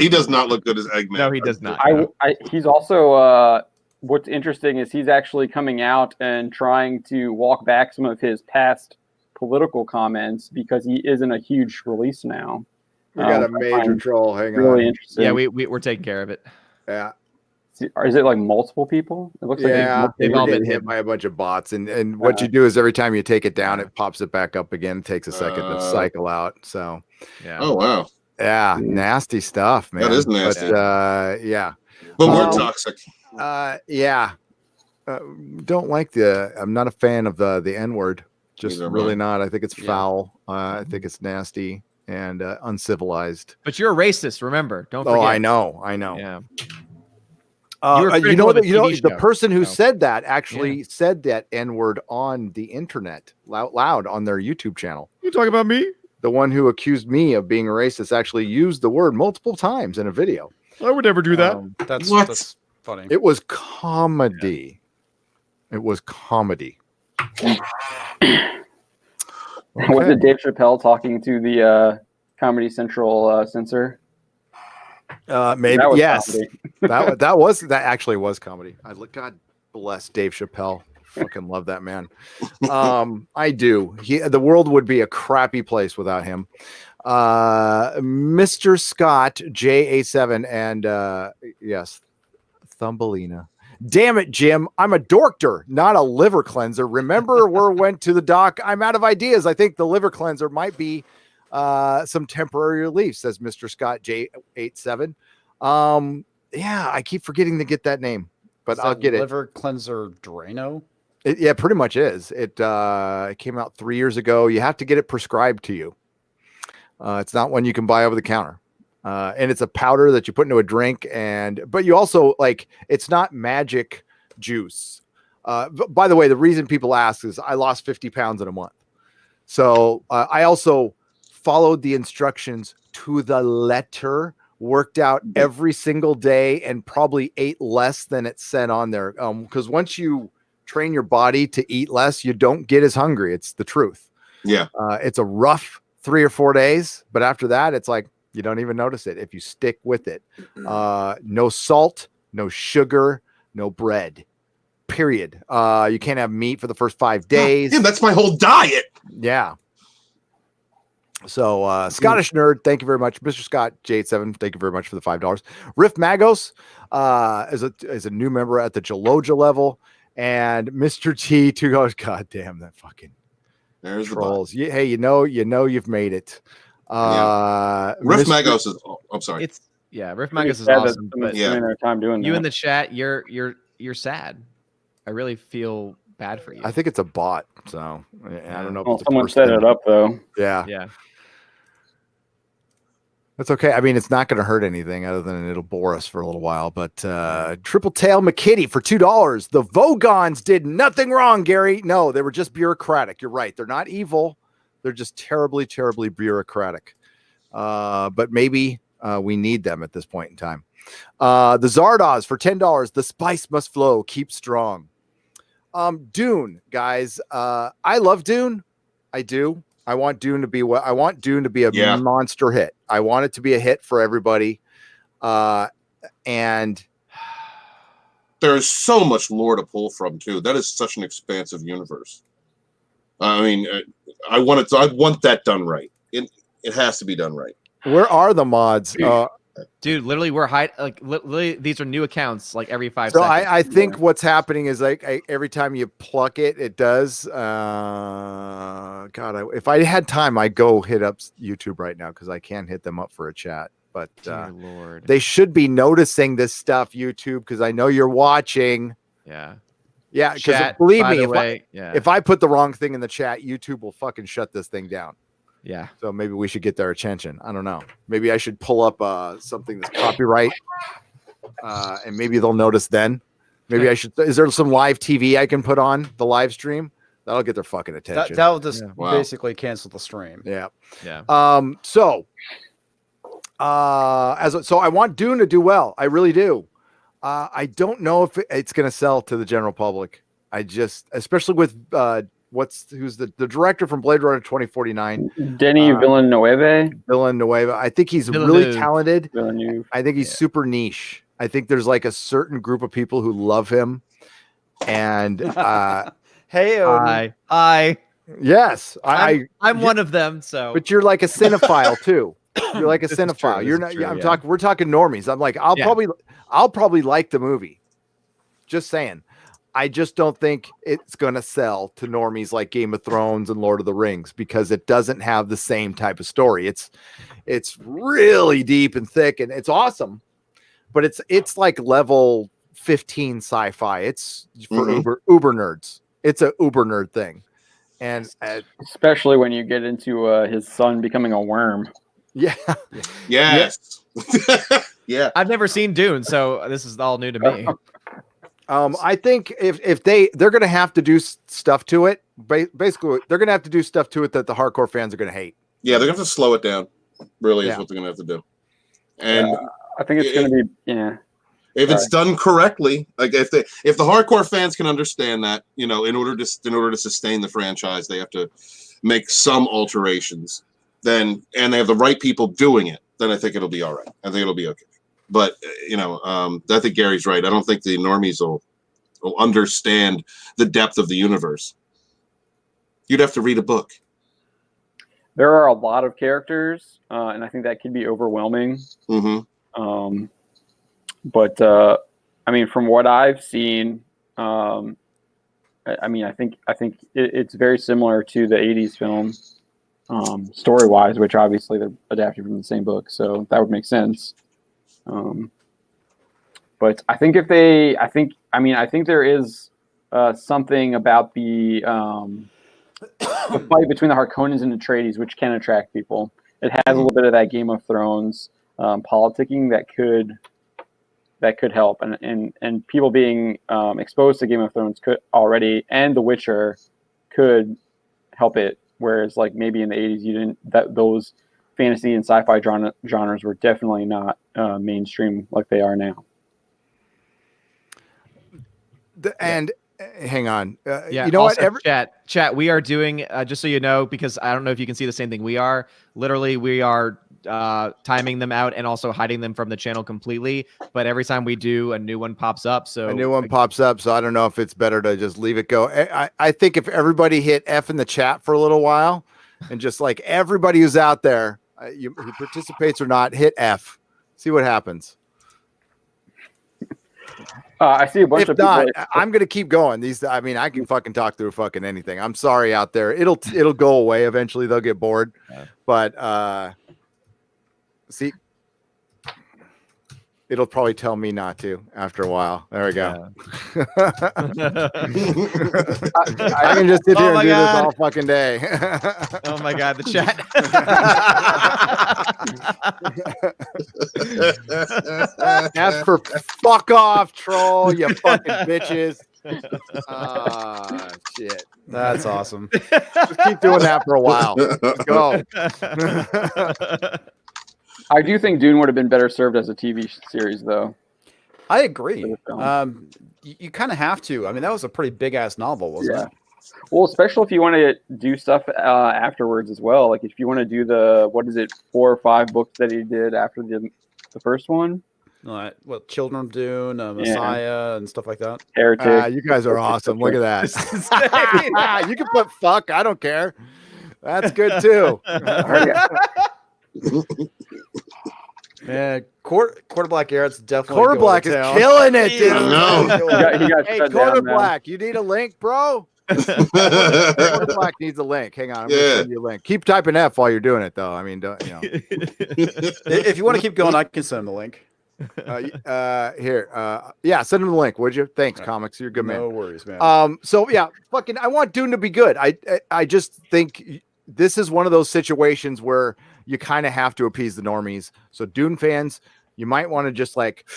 does not look good as Eggman. No, he does not. He's also, what's interesting is he's actually coming out and trying to walk back some of his past political comments because he isn't a huge release now. We got a major troll. Hang on. Really interesting. Yeah, we're taking care of it. Yeah. Is it like multiple people? It looks like they've all been hit by a bunch of bots, and what you do is every time you take it down, it pops it back up again. It takes a second to cycle out. So, yeah. Oh wow. Yeah, nasty stuff, man. That is nasty. But, yeah. But we're toxic. Yeah. Don't like I'm not a fan of the N-word. Just really not. I think it's foul. I think it's nasty and uncivilized. But you're a racist, remember? Don't forget. Oh, I know. Yeah. The person who said that actually said that N-word on the internet loud on their YouTube channel. You talking about me? The one who accused me of being a racist actually used the word multiple times in a video. I would never do that. That's funny. It was comedy. Was it Dave Chappelle talking to the Comedy Central censor? Maybe yes. that actually was comedy. God bless Dave Chappelle. Fucking love that man. I do. The world would be a crappy place without him. Mr. Scott J87 and yes, Thumbelina. Damn it, Jim. I'm a doctor, not a liver cleanser. Remember we went to the doc. I'm out of ideas. I think the liver cleanser might be some temporary relief, says Mr. Scott J87. Yeah, I keep forgetting to get that name, but I'll get it. Liver cleanser Drano? Yeah, pretty much is. It came out 3 years ago. You have to get it prescribed to you. It's not one you can buy over the counter. And it's a powder that you put into a drink, but you also it's not magic juice. By the way, the reason people ask is I lost 50 pounds in a month. So I also followed the instructions to the letter, worked out every single day, and probably ate less than it said on there. Because once you train your body to eat less, you don't get as hungry. It's the truth. Yeah. It's a rough 3 or 4 days, but after that, it's like you don't even notice it if you stick with it. No salt, no sugar, no bread. Period. You can't have meat for the first 5 days. Yeah, that's my whole diet. Yeah. So Scottish Nerd, thank you very much. Mr. Scott J87, thank you very much for the $5. Riff Magos is a new member at the Jaloja level. And Mr. T, $2. God damn, that fucking There's trolls. Hey, you know you've made it. Riff Magos is I'm sorry. Riff Magos is awesome. But their time doing you in the chat, you're sad. I really feel bad for you. I think it's a bot, so I don't know. Well, someone set it up though. Yeah. That's okay. I mean, it's not going to hurt anything other than it'll bore us for a little while. But Triple Tail McKitty for $2. The Vogons did nothing wrong, Gary. No, they were just bureaucratic. You're right. They're not evil. They're just terribly, terribly bureaucratic. But maybe we need them at this point in time. The Zardoz for $10. The spice must flow. Keep strong. Dune, guys. I love Dune. I do. I want Dune to be a monster hit. I want it to be a hit for everybody. And There's so much lore to pull from too. That is such an expansive universe. I mean, I want that done right. It has to be done right. Where are the mods? Dude, literally, literally, these are new accounts like every 5 So seconds. I think what's happening is like every time you pluck it, it does. If I had time, I'd go hit up YouTube right now because I can't hit them up for a chat. But Dear Lord. they should be noticing this stuff, YouTube, because I know you're watching. Yeah. Yeah, because Chat, believe by me, the if I put the wrong thing in the chat, YouTube will fucking shut this thing down. Yeah. So maybe we should get their attention. I don't know. Maybe I should pull up something that's copyright, and maybe they'll notice then. Maybe I should. Is there some live TV I can put on the live stream? That'll get their fucking attention. That'll just Wow. basically cancel the stream. Yeah. Yeah. So I want Dune to do well. I really do. I don't know if it's going to sell to the general public. Especially with who's the director from Blade Runner 2049, Denny Villeneuve. Villanueva. I think he's really Villeneuve. talented. Villeneuve. I think he's super niche. I think there's like a certain group of people who love him, and Hey, Odin. I yes, I'm one of them. So, but you're like a cinephile too. You're like a This is cinephile. true, You're this not. is true, I'm yeah. talking. We're talking normies. I'm like, I'll probably like the movie. Just saying. I just don't think it's gonna sell to normies like Game of Thrones and Lord of the Rings because it doesn't have the same type of story. It's really deep and thick and it's awesome, but it's like level 15 sci-fi. It's for uber nerds. It's a uber nerd thing, and Especially when you get into his son becoming a worm. yeah. Yes. Yeah. I've never seen Dune, so this is all new to me. I think if they're going to have to do stuff to it, basically they're going to have to do stuff to it that the hardcore fans are going to hate. Yeah, they're gonna have to slow it down. Really, is Yeah. what they're gonna have to do. And I think it's going to be if it's done correctly, like if the hardcore fans can understand that, in order to sustain the franchise, they have to make some alterations. And they have the right people doing it. Then I think it'll be all right. I think it'll be okay. But I think Gary's right. I don't think the normies will understand the depth of the universe. You'd have to read a book. There are a lot of characters, and I think that could be overwhelming. Mm-hmm. But I mean, from what I've seen, I think it's very similar to the '80s film, story-wise, which obviously they're adapted from the same book, so that would make sense. But I think I think there is something about the fight between the Harkonnens and Atreides, which can attract people. It has a little bit of that Game of Thrones politicking that could help, and people being exposed to Game of Thrones could already, and The Witcher could help it. Whereas, like maybe in the '80s, those fantasy and sci-fi genres were definitely not mainstream like they are now. And hang on, Yeah, you know also, what? Chat. We are doing just so you know, because I don't know if you can see the same thing we are. Literally, we are timing them out and also hiding them from the channel completely. But every time we do, a new one pops up. So A new one pops up, so I don't know if it's better to just leave it go. I think if everybody hit F in the chat for a little while, and just like everybody who's out there, who participates or not, hit F. See what happens. I see a bunch If of not, people. I'm gonna keep going. I can fucking talk through fucking anything. I'm sorry out there. It'll go away eventually. They'll get bored. But see, it'll probably tell me not to after a while. There we go. I can just sit here and do this all fucking day. Oh my god, the chat. As for fuck off, troll, you fucking bitches. Shit. That's awesome. Just keep doing that for a while. Let's go. I do think Dune would have been better served as a TV series, though. I agree. For the film. You kind of have to. I mean, that was a pretty big ass novel, wasn't it? Well, especially if you want to do stuff afterwards as well. Like if you want to do 4 or 5 books that he did after the first one. what Children of Dune, Messiah, and stuff like that. Heretic. You guys are awesome. Look at that. You can put fuck. I don't care. That's good too. Man, Quarter Black Eric's definitely Quarter Black is killing it, dude. I know. He got Hey, shut Quarter down now. Black, you need a link, bro? Quarter Black needs a link. Hang on, I'm gonna send you a link. Keep typing F while you're doing it, though. I mean, don't you know? If you want to keep going, I can send him the link. Yeah, send him the link, would you? Thanks, Comics. You're a good man. No worries, man. So yeah, fucking, I want Dune to be good. I just think this is one of those situations where you kind of have to appease the normies. So Dune fans, you might want to just like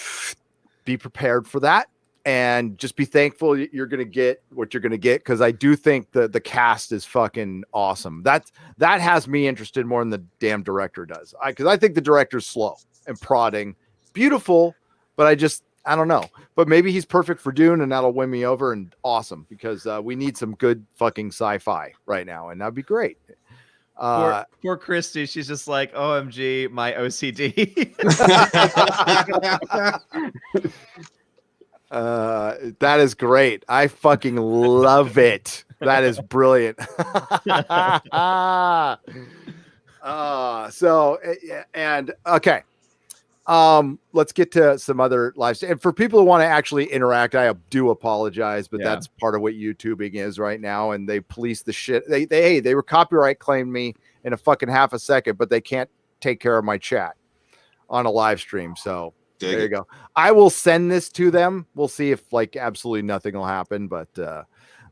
be prepared for that and just be thankful you're going to get what you're going to get. Cause I do think the cast is fucking awesome. That has me interested more than the damn director does. Cause I think the director's slow and prodding, beautiful, but I don't know, but maybe he's perfect for Dune and that'll win me over and awesome because we need some good fucking sci-fi right now. And that'd be great. Poor Christy, she's just like, OMG, my OCD. That is great. I fucking love it. That is brilliant. Okay. Let's get to some other lives. And for people who want to actually interact, I do apologize, but that's part of what YouTubing is right now. And they police the shit. They were copyright claimed me in a fucking half a second, but they can't take care of my chat on a live stream. So there you go. I will send this to them. We'll see if like absolutely nothing will happen, but the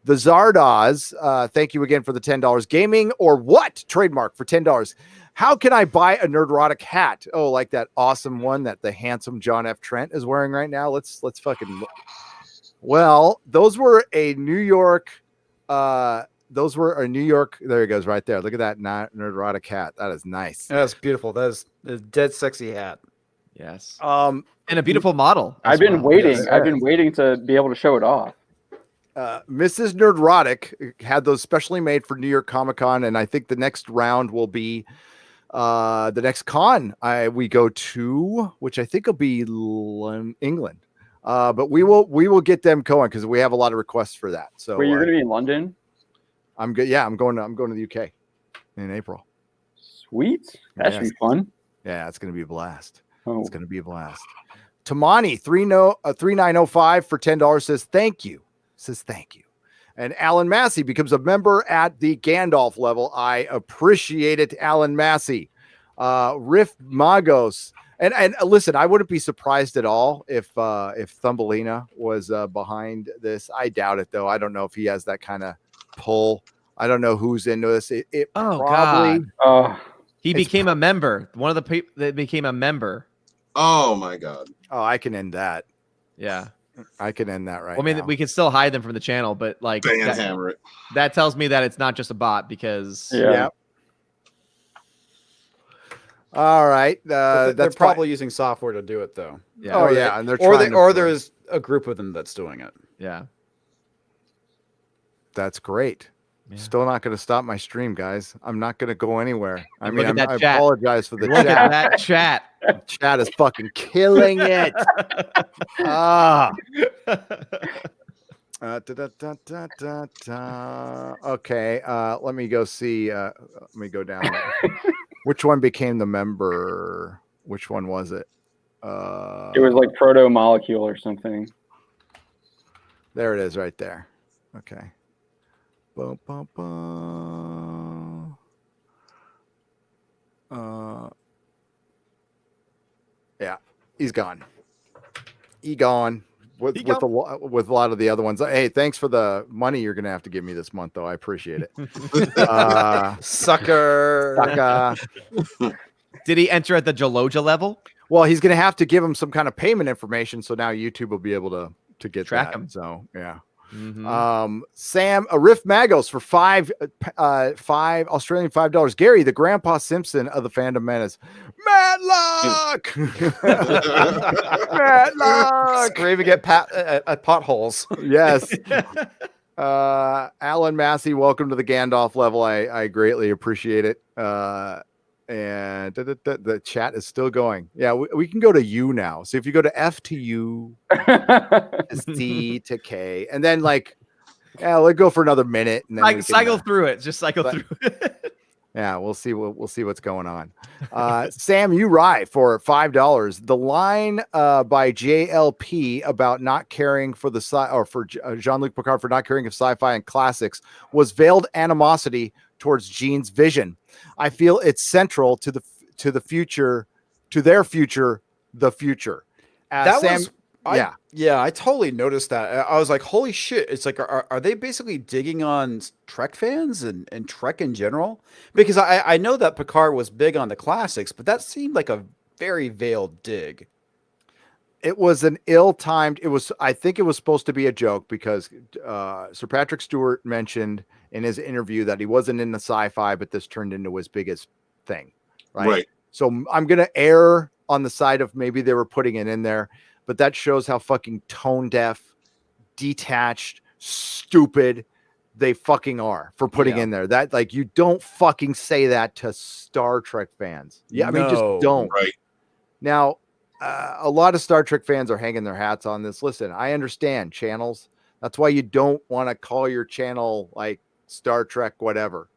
Zardoz, thank you again for the $10. Gaming or what? Trademark for $10. How can I buy a Nerdrotic hat? Oh, like that awesome one that the handsome John F. Trent is wearing right now. Let's fucking look. Well, those were a New York. There he goes right there. Look at that Nerdrotic hat. That is nice. That's beautiful. That is a dead sexy hat. Yes. And a beautiful model. I've been waiting. Yes, I've been waiting to be able to show it off. Mrs. Nerdrotic had those specially made for New York Comic Con, and I think the next round will be the next con we go to, which I think will be England. But we will get them going because we have a lot of requests for that. So Wait, you're going to be in London? I'm good. Yeah, I'm going to the UK in April. Sweet. That should be fun. Yeah, it's going to be a blast. Oh. It's going to be a blast. Tamani 3905 for $10 says thank you. And Alan Massey becomes a member at the Gandalf level. I appreciate it, Alan Massey. Riff Magos. And listen, I wouldn't be surprised at all if Thumbelina was behind this. I doubt it, though. I don't know if he has that kind of pull. I don't know who's into this. Probably. God. He became a member. One of the people that became a member. Oh my God. Oh, I can end that. Yeah. I can end that right well, I mean, now. we can still hide them from the channel, but like Hammer it. that tells me that it's not just a bot because Yeah. All right. They're That's probably using software to do it, though. Yeah. Oh, Or and they're or trying to there's a group of them that's doing it. Yeah. That's great. Yeah. Still not going to stop my stream, guys. I'm not going to go anywhere. I Look mean, at that I chat. apologize for the Look chat. at that chat. Chat is fucking killing it. Okay. Let me go see. Let me go down. Which one became the member? Which one was it? It was like Proto Molecule or something. There it is, right there. Okay. Bum, bum, bum. Yeah, he's gone. With a lot of the other ones. Hey, thanks for the money you're gonna have to give me this month, though. I appreciate it. Sucker. Did he enter at the Jaloja level? Well, he's gonna have to give him some kind of payment information, so now YouTube will be able to get Track that. him. So yeah. Mm-hmm. Sam, a Riff Magos for five Australian $5. Gary, the Grandpa Simpson of the Fandom Menace. Matlock. Matlock. Screaming at potholes. Yes. Alan Massey, welcome to the Gandalf level. I greatly appreciate it. And the chat is still going. Yeah, we can go to U now. So if you go to F to U, to C to K, and then like, yeah, we'll go for another minute, and then we can, cycle through it. Just cycle but- through it. yeah, we'll see. We'll see what's going on. Sam, you ride for $5. The line by JLP about not caring for the or for Jean-Luc Picard for not caring for sci-fi and classics was veiled animosity towards Gene's vision. I feel it's central to the future, to their future, the future. That Sam, was yeah. I totally noticed that. I was like, holy shit! It's like, are they basically digging on Trek fans and Trek in general? Because I know that Picard was big on the classics, but that seemed like a very veiled dig. It was an ill-timed. I think it was supposed to be a joke because Sir Patrick Stewart mentioned in his interview that he wasn't into sci-fi, but this turned into his biggest thing. Right. So I'm going to err on the side of maybe they were putting it in there, but that shows how fucking tone deaf, detached, stupid they fucking are for putting in there. That, like, you don't fucking say that to Star Trek fans. Yeah. I mean, just don't. Right. Now, a lot of Star Trek fans are hanging their hats on this. Listen, I understand channels. That's why you don't want to call your channel like Star Trek, whatever.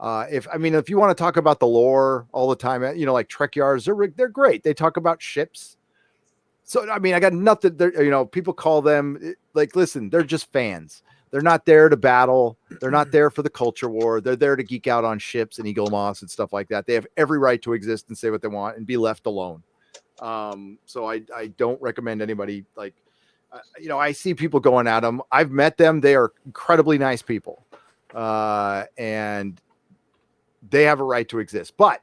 If you want to talk about the lore all the time, like Trek Yards, they're great. They talk about ships. So, I mean, I got nothing there. People call them like, listen, they're just fans. They're not there to battle. They're not there for the culture war. They're there to geek out on ships and Eagle Moss and stuff like that. They have every right to exist and say what they want and be left alone. So I don't recommend anybody I see people going at them. I've met them. They are incredibly nice people. And they have a right to exist, but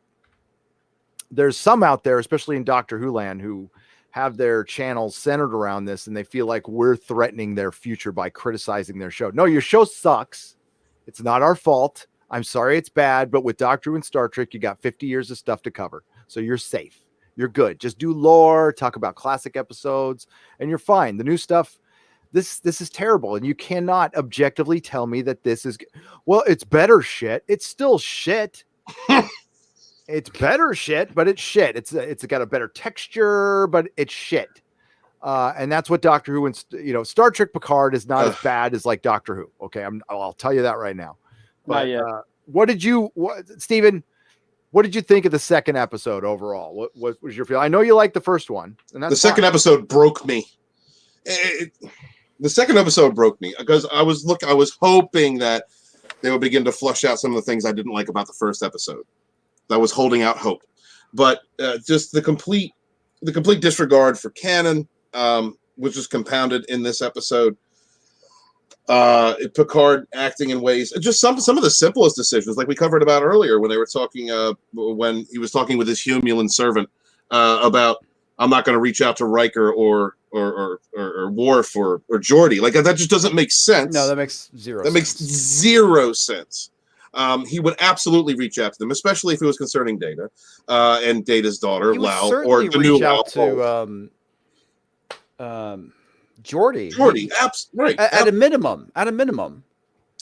there's some out there, especially in Doctor Who land, who have their channels centered around this. And they feel like we're threatening their future by criticizing their show. No, your show sucks. It's not our fault. I'm sorry it's bad, but with Doctor Who and Star Trek, you got 50 years of stuff to cover. So you're safe. You're good. Just do lore, talk about classic episodes, and you're fine. The new stuff, this is terrible. And you cannot objectively tell me that this is, well, it's better shit. It's still shit. It's better shit, but it's shit. It's got a better texture, but it's shit. And that's what Doctor Who and, Star Trek Picard is not as bad as like Doctor Who. Okay. I'll tell you that right now. But Steven, what did you think of the second episode overall? What was your feel? I know you liked the first one. And that's the second episode broke me. The second episode broke me because I was hoping that they would begin to flush out some of the things I didn't like about the first episode. I was holding out hope, but just the complete disregard for canon, which was compounded in this episode. Picard acting in ways, just some of the simplest decisions, like we covered about earlier when they were talking, when he was talking with his Humulan servant about, I'm not going to reach out to Riker or Worf or Geordi. Like, that just doesn't make sense. No, that makes zero sense. That makes zero sense. He would absolutely reach out to them, especially if it was concerning Data and Data's daughter, Lau, or the new Lau. Geordi, right? At a minimum.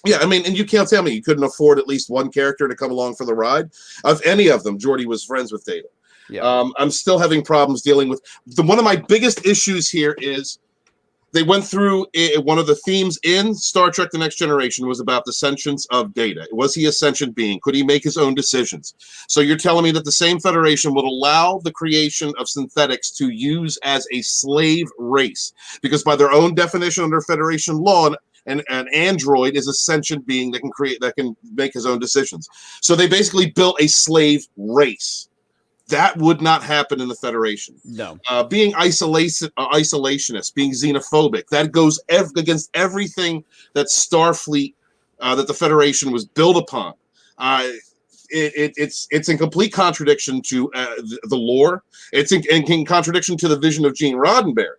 Yeah, I mean, and you can't tell me you couldn't afford at least one character to come along for the ride. Of any of them, Geordi was friends with Data. Yeah. I'm still having problems dealing with one of my biggest issues here is they went through one of the themes in Star Trek: The Next Generation was about the sentience of Data. Was he a sentient being? Could he make his own decisions? So you're telling me that the same Federation would allow the creation of synthetics to use as a slave race? Because by their own definition under Federation law, an android is a sentient being that can make his own decisions. So they basically built a slave race. That would not happen in the Federation. No. Being isolationist, being xenophobic, that goes against everything that Starfleet, that the Federation was built upon. It's in complete contradiction to the lore. It's in contradiction to the vision of Gene Roddenberry.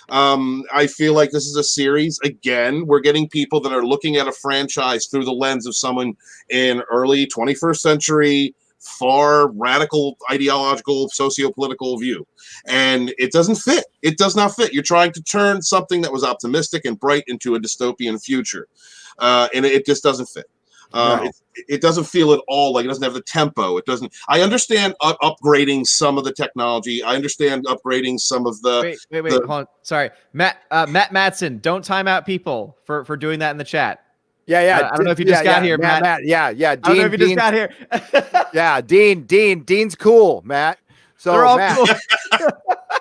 I feel like this is a series. Again, we're getting people that are looking at a franchise through the lens of someone in early 21st century, far radical ideological socio-political view, and it doesn't fit. It does not fit. You're trying to turn something that was optimistic and bright into a dystopian future, and it just doesn't fit. No. It doesn't feel at all like it doesn't have the tempo. It doesn't. I understand upgrading some of the technology. I understand upgrading some of the. Wait, hold on. Sorry, Matt Matson, don't time out people for doing that in the chat. Yeah. I don't know if you just got here, Matt. Yeah. I don't know if you just got here. Yeah, Dean's cool, Matt. So They're all Matt, cool.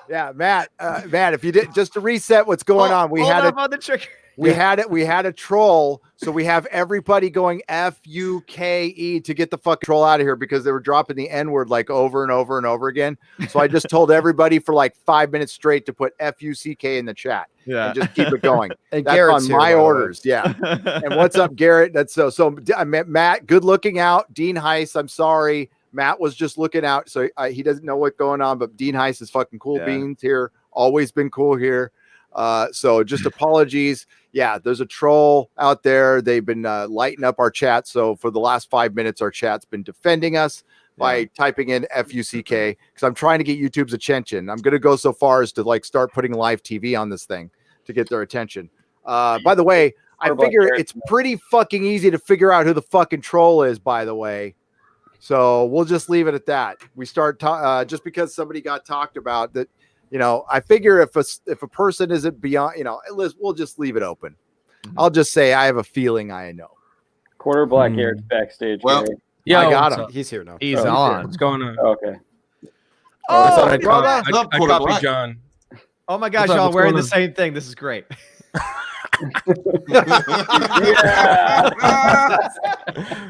yeah, Matt, if you did, just to reset what's going on, we had on the trigger. we had a troll, so we have everybody going FUKE to get the fucking troll out of here because they were dropping the N-word like over and over and over again. So I just told everybody for like 5 minutes straight to put FUCK in the chat. Yeah. And just keep it going. And That's Garrett's on here, my by the way. orders. Yeah. And what's up, Garrett? That's so I met Matt, good looking out. Dean Heiss, I'm sorry. Matt was just looking out, so he doesn't know what's going on, but Dean Heiss is fucking cool beans here. Always been cool here. So just apologies. Yeah, there's a troll out there. They've been lighting up our chat. So for the last 5 minutes, our chat's been defending us by typing in FUCK because I'm trying to get YouTube's attention. I'm going to go so far as to like start putting live TV on this thing to get their attention. By the way, I figure it's pretty fucking easy to figure out who the fucking troll is, by the way. So we'll just leave it at that. We start just because somebody got talked about that. You know, I figure if a person isn't beyond, you know, we'll just leave it open. I'll just say I have a feeling I know. Quarter Black Garrett's backstage. Well, Gary. Yeah, I got him. He's here now. He's Oh, on. What's going on? Okay. I thought I brother. copied John. Oh my gosh, What's up? y'all What's wearing going the on? same thing. This is great.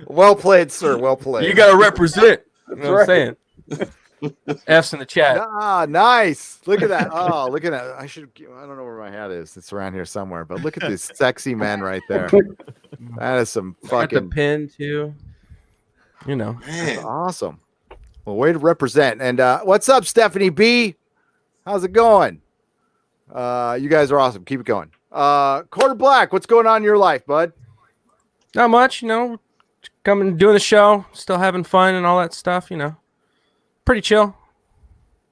Well played, sir. Well played. You gotta represent. You know what I'm right. saying? F's in the chat. Ah, nice. Look at that. Oh, look at that. I don't know where my hat is. It's around here somewhere, but look at this sexy man right there. That is some Got the fucking pin too. You know. Man. awesome. Well, way to represent. And what's up, Stephanie B? How's it going? You guys are awesome. Keep it going. Quarter Black, what's going on in your life, bud? Not much, you know. Coming, doing the show, still having fun and all that stuff, you know. Pretty chill.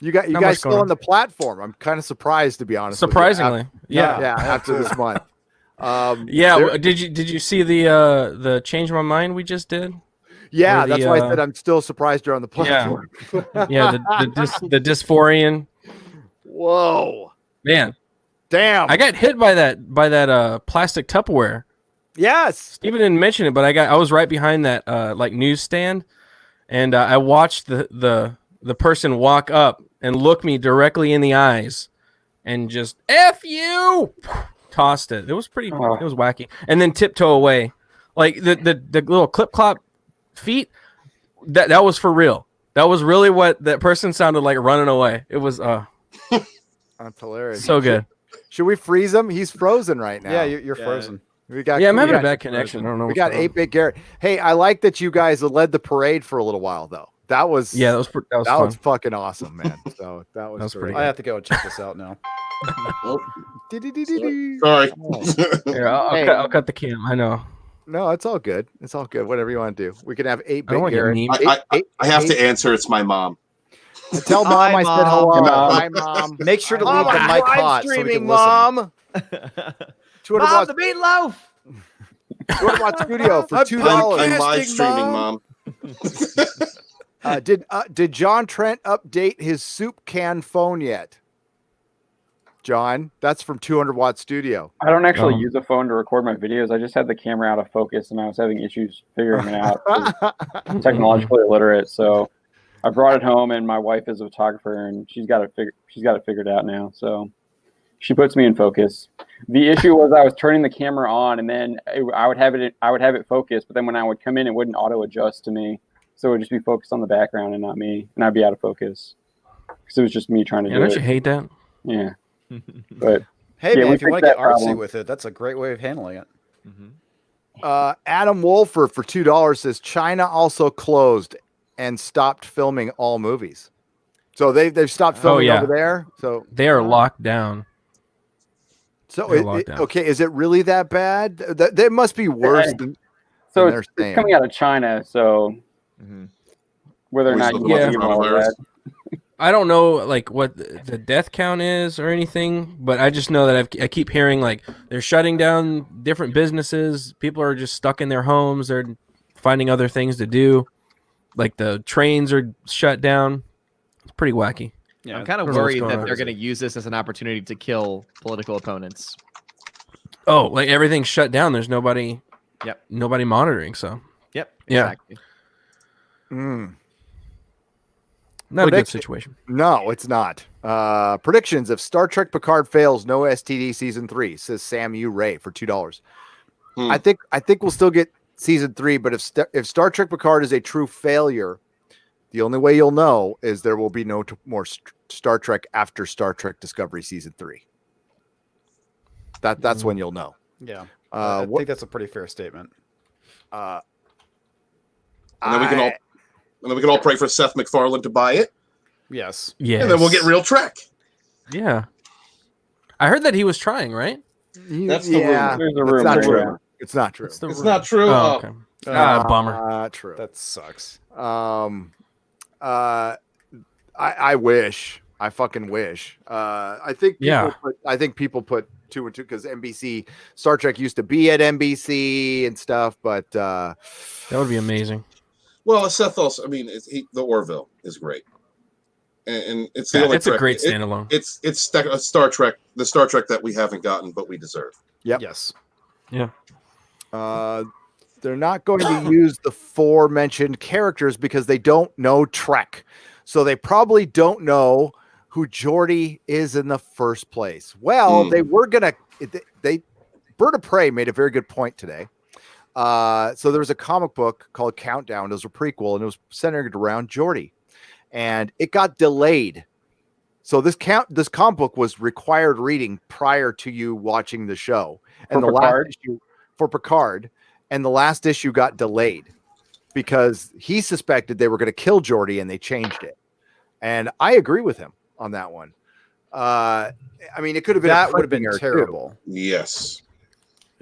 You guys much still going on the platform. I'm kind of surprised, to be honest. with you. Surprisingly. Yeah. Yeah, after this month. Yeah. there- Did you see the change my mind we just did? yeah, or that's the, why I said I'm still surprised you're on the platform. Yeah, the dysphorian. Whoa. Man, Damn. I got hit by that plastic Tupperware. Yes. Steven didn't mention it, but I was right behind that like newsstand, and I watched the person walk up and look me directly in the eyes, and just F you, tossed it. It was pretty. It was wacky, and then tiptoe away, like the little clip clop feet. That was for real. That was really what that person sounded like running away. It was That's hilarious. so good. Should we freeze him? He's frozen right now. Yeah, you're frozen. We got. Yeah, I'm we having a got- bad connection. I don't know. We what's got going on. 8-Bit Garrett. Hey, I like that you guys led the parade for a little while, though. That was Yeah, that was that fun. was fucking awesome, man. So that was was great. pretty I have to go and check this out now. Oh, Dee-dee-dee-dee-dee. sorry. Here, I'll Hey. I'll cut the cam. I know. No, it's all good. It's all good. Whatever you want to do. We can have I don't 8-Bit want to get Garrett. memed. I have to answer. It's my mom. Tell mom Hi, I said Mom. hello. Mom. Hi, mom. Make sure to Mom, leave the I'm mic live hot so we streaming, can listen. mom. 200 Mom, watts, the meatloaf. 200 watt studio for I'm $2. live streaming, mom. Did John Trent update his soup can phone yet? John, that's from 200 Watt Studio. I don't actually Oh. use a phone to record my videos. I just had the camera out of focus, and I was having issues figuring it out. I'm technologically illiterate, so I brought it home, and my wife is a photographer, and she's got it figured out now. So she puts me in focus. The issue was I was turning the camera on, and then I would have it focused, but then when I would come in, it wouldn't auto adjust to me, so it would just be focused on the background and not me, and I'd be out of focus because it was just me trying to Yeah, do don't it. you hate that? Yeah, but Hey, Yeah, man, we if you want fixed to get that artsy problem. with it, that's a great way of handling it. Adam Wolfer for $2 says China also closed and stopped filming all movies. So they've stopped filming yeah. over there. So They are locked down. They're locked down. okay, is it really that bad? That must be worse Hey. than so And they're it's saying- coming out of China, so whether or not you Always want to looking give for them all coronavirus. that. I don't know like what the death count is or anything, but I just know that I keep hearing like they're shutting down different businesses. People are just stuck in their homes. They're finding other things to do. Like the trains are shut down. It's pretty wacky. Yeah, I'm kind of I don't know what's worried going that on. they're going to use this as an opportunity to kill political opponents. Oh, like everything's shut down. There's nobody. Yep. Nobody monitoring. So Yep. Yeah. Exactly. not a good Prediction- situation. No, it's not. Predictions: if Star Trek Picard fails, no STD season 3, says Sam U. Ray for $2. I think we'll still get season 3, but if Star Trek Picard is a true failure, the only way you'll know is there will be no more Star Trek after Star Trek Discovery season 3. That's when you'll know. Yeah. I what- think that's a pretty fair statement. Uh, And then we can all pray for Seth MacFarlane to buy it, Yes. Yeah. and then we'll get real Trek. Yeah. I heard that he was trying, right? That's the rumor. There's a It's rumor. not yeah. true. It's not true. It's the It's rumor. not true. Oh, okay. Bummer. True. That sucks. I wish. I fucking wish. I think people Yeah. people put 2 and 2 because NBC Star Trek used to be at NBC and stuff, but That would be amazing. Well, Seth also. I mean, the Orville is great, and it's the Yeah, only. it's a Trek- great it- standalone. It's Star Trek, the Star Trek that we haven't gotten, but we deserve. Yep. Yes. they're not going to use the aforementioned characters because they don't know Trek, so they probably don't know who Geordi is in the first place. Well, they were gonna. Bird of Prey made a very good point today. So there was a comic book called Countdown. It was a prequel, and it was centered around Geordi, and it got delayed. So this comic book was required reading prior to you watching the show, and the last issue for Picard, and the last issue got delayed because he suspected they were going to kill Geordi, and they changed it. And I agree with him on that one. I mean, it could have been That would have been cliffhanger, too. terrible. Yes.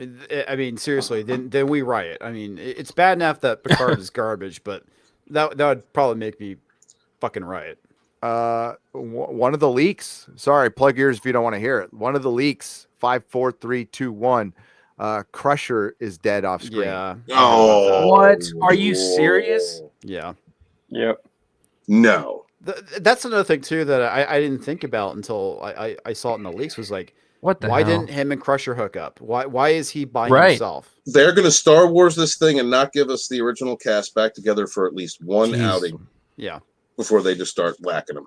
I mean, seriously, then we riot. I mean, it's bad enough that Picard is garbage, but that would probably make me fucking riot. One of the leaks. Sorry, plug ears if you don't want to hear it. One of the leaks. 5, 4, 3, 2, 1. Crusher is dead off screen. Yeah. Oh, What? Are you serious? Yeah. Yep. No. That's another thing too that I didn't think about until I saw it in the leaks. Was like, What the why hell? didn't him and Crusher hook up? Why is he by Right. himself? They're going to Star Wars this thing and not give us the original cast back together for at least one Jeez. outing Yeah. before they just start whacking them.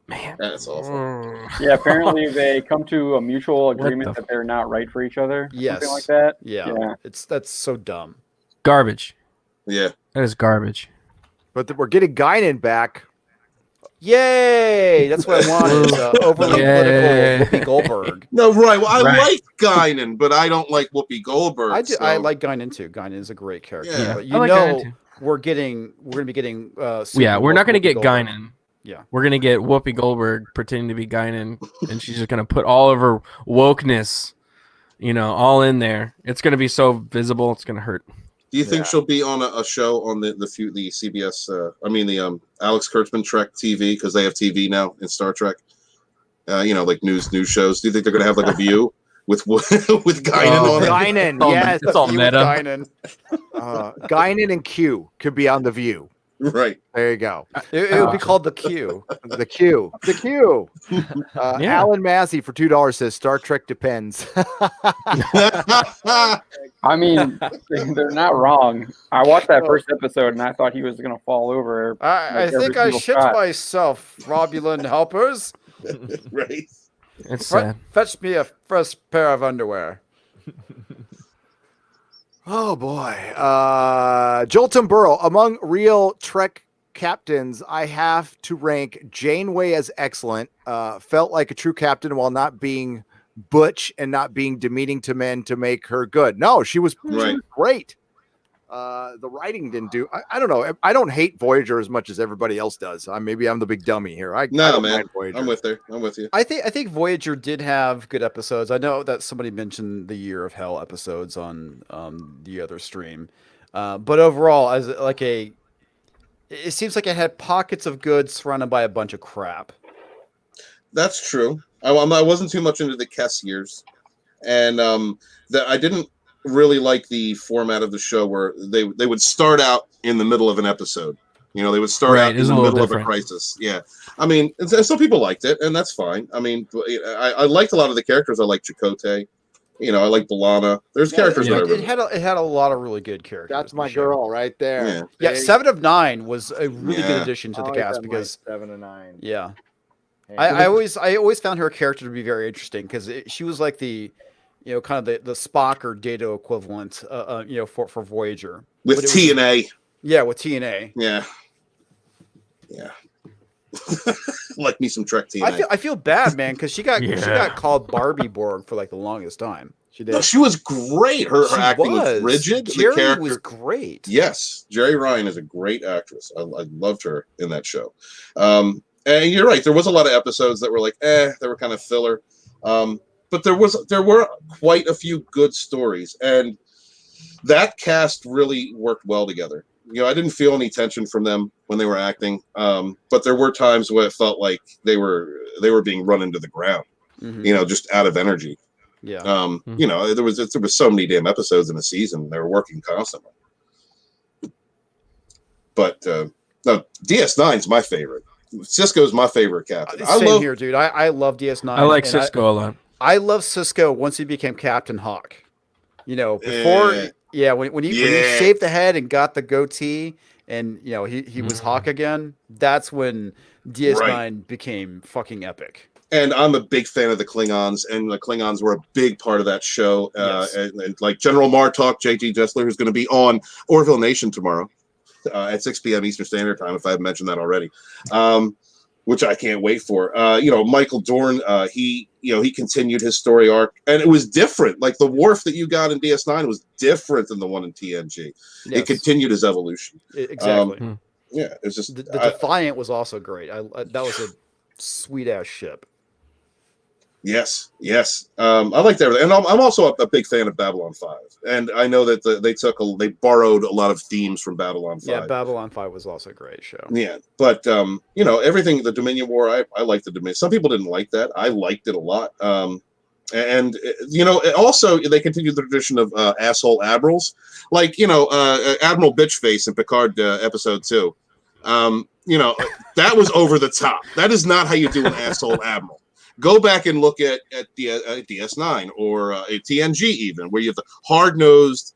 Man. That's awful. Yeah, apparently they come to a mutual What agreement the that they're not right for each other. Yes. Something like that. Yeah. Yeah. That's so dumb. Garbage. Yeah. That is garbage. But we're getting Guinan back. Yay! That's what I wanted. Is, overly Yay. political Whoopi Goldberg. No, right. Well, I Right. like Guinan, but I don't like Whoopi Goldberg. I do. so- I like Guinan too. Guinan is a great character. Yeah. But I like Guinan too. we're going to be getting. Yeah, we're not going to Whoopi get Goldberg. Guinan. Yeah. We're going to get Whoopi Goldberg pretending to be Guinan, and she's just going to put all of her wokeness, all in there. It's going to be so visible. It's going to hurt. Do you think Yeah. she'll be on a show on the CBS? The Alex Kurtzman Trek TV because they have TV now in Star Trek. Like news shows. Do you think they're going to have like a View with Guinan Oh, on it? Guinan, all- yes. it's all View with meta. Guinan. Guinan and Q could be on the View. Right. There you go. It would be called the Q. The Q. The Q. Yeah. Alan Massey for $2 says Star Trek depends. I mean, they're not wrong. I watched that first episode and I thought he was going to fall over. I Like every think I single shit shot. myself, Romulan helpers. Right. It's sad. Fetch me a fresh pair of underwear. Oh boy. Jolton Burrow. Among real Trek captains, I have to rank Janeway as excellent. Felt like a true captain while not being butch and not being demeaning to men to make her good. No, she was Right. great. The writing didn't do. I don't know. I don't hate Voyager as much as everybody else does. Maybe I'm the big dummy here. I No, don't man. mind Voyager. I'm with you. I think Voyager did have good episodes. I know that somebody mentioned the Year of Hell episodes on the other stream, but overall, as like it seems like it had pockets of good surrounded by a bunch of crap. That's true. I wasn't too much into the Kess years, and that I didn't. really like the format of the show where they would start out in the middle of an episode. You know, they would start out in the middle of a crisis. Yeah. I mean, some people liked it, and that's fine. I mean, I liked a lot of the characters. I like Chakotay. You know, I like B'Elanna. There's characters that I really it had a lot of really good characters. That's my girl right there. Yeah. Yeah, 7 of 9 was a really good addition to the cast because 7 of 9. Yeah. Hey, I always found her character to be very interesting because she was like the, you know, kind of the Spock or Data equivalent, you know, for Voyager with TNA. Yeah, with TNA. Yeah. Like me some Trek TNA. I feel bad, man, because she got called Barbie Borg for like the longest time. She did. No, she was great. Her acting was rigid. Jerry was great. Yes, Jerry Ryan is a great actress. I loved her in that show. And you're right. There was a lot of episodes that were like, they were kind of filler. But there were quite a few good stories, and that cast really worked well together. You know, I didn't feel any tension from them when they were acting, but there were times where it felt like they were being run into the ground. You know, just out of energy. Yeah. You know, there was so many damn episodes in a season. They were working constantly. But no, DS9's my favorite. Cisco's my favorite captain. Same here, dude. I love DS9. I like Cisco a lot. I love Cisco once he became Captain Hawk. You know, before when he shaved the head and got the goatee and you know he was Hawk again, that's when DS9 became fucking epic. And I'm a big fan of the Klingons, and the Klingons were a big part of that show. And like General Martok, JG Jessler, who's going to be on Orville Nation tomorrow at 6 p.m. Eastern Standard Time, if I haven't mentioned that already, which I can't wait for. You know, Michael Dorn, he continued his story arc, and it was different. Like the Worf that you got in DS9 was different than the one in TNG. Yes. It continued his evolution. Exactly. Yeah, it's just the Defiant was also great. That was a sweet ass ship. Yes. I like that, and I'm also a big fan of Babylon 5, and I know that they borrowed a lot of themes from Babylon 5. Yeah, Babylon 5 was also a great show. Yeah, but you know, everything, the Dominion War, I like the Dominion. Some people didn't like that. I liked it a lot. And you know, also they continued the tradition of asshole admirals, like you know, Admiral Bitchface in Picard episode 2. You know, that was over the top. That is not how you do an asshole admiral. Go back and look at DS9 or TNG even, where you have the hard-nosed,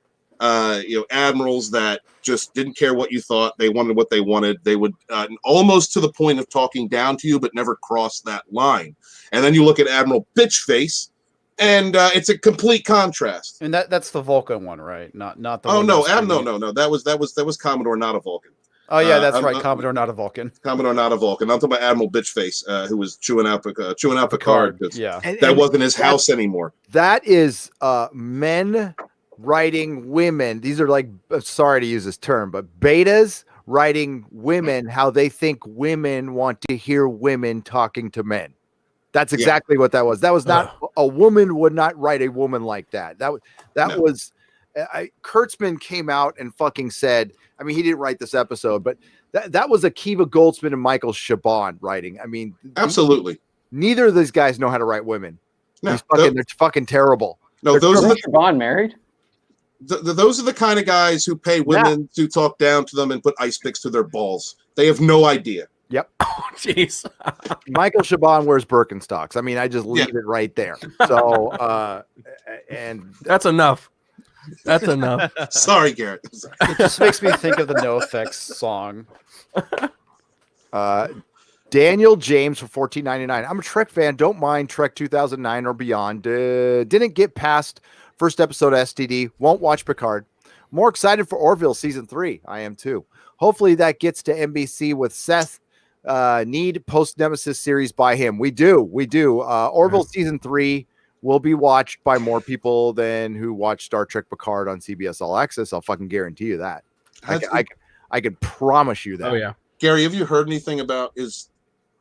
you know, admirals that just didn't care what you thought. They wanted what they wanted. They would almost to the point of talking down to you, but never cross that line. And then you look at Admiral Bitchface, and it's a complete contrast. And that's the Vulcan one, right? Not the. Oh one no, no. That was Commodore, not a Vulcan. Oh yeah, that's right. Commodore, not a Vulcan. Commodore, not a Vulcan. I'm talking about Admiral Bitchface, who was chewing out Picard. Yeah, that wasn't his house anymore. That is men writing women. These are like, sorry to use this term, but betas writing women how they think women want to hear women talking to men. That's exactly what that was. That was not a woman would not write a woman like that. That was Kurtzman came out and fucking said. I mean, he didn't write this episode, but that was Akiva Goldsman and Michael Chabon writing. I mean, absolutely. Neither of these guys know how to write women. No, they're fucking terrible. No, those are Chabon married. Those are the kind of guys who pay women to talk down to them and put ice picks to their balls. They have no idea. Yep. Oh, jeez. Michael Chabon wears Birkenstocks. I mean, I just leave it right there. So, and that's enough. That's enough. Sorry, Garrett. It just makes me think of the NoFX song. Daniel James for $14.99. I'm a Trek fan. Don't mind Trek 2009 or beyond. Didn't get past first episode of STD. Won't watch Picard. More excited for Orville season 3. I am too. Hopefully that gets to NBC with Seth. Need post Nemesis series by him. We do. Orville season 3 will be watched by more people than who watch Star Trek Picard on CBS All Access. I'll fucking guarantee you that. I can promise you that. Oh yeah, Gary, have you heard anything about is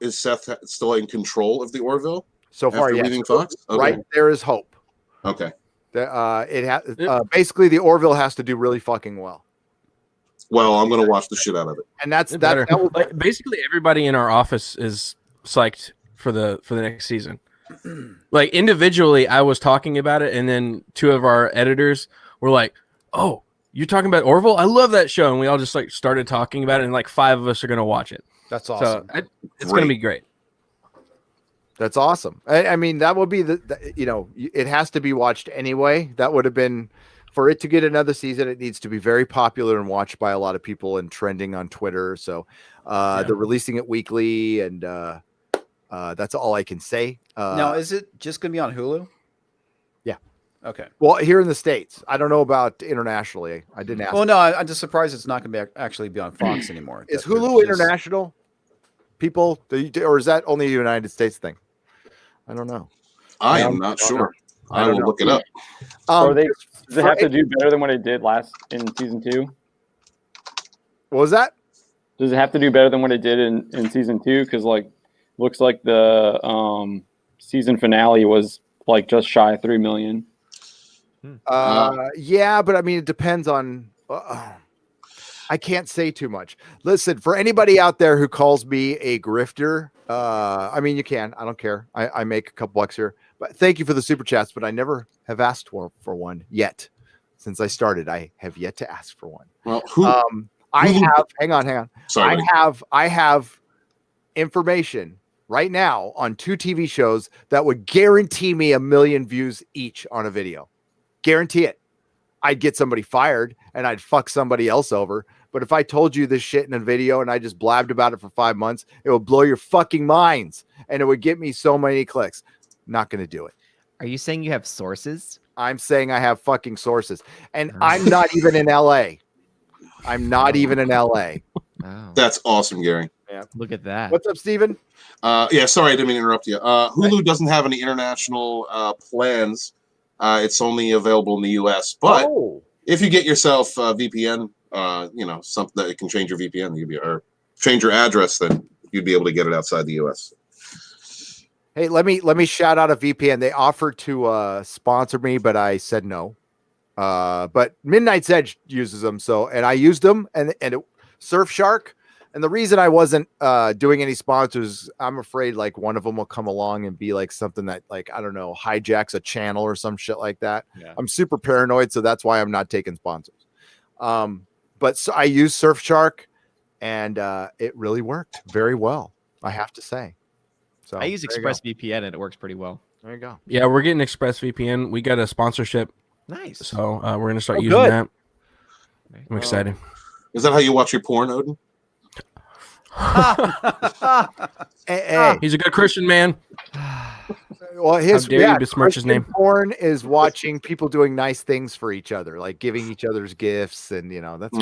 Seth still in control of the Orville? So far, yes. Fox? Okay. Right there is hope. Okay. Basically the Orville has to do really fucking well. Well, I'm gonna watch the shit out of it. And that was like, basically everybody in our office is psyched for the next season. Like individually, I was talking about it, and then two of our editors were like, "Oh, you're talking about Orville? I love that show," and we all just like started talking about it, and like 5 of us are gonna watch it. That's awesome. So it's gonna be great. That's awesome. I mean, that would be it has to be watched anyway. That would have been, for it to get another season, it needs to be very popular and watched by a lot of people and trending on Twitter. So they're releasing it weekly, and that's all I can say. Now, is it just going to be on Hulu? Yeah. Okay. Well, here in the States, I don't know about internationally. I didn't ask. Well, no, I'm just surprised it's not going to actually be on Fox anymore. Is Hulu international? People, or is that only a United States thing? I don't know. I am not sure. I will look it up. Does it have to do better than what it did in season 2? What was that? Does it have to do better than what it did in season 2? Because looks like the season finale was like just shy of 3 million. Yeah, but I mean, it depends on. I can't say too much. Listen, for anybody out there who calls me a grifter, I mean, you can. I don't care. I make a couple bucks here, but thank you for the super chats. But I never have asked for one yet. Since I started, I have yet to ask for one. Well, I have. Hang on. Sorry, I have information right now on 2 TV shows that would guarantee me 1 million views each on a video. Guarantee it. I'd get somebody fired and I'd fuck somebody else over. But if I told you this shit in a video and I just blabbed about it for 5 months, it would blow your fucking minds and it would get me so many clicks. Not going to do it. Are you saying you have sources? I'm saying I have fucking sources, and I'm not even in LA. I'm not even in LA. Oh, That's awesome, Gary. Yeah. look at that. What's up, Steven? Yeah, sorry, I didn't mean to interrupt you. Hulu doesn't have any international plans. It's only available in the US. But if you get yourself a VPN, something that can change your VPN, or change your address, then you'd be able to get it outside the US. Hey, let me shout out a VPN. They offered to sponsor me, but I said no. But Midnight's Edge uses them, and I used them, and Surfshark. And the reason I wasn't doing any sponsors, I'm afraid like one of them will come along and be like something that, like, I don't know, hijacks a channel or some shit like that. Yeah. I'm super paranoid, so that's why I'm not taking sponsors. But so I used Surfshark, and it really worked very well, I have to say. So I use ExpressVPN and it works pretty well. There you go. Yeah, we're getting ExpressVPN. We got a sponsorship. Nice. So we're going to start using that. I'm excited. Is that how you watch your porn, Odin? Hey. He's a good Christian man. Well, besmirch his name. Porn is watching people doing nice things for each other, like giving each other's gifts, and that's.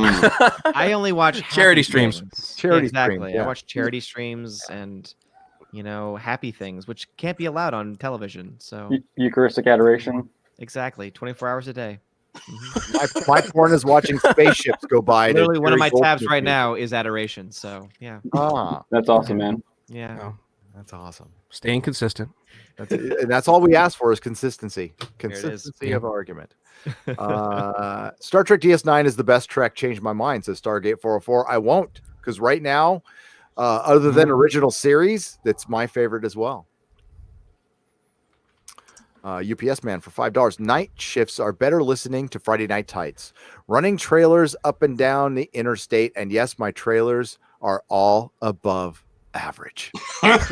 I only watch charity streams. Charity exactly. streams, yeah. I watch charity streams and happy things, which can't be allowed on television. So Eucharistic adoration. Exactly, 24 hours a day. My porn is watching spaceships go by. Literally, one of my tabs right now is adoration. So yeah. That's awesome, man. Yeah. Oh, that's awesome. Staying consistent. That's all we ask for is consistency. Consistency of argument. Star Trek DS9 is the best Trek. Changed my mind, says Stargate 404. I won't, because right now, other than original series, that's my favorite as well. UPS man for $5. Night shifts are better listening to Friday Night Tights. Running trailers up and down the interstate, and yes, my trailers are all above average. Nice.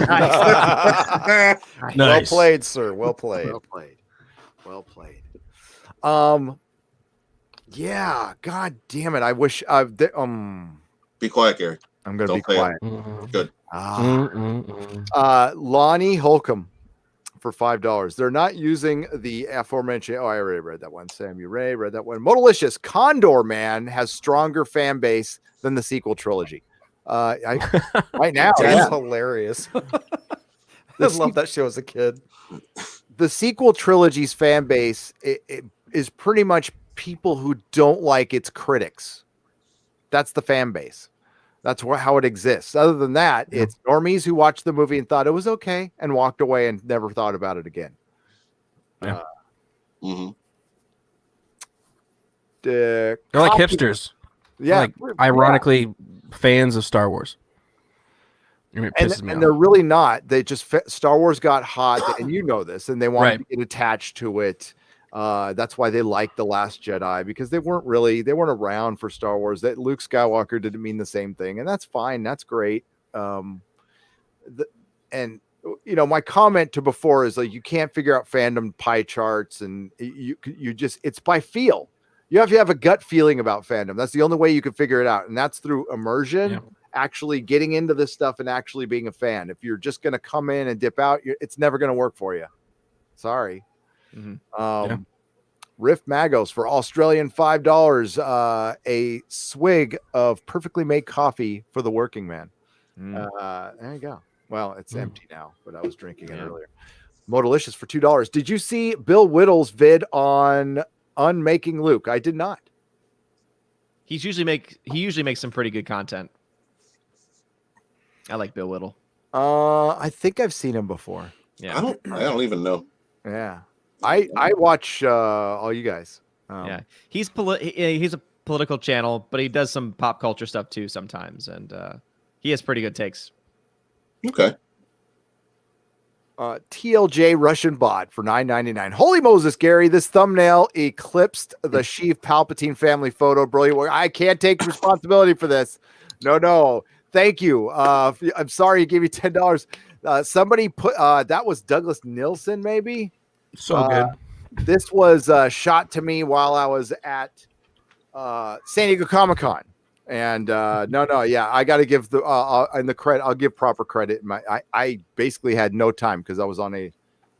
Well played, sir. Well played. Well played. Yeah. God damn it. I wish. Be quiet, Gary. I'm gonna be quiet. Good. Lonnie Holcomb for $5. They're not using the aforementioned. Oh, I already read that one. Samuel Ray read that one. Modalicious Condor Man has stronger fan base than the sequel trilogy. Right now, that's hilarious. I love that show as a kid. The sequel trilogy's fan base it is pretty much people who don't like its critics. That's the fan base. That's how it exists. Other than that, it's normies who watched the movie and thought it was okay and walked away and never thought about it again. Yeah. They're like hipsters. Yeah. Like, ironically, fans of Star Wars. It pisses me off. They're really not. They just Star Wars got hot, and you know this, and they wanted to get attached to it. That's why they liked The Last Jedi, because they weren't around for Star Wars. That Luke Skywalker didn't mean the same thing, and that's fine. That's great. My comment to before is like, you can't figure out fandom pie charts, and you just, it's by feel. You have to have a gut feeling about fandom. That's the only way you can figure it out, and that's through immersion, actually getting into this stuff and actually being a fan. If you're just going to come in and dip out, it's never going to work for you. Sorry. Riff Magos for Australian $5, a swig of perfectly made coffee for the working man. There you go. Well, it's empty now, but I was drinking it earlier. Modalicious for $2. Did you see Bill Whittle's vid on unmaking Luke? I did not. He usually makes some pretty good content. I like Bill Whittle. I think I've seen him before. Yeah. I don't even know. Yeah. I watch all you guys. Yeah. He's a political channel, but he does some pop culture stuff too sometimes, and he has pretty good takes. Okay. TLJ Russian bot for $9.99. Holy Moses, Gary! This thumbnail eclipsed the Sheev Palpatine family photo. Brilliant. I can't take responsibility for this. No. Thank you. I'm sorry he gave you $10. Somebody put that was Douglas Nilsson, maybe. So good. This was shot to me while I was at San Diego Comic-Con. And I got to give the credit. I'll give proper credit. I basically had no time because I was on a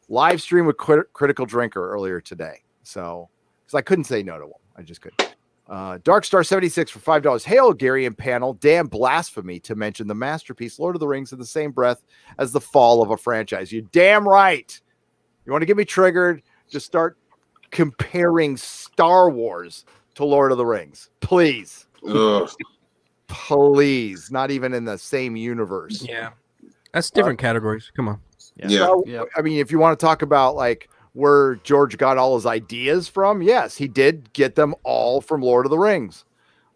live stream with Critical Drinker earlier today. So because I couldn't say no to him, I just couldn't. Darkstar76 for $5. Hail, Gary and panel. Damn blasphemy to mention the masterpiece Lord of the Rings in the same breath as the fall of a franchise. You damn right. You want to get me triggered? Just start comparing Star Wars to Lord of the Rings, please. Ugh. Please, not even in the same universe. Yeah, that's different categories. Come on. Yeah. So, I mean, if you want to talk about like where George got all his ideas from, yes, he did get them all from Lord of the Rings.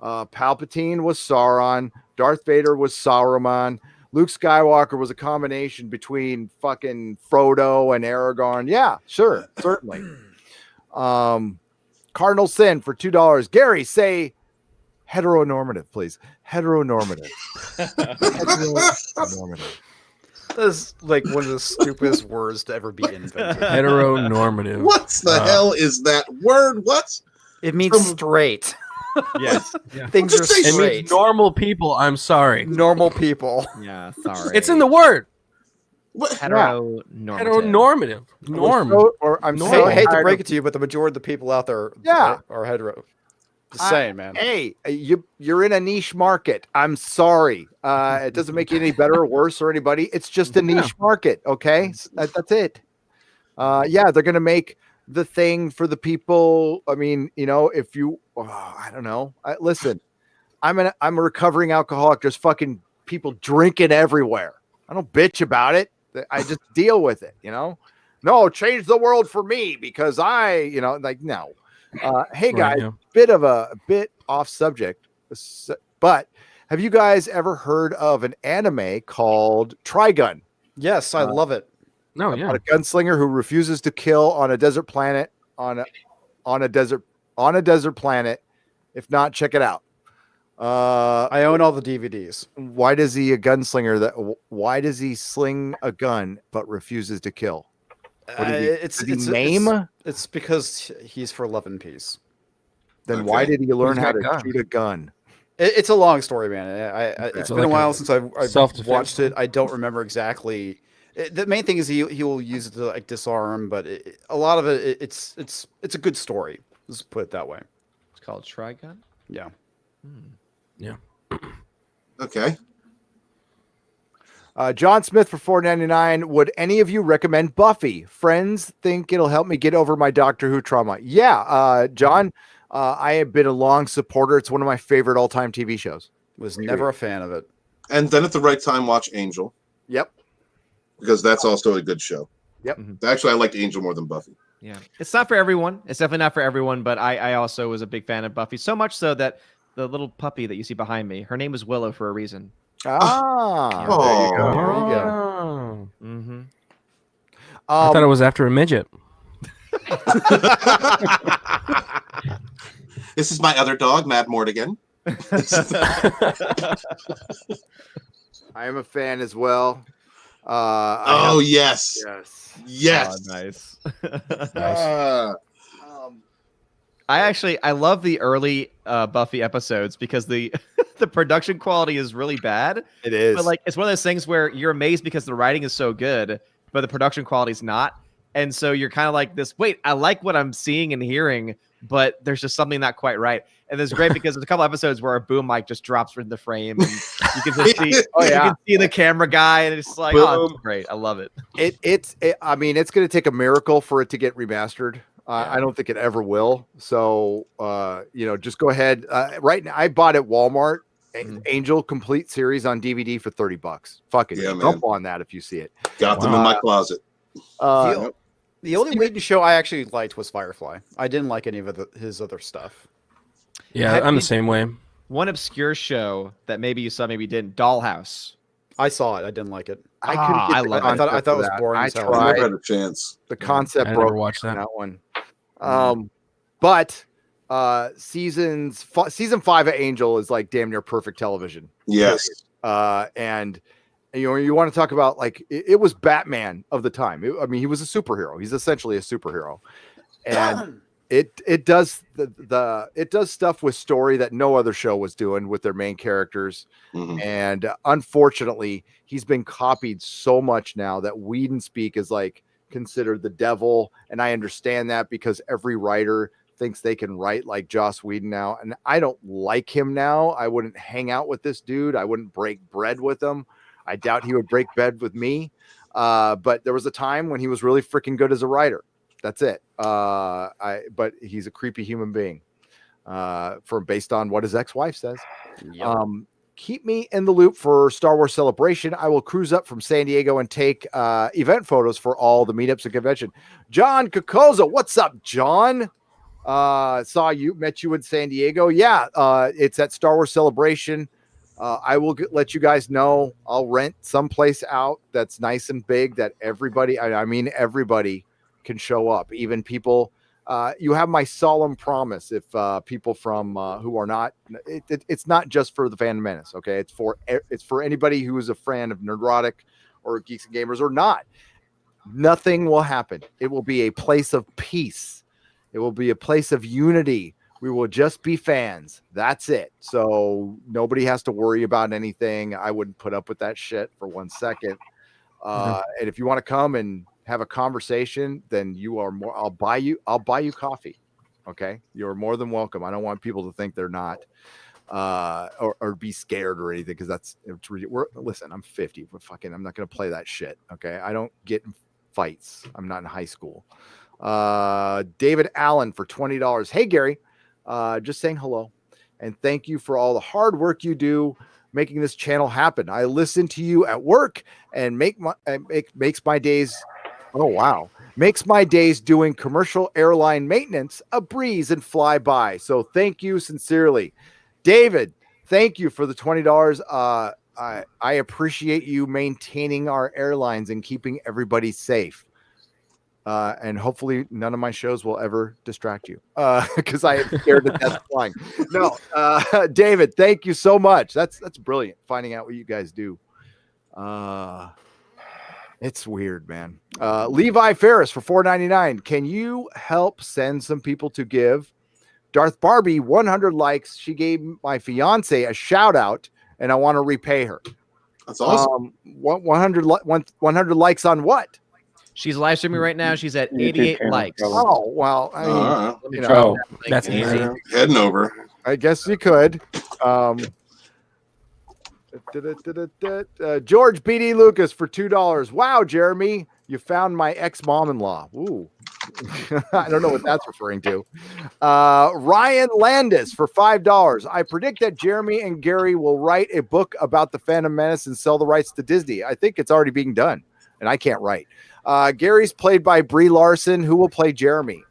Palpatine was Sauron. Darth Vader was Saruman. Luke Skywalker was a combination between fucking Frodo and Aragorn. Yeah, sure, certainly. Cardinal Sin for $2. Gary, say heteronormative, please. Heteronormative. Heteronormative. That's like one of the stupidest words to ever be invented. Heteronormative. What the hell is that word? What? It means straight. Yes. Things are Just say It straight. means normal people. I'm sorry. Normal people. Yeah. Sorry. It's in the word. What? heteronormative. Heteronormative. Norm. I'm Norm. so I hate to tired break of- it to you, but the majority of the people out there are hetero. Just saying, man. Hey, you're in a niche market. I'm sorry. It doesn't make you any better or worse or anybody. It's just a niche market. Okay, that's it. They're gonna make the thing for the people. I mean, if you, I don't know. Listen, I'm a recovering alcoholic. There's fucking people drinking everywhere. I don't bitch about it. I just deal with it. No, change the world for me because no. Hey guys, bit off subject, but have you guys ever heard of an anime called Trigun? Yes, I love it. No, yeah. About a gunslinger who refuses to kill on a desert planet on a desert planet. If not, check it out. I own all the DVDs. Why does he a gunslinger? Why does he sling a gun but refuses to kill? It's name. It's because he's for love and peace. Then why did he learn He's how got to guns. shoot a gun? It's a long story, man. It's So been a like while a since I've self-defense watched it. I don't remember exactly. The main thing is he will use it to like disarm, but a lot of it's a good story. Let's put it that way. It's called Trigun. Yeah. Yeah. Okay. John Smith for $4.99. Would any of you recommend Buffy? Friends think it'll help me get over my Doctor Who trauma. Yeah, John, I have been a long supporter. It's one of my favorite all-time TV shows. Was never a fan of it. And then at the right time, watch Angel, Yep. because that's also a good show. Yep. Actually, I liked Angel more than Buffy. Yeah. It's not for everyone. It's definitely not for everyone, but I also was a big fan of Buffy. So much so that the little puppy that you see behind me, her name is Willow for a reason. Ah. Oh. There you go. There you go. Oh. Mm-hmm. I thought it was after a midget. This is my other dog, Mad Mortigan. I am a fan as well. Yes. Oh, nice. I love the early Buffy episodes because the the production quality is really bad. It is. But like it's one of those things where you're amazed because the writing is so good, but the production quality is not. And so you're kind of like this, wait, I like what I'm seeing and hearing, but there's just something not quite right. And it's great because there's a couple episodes where a boom mic just drops in the frame and you can just see, you can see the camera guy and it's like, oh, it's great. I love it. I mean, it's going to take a miracle for it to get remastered. I don't think it ever will. So, just go ahead. Right now, I bought at Walmart Angel Complete Series on DVD for $30. Fucking jump on that if you see it. Got them in my closet. The only Whedon show I actually liked was Firefly. I didn't like any of his other stuff. Yeah, I'm the same way. One obscure show that maybe you saw, maybe you didn't, Dollhouse. I saw it. I didn't like it. I thought it was boring. I tried. I never had a chance. The concept I broke never watched that one. But season 5 of Angel is like damn near perfect television. Yes. And you want to talk about like it was Batman of the time. He was a superhero. He's essentially a superhero, and it does it does stuff with story that no other show was doing with their main characters. And unfortunately, he's been copied so much now that Whedon speak is like considered the devil, and I understand that because every writer thinks they can write like Joss Whedon now, and I don't like him now. I wouldn't hang out with this dude. I wouldn't break bread with him. I doubt he would break bread with me. But there was a time when he was really freaking good as a writer. That's it. But he's a creepy human being. Based on what his ex-wife says. Yep. Keep me in the loop for Star Wars Celebration. I will cruise up from San Diego and take event photos for all the meetups and convention. John Kokoza, what's up, John? Met you in San Diego. Yeah, it's at Star Wars Celebration. I will let you guys know. I'll rent someplace out that's nice and big that everybody, I mean everybody, can show up. Even people. You have my solemn promise. If people from who are not, it's not just for the Fandom Menace. Okay, it's for anybody who is a fan of Nerdrotic or Geeks and Gamers or not. Nothing will happen. It will be a place of peace. It will be a place of unity. We will just be fans. That's it. So nobody has to worry about anything. I wouldn't put up with that shit for 1 second. And if you want to come and have a conversation, then you are more. I'll buy you coffee. Okay, you're more than welcome. I don't want people to think they're not, or be scared or anything because listen. I'm 50. But I'm not gonna play that shit. Okay, I don't get in fights. I'm not in high school. David Allen for $20. Hey Gary. Just saying hello and thank you for all the hard work you do making this channel happen. I listen to you at work and makes my days. Oh, wow. Makes my days doing commercial airline maintenance a breeze and fly by. So thank you sincerely, David. Thank you for the $20. I appreciate you maintaining our airlines and keeping everybody safe. And hopefully none of my shows will ever distract you because I am scared to death flying. No, David, thank you so much. That's brilliant. Finding out what you guys do. It's weird, man. Levi Ferris for $4.99. Can you help send some people to give Darth Barbie 100 likes? She gave my fiance a shout out and I want to repay her. That's awesome. 100 likes on what? She's live streaming right now. She's at 88 likes. Oh, well, I mean, that's easy. Heading over. I guess you could. George B.D. Lucas for $2. Wow, Jeremy, you found my ex-mom-in-law. Ooh. I don't know what that's referring to. Ryan Landis for $5. I predict that Jeremy and Gary will write a book about the Phantom Menace and sell the rights to Disney. I think it's already being done, and I can't write. Gary's played by Brie Larson. Who will play Jeremy?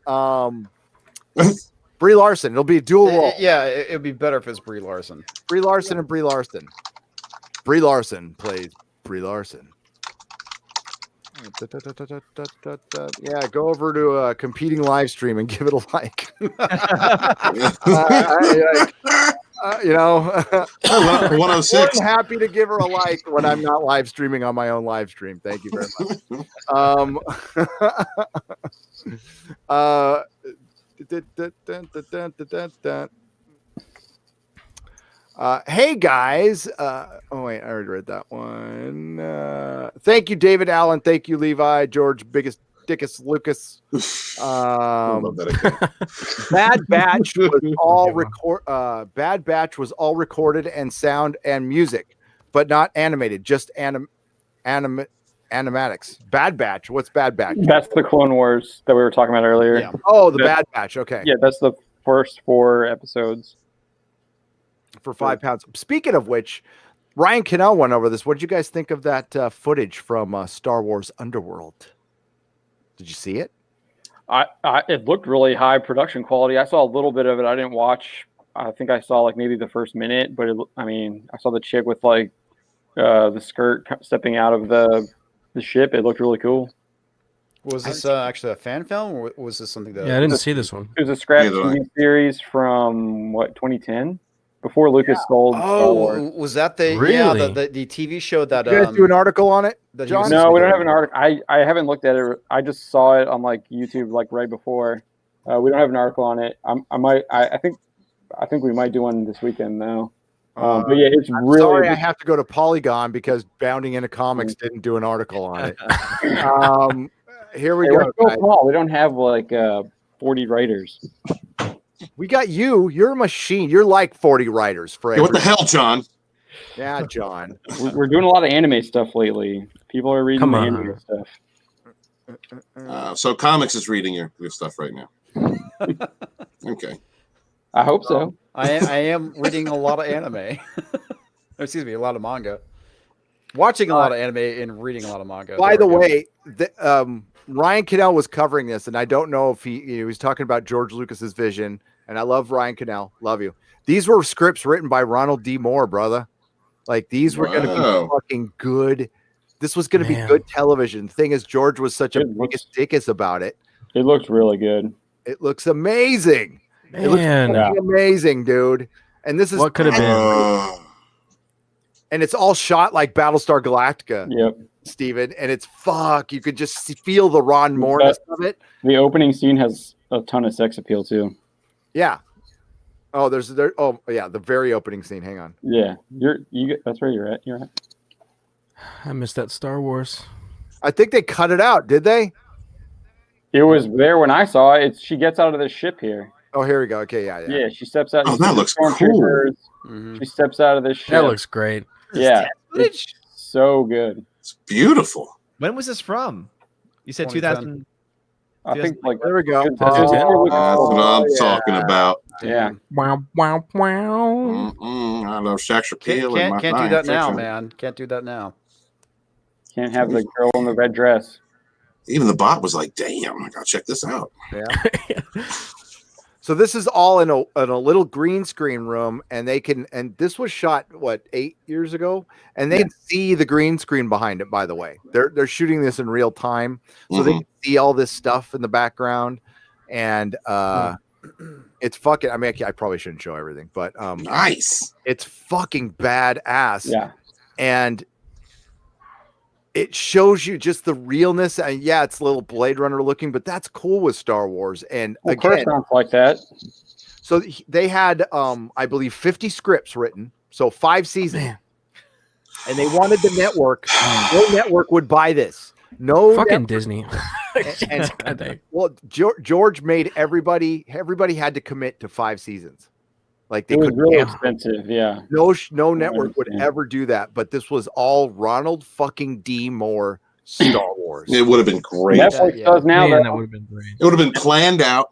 Brie Larson. It'll be a dual role. Yeah, it'd be better if it's Brie Larson. Brie Larson and Brie Larson. Brie Larson plays Brie Larson. Yeah, go over to a competing live stream and give it a like. You know, 106. more than happy to give her a like when I'm not live streaming on my own live stream. Thank you very much. Hey guys. Oh wait, I already read that one. Thank you, David Allen. Thank you, Levi, George, biggest Dickus Lucas. I love that again. Bad Batch was all Bad Batch was all recorded and sound and music, but not animated, just animatics. Bad Batch. What's Bad Batch? That's the Clone Wars that we were talking about earlier. Yeah. Oh, the Bad Batch. Okay. Yeah, that's the first 4 episodes. For £5. Speaking of which, Ryan Cannell went over this. What did you guys think of that footage from Star Wars Underworld? Did you see it? It looked really high production quality. I saw a little bit of it. I didn't watch. I think I saw like maybe the first minute, but I saw the chick with like the skirt stepping out of the ship. It looked really cool. Was this actually a fan film, or was this something that? Yeah, I didn't see this one. It was a scrap TV series from 2010, before Lucas sold Star Wars. Oh, was that the Really? the TV show that? Did you guys do an article on it? that he John? was No, we don't have doing? an article. I haven't looked at it. I just saw it on like YouTube like right before. We don't have an article on it. I think we might do one this weekend though. But yeah, it's I'm really. sorry I have to go to Polygon because Bounding into Comics didn't do an article on it. Here we Hey, go. we're so Guys. small. We don't have like 40 writers. We got you. You're a machine. You're like 40 writers for Hey, what the every- hell, John? Yeah, John. We're doing a lot of anime stuff lately. People are reading Come the on. anime stuff. So Comics is reading your stuff right now. Okay. I hope so. I am reading a lot of anime. Excuse me, a lot of manga. Watching a lot of anime and reading a lot of manga. By There the we go. way, Ryan Cannell was covering this, and I don't know if he was talking about George Lucas's vision. And I love Ryan Cannell. Love you. These were scripts written by Ronald D. Moore, brother. Like these were going to Wow. be fucking good. This was going to be Man. good television. The thing is, George was such a It looks- biggest dickus about it. It looks really good. It looks amazing. It looks Man, fucking amazing, dude. And this is what could have been? and it's all shot like Battlestar Galactica, Yep. Steven. And it's you could just feel the Ron Moore-ness of it. The opening scene has a ton of sex appeal too. Yeah. Oh, the very opening scene. Hang on. Yeah. That's where you're at. You're at. I missed that Star Wars. I think they cut it out, did they? It was there when I saw it. She gets out of the ship here. Oh, here we go. Okay, yeah. Yeah, she steps out. Oh, you that see the looks cool. stormtroopers. Mhm. She steps out of the ship. That looks great. Yeah, it's so good. It's beautiful. When was this from? You said 2010. 2000. I think like There we go. Good. That's It's it. really That's cool. what I'm yeah. talking about. Yeah. Wow, wow, wow. I love Shaq Shaquille. Can't do that now, man. Can't do that now. Can't have the girl in the red dress. Even the bot was like, "Damn, I gotta check this out." Yeah. So this is all in a little green screen room, and this was shot 8 years ago, and they can see the green screen behind it. By the way, they're shooting this in real time, so they can see all this stuff in the background, and it's fucking. I mean, I probably shouldn't show everything, but Nice. it's fucking badass. Yeah. And it shows you just the realness. And yeah, it's a little Blade Runner looking, but that's cool with Star Wars. And Well, again, sounds like that. so they had, I believe, 50 scripts written, so 5 seasons, Man. and they wanted the network. No network would buy this. No, Fucking Disney. and- God dang. well, George made everybody had to commit to 5 seasons. Like they It was could really expensive. Yeah. no network would understand. ever do that. But this was all Ronald fucking D. Moore Star Wars. It would have been great. Netflix Yeah. does now. Man, That that would have been great. It would have been planned out.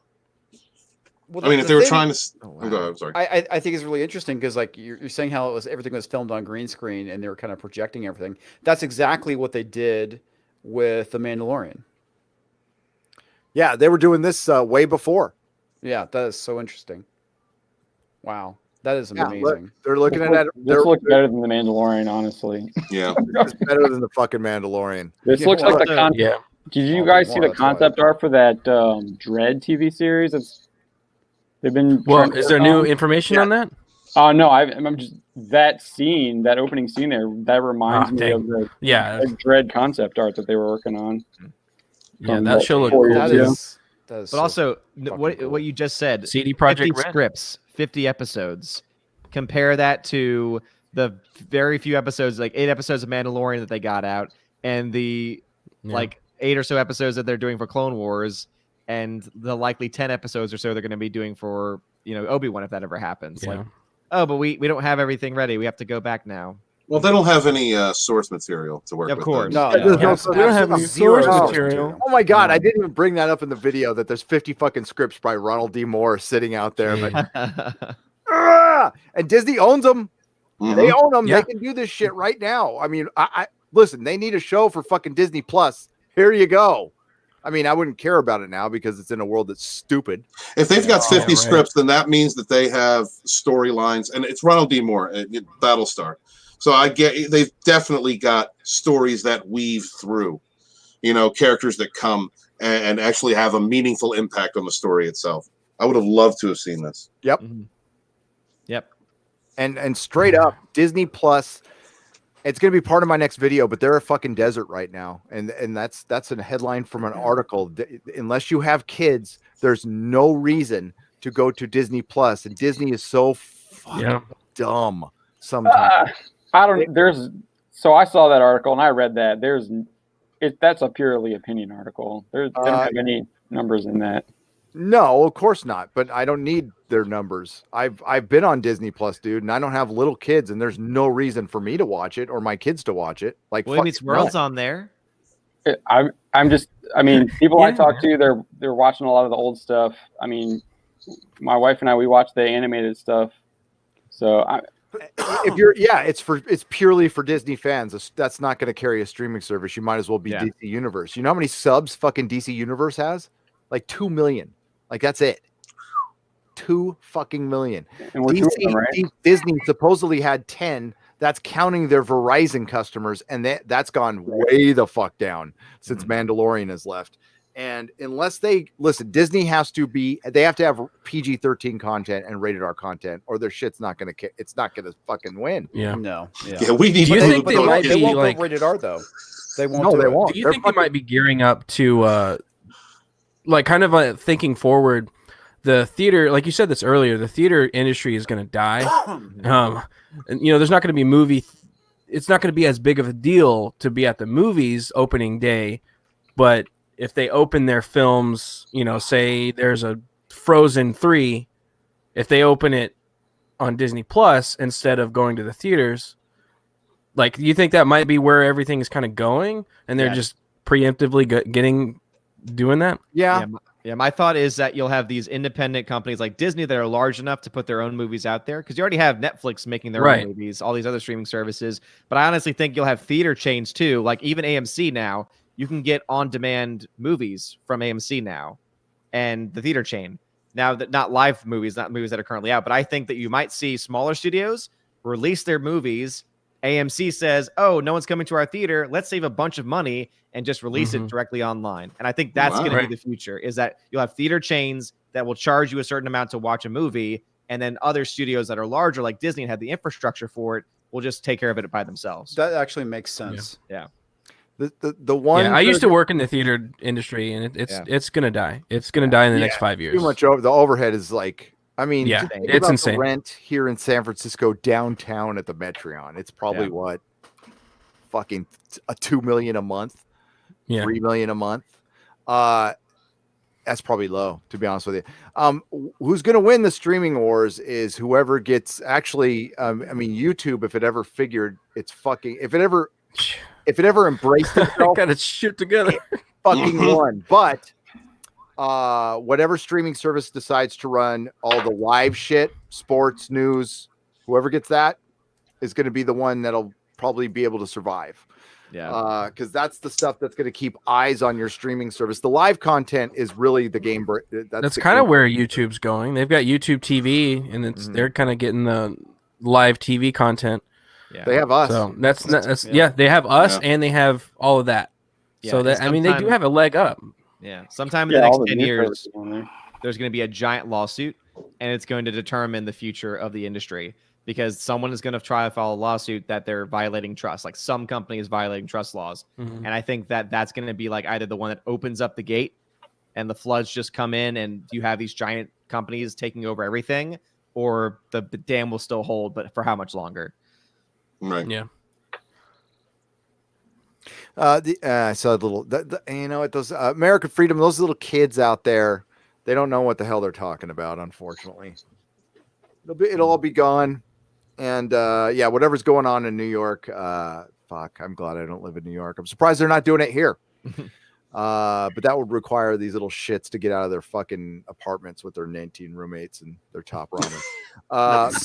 Well, I mean, if the they were thing- trying to. Oh, wow. I'm sorry, I'm sorry. I think it's really interesting because like you're saying how everything was filmed on green screen and they were kind of projecting everything. That's exactly what they did with The Mandalorian. Yeah, they were doing this way before. Yeah, that is so interesting. Wow. That is Yeah, look, amazing. they're looking This at it. looks better than the Mandalorian, honestly. Yeah. It's better than the fucking Mandalorian. This Yeah, looks well, like the also- concept. Did you Well, guys more, see the that's why. concept art for that Dread TV series? They've been. Well, trying to is there work new on? information Yeah. on that? No, I'm just that scene, that opening scene there. That reminds me dang. of the Yeah, Dread concept art that they were working on. yeah, From, that like, show looked 4 cool years That ago. too. is. That is But so also, fucking what cool. what you just said, CD 50 Projekt Red. scripts, 50 episodes. Compare that to the very few episodes, like 8 episodes of Mandalorian that they got out, and the Yeah. like 8 or so episodes that they're doing for Clone Wars, and the likely 10 episodes or so they're going to be doing for Obi-Wan if that ever happens. Yeah. Like, oh, but we don't have everything ready. We have to go back now. Well, they don't have any source material to work Of with. course. No, Yeah, there's no no, source- we don't have any zero source source material. Oh my god, I didn't even bring that up in the video that there's 50 fucking scripts by Ronald D. Moore sitting out there. But, and Disney owns them. Mhm. They own them. Yeah. They can do this shit right now. I mean, I listen, they need a show for fucking Disney Plus. Here you go. I mean, I wouldn't care about it now because it's in a world that's stupid. If they've got 50 right. scripts, then that means that they have storylines, and it's Ronald D. Moore, Battlestar. So I get they've definitely got stories that weave through, characters that come and actually have a meaningful impact on the story itself. I would have loved to have seen this. Mhm. Yep. And straight up, Disney Plus. It's going to be part of my next video, but they're a fucking desert right now, and that's a headline from an article. Unless you have kids, there's no reason to go to Disney Plus, and Disney is so fucking dumb sometimes. I don't. So I saw that article and I read that. That's a purely opinion article. They don't have any numbers in that. No, of course not. But I don't need their numbers. I've been on Disney Plus, dude, and I don't have little kids, and there's no reason for me to watch it or my kids to watch it. Like, Boy fuck Meets it, World's no. on there. I'm just. I mean, people I Yeah. talk to, they're watching a lot of the old stuff. I mean, my wife and I, we watch the animated stuff. So If you're, it's purely for Disney fans. That's not going to carry a streaming service. You might as well be Yeah. DC Universe. You know how many subs fucking DC Universe has? Like 2 million. Like that's it. 2 fucking million. and we're two of them, right? Disney supposedly had 10. That's counting their Verizon customers, and that's gone way the fuck down since Mandalorian has left. And unless they listen, Disney has to have to have PG-13 content and rated R content, or their shit's not gonna. It's not gonna fucking win. Yeah. No. Yeah. Yeah, we need. Do you to think put they those might kids- They won't like- go rated R though. They won't. No, do they it. won't. Do you They're think they might be gearing up to like kind of thinking forward? The theater, like you said this earlier, the theater industry is going to die. And, there's not going to be it's not going to be as big of a deal to be at the movies opening day, but if they open their films, say there's a Frozen 3, if they open it on Disney Plus instead of going to the theaters, like, do you think that might be where everything is kind of going, and they're Yeah. just preemptively doing that? Yeah. Yeah, my thought is that you'll have these independent companies like Disney that are large enough to put their own movies out there, because you already have Netflix making their Right. own movies, all these other streaming services. But I honestly think you'll have theater chains too, like even AMC now. You can get on-demand movies from AMC now, and the theater chain now, that not live movies, not movies that are currently out. But I think that you might see smaller studios release their movies. AMC says, "Oh, no one's coming to our theater. Let's save a bunch of money and just release it Mhm. directly online." And I think that's Wow. going to Right. be the future, is that you'll have theater chains that will charge you a certain amount to watch a movie, and then other studios that are larger, like Disney, and have the infrastructure for it, will just take care of it by themselves. That actually makes sense. The one. Yeah, I used to work in the theater industry, and it's gonna die. It's gonna die in the next 5 years. Too much over the overhead is like. I mean, Yeah, think it's about the insane. rent here in San Francisco downtown at the Metreon. It's probably Yeah. what, fucking a 2 million a month, Yeah. 3 million a month. That's probably low, to be honest with you. Who's going to win the streaming wars is whoever gets actually. I mean, YouTube, if it ever figured it's fucking, if it ever embraced itself, Got its shit together. fucking won. But whatever streaming service decides to run all the live shit, sports, news, whoever gets that is going to be the one that'll probably be able to survive. Yeah. Because that's the stuff that's going to keep eyes on your streaming service. The live content is really the game. That's kind of where YouTube's going. They've got YouTube TV, and they're kind of getting the live TV content. Yeah. They have us. So they have us, and they have all of that. Yeah, so that they do have a leg up. Yeah. Sometime in the next 10 years, years. there's going to be a giant lawsuit, and it's going to determine the future of the industry, because someone is going to try to file a lawsuit that they're violating trust. Like some company is violating trust laws. And I think that that's going to be like either the one that opens up the gate and the floods just come in and you have these giant companies taking over everything, or the dam will still hold, but for how much longer? Right. Yeah. I saw the little, you know, those American Freedom, those little kids out there, they don't know what the hell they're talking about, unfortunately. It'll all be gone. And yeah, whatever's going on in New York, fuck, I'm glad I don't live in New York. I'm surprised they're not doing it here. But that would require these little shits to get out of their fucking apartments with their 19 roommates and their top ramen.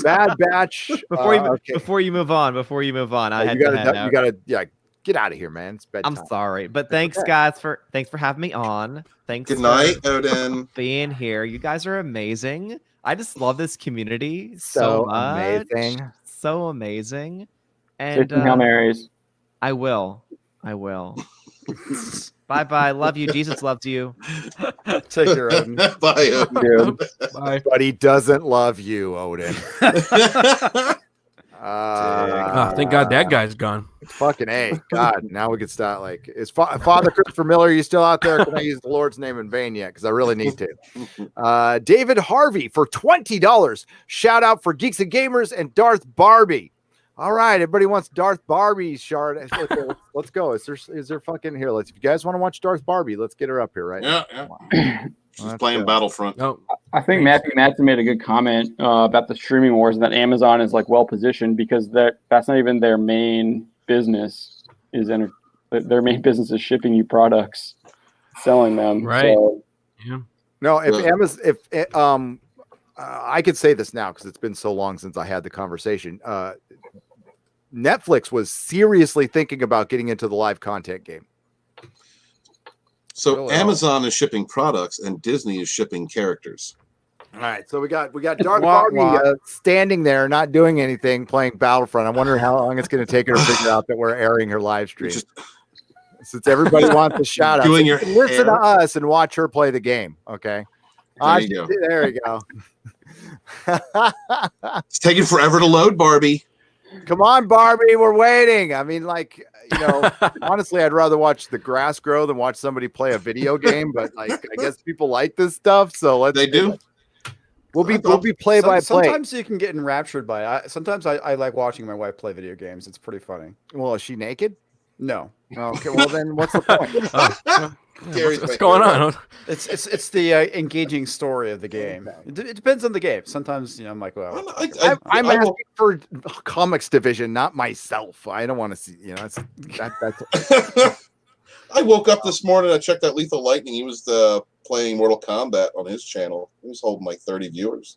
Bad Batch. Before you move on, I you gotta get out of here, man. It's bedtime. I'm sorry, but thanks guys for having me on. Thanks. Good night, Odin. Being here. You guys are amazing. I just love this community so much. Amazing. So amazing. And And Hail Marys. I will. Bye. Love you. Jesus loves you. Take care, Odin. Bye, Odin. Dude. Bye. But he doesn't love you, Odin. Thank God that guy's gone. Fucking A. God, now we can start. Like, is Father Christopher Miller, are you still out there? Can I use the Lord's name in vain yet? Because I really need to. David Harvey for $20. Shout out for Geeks and Gamers and Darth Barbie. All right, everybody wants Darth Barbie. Shard, let's go. Is there fucking here? If you guys want to watch Darth Barbie, let's get her up here, right? Yeah. She's playing Battlefront. No. I think Matthew Matson made a good comment about the streaming wars, and that Amazon is like well positioned because that's not even their main business. Their main business is shipping you products, selling them. Right. So, Yeah. No, Amazon, I could say this now because it's been so long since I had the conversation. Netflix was seriously thinking about getting into the live content game. So Really? Amazon is shipping products and Disney is shipping characters. All right, so we got Darth Barbie standing there, not doing anything, playing Battlefront. I'm wondering how long it's going to take her to figure out that we're airing her live stream. Since everybody wants a shout out, Doing so your listen to hair. us and watch her play the game. Okay, There you go. There you go. It's taking forever to load, Barbie. Come on, Barbie, we're waiting. I mean, like, honestly, I'd rather watch the grass grow than watch somebody play a video game. But like, I guess people like this stuff, so They do. We'll be play by play. Sometimes you can get enraptured by it. Sometimes I like watching my wife play video games. It's pretty funny. Well, is she naked? No. Okay, well then, what's the point? What's going on? It's the engaging story of the game. It depends on the game. Sometimes I'm like, well, I'm asking for Comix Division, not myself. I don't want to see. That's. I woke up this morning. I checked out Lethal Lightning. He was playing Mortal Kombat on his channel. He was holding like 30 viewers.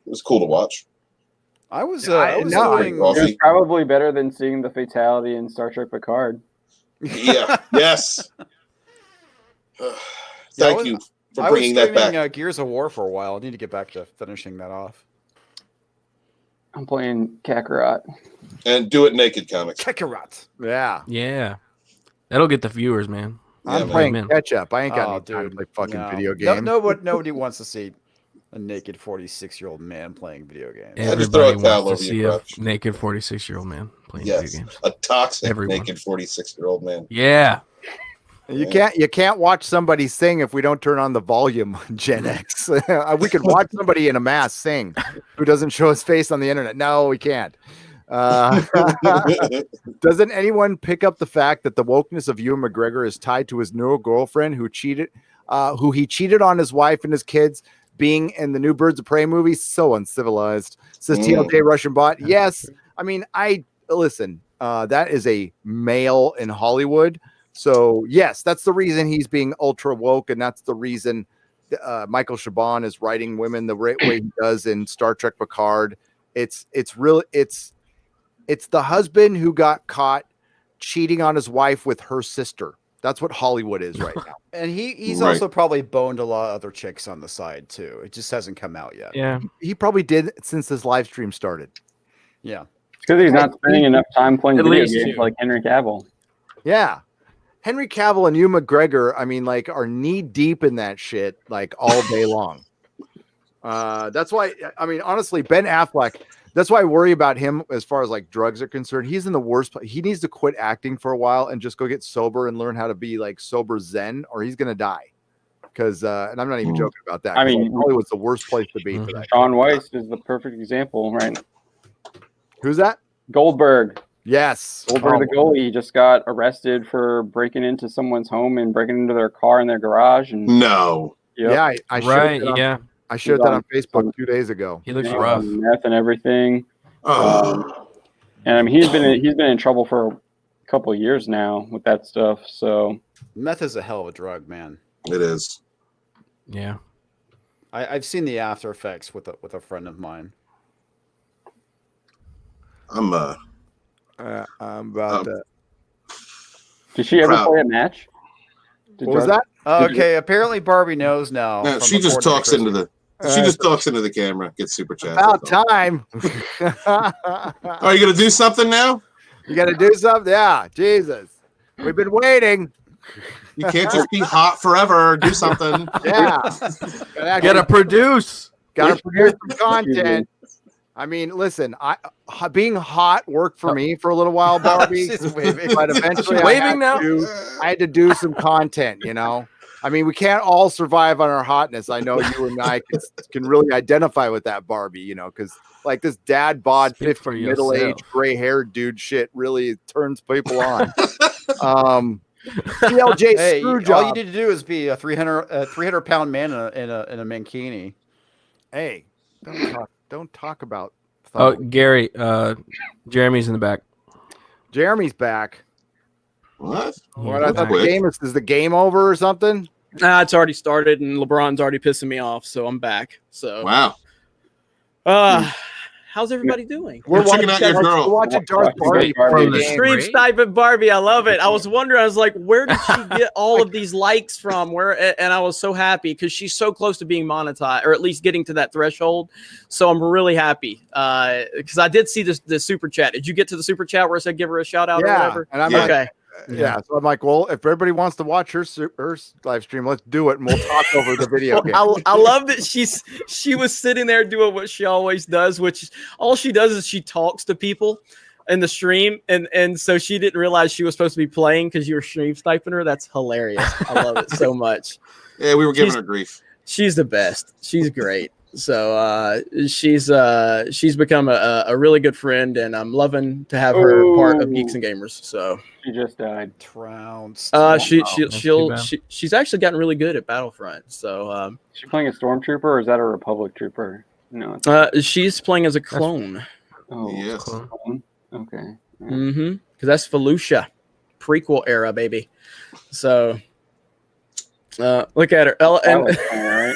It was cool to watch. I was doing it's probably better than seeing the fatality in Star Trek Picard. Yeah. Yes. Thank you for bringing that back. I was Gears of War for a while. I need to get back to finishing that off. I'm playing Kakarot. And do it naked, comics. Kakarot. Yeah. That'll get the viewers, man. I'm playing catch up. I ain't got any time to play fucking video games. Nobody wants to see a naked 46-year-old man playing video games. Everybody wants to see a naked 46-year-old man playing video games. A toxic naked 46-year-old man. Yeah. You can't watch somebody sing if we don't turn on the volume, Gen X. We could watch somebody in a mask sing who doesn't show his face on the internet. No, we can't. Doesn't anyone pick up the fact that the wokeness of Ewan McGregor is tied to his new girlfriend who he cheated on his wife and his kids being in the new Birds of Prey movie? So uncivilized. Says TLK Russian bot. Yes. I mean, listen, that is a male in Hollywood. So yes, that's the reason he's being ultra woke. And that's the reason Michael Chabon is writing women the way he does in Star Trek Picard. It's the husband who got caught cheating on his wife with her sister. That's what Hollywood is right now. And he's Right. also probably boned a lot of other chicks on the side too. It just hasn't come out yet. Yeah. He probably did since this live stream started. Yeah. Because he's not spending enough time playing At video least games two. like Henry Cavill. Yeah. Henry Cavill and Ewan McGregor, I mean, like, are knee deep in that shit, like, all day long. That's why, I mean, honestly, Ben Affleck, that's why I worry about him as far as like drugs are concerned. He's in the worst. He needs to quit acting for a while and just go get sober and learn how to be like sober Zen, or he's going to die. Because, and I'm not even joking about that. I mean, Hollywood's the worst place to be for that. Sean Weiss is the perfect example, right? Who's that? Goldberg. Yes. Goldberg, the goalie, just got arrested for breaking into someone's home and breaking into their car in their garage. And No. yep, Yeah, I Right. shared that on, Yeah. I shared that on Facebook 2 days ago. He looks you know, rough. meth and everything. Oh. And I mean, he's been in trouble for a couple of years now with that stuff. So Meth is a hell of a drug, man. It is. Yeah. I've seen the after effects with a friend of mine. I'm About that. did she ever Proud. play a match? Did What was Darth- that? Okay, apparently Barbie knows now. Yeah, from she just before talks into the camera, gets super chat. About time. Are you gonna do something now? You got to do something. Yeah, Jesus. We've been waiting. You can't just be hot forever. Do something. Yeah. Gotta produce. Got to produce some content. I mean, listen, being hot worked for me for a little while, Barbie. She's waving. But eventually She's waving now? I had to do some content, you know? I mean, we can't all survive on our hotness. I know you and I can really identify with that, Barbie, you know, because like this dad bod, Speak for 50 middle-aged, yourself. gray-haired dude shit really turns people on. CLJ Hey, all Screwjob. you need to do is be a 300-pound man in a mankini. Hey, don't talk about. Oh, Gary. Jeremy's in the back. Jeremy's back. What? What I thought Quick. the game is the game over or something. It's already started, and LeBron's already pissing me off, so I'm back. So, Wow. how's everybody doing? We're checking out your girl. We're watching Darth Watching Barbie. Barbie. game. Stream sniping Barbie, I love it. I was wondering, I was like, where did she get all of these likes from? And I was so happy because she's so close to being monetized, or at least getting to that threshold. So I'm really happy because I did see the super chat. Did you get to the super chat where I said give her a shout out or Yeah, whatever? and I'm Yeah. like, Okay. yeah. So I'm like, well, if everybody wants to watch her live stream, let's do it, and we'll talk over the video game. I love that she was sitting there doing what she always does, which all she does is she talks to people in the stream, and so she didn't realize she was supposed to be playing because you were stream sniping her. That's hilarious. I love it so much. Yeah, we were giving She's- her grief. She's the best. She's great. So she's become a really good friend, and I'm loving to have her part of Geeks and Gamers. So She just died. Trounced. That's too bad. she's actually gotten really good at Battlefront. So Is she playing a stormtrooper or is that a Republic trooper? No. she's playing as a clone. Oh, Yes. clone. Okay. Mm-hmm. Because that's Felucia, prequel era, baby. So look at her. And That was fun, right?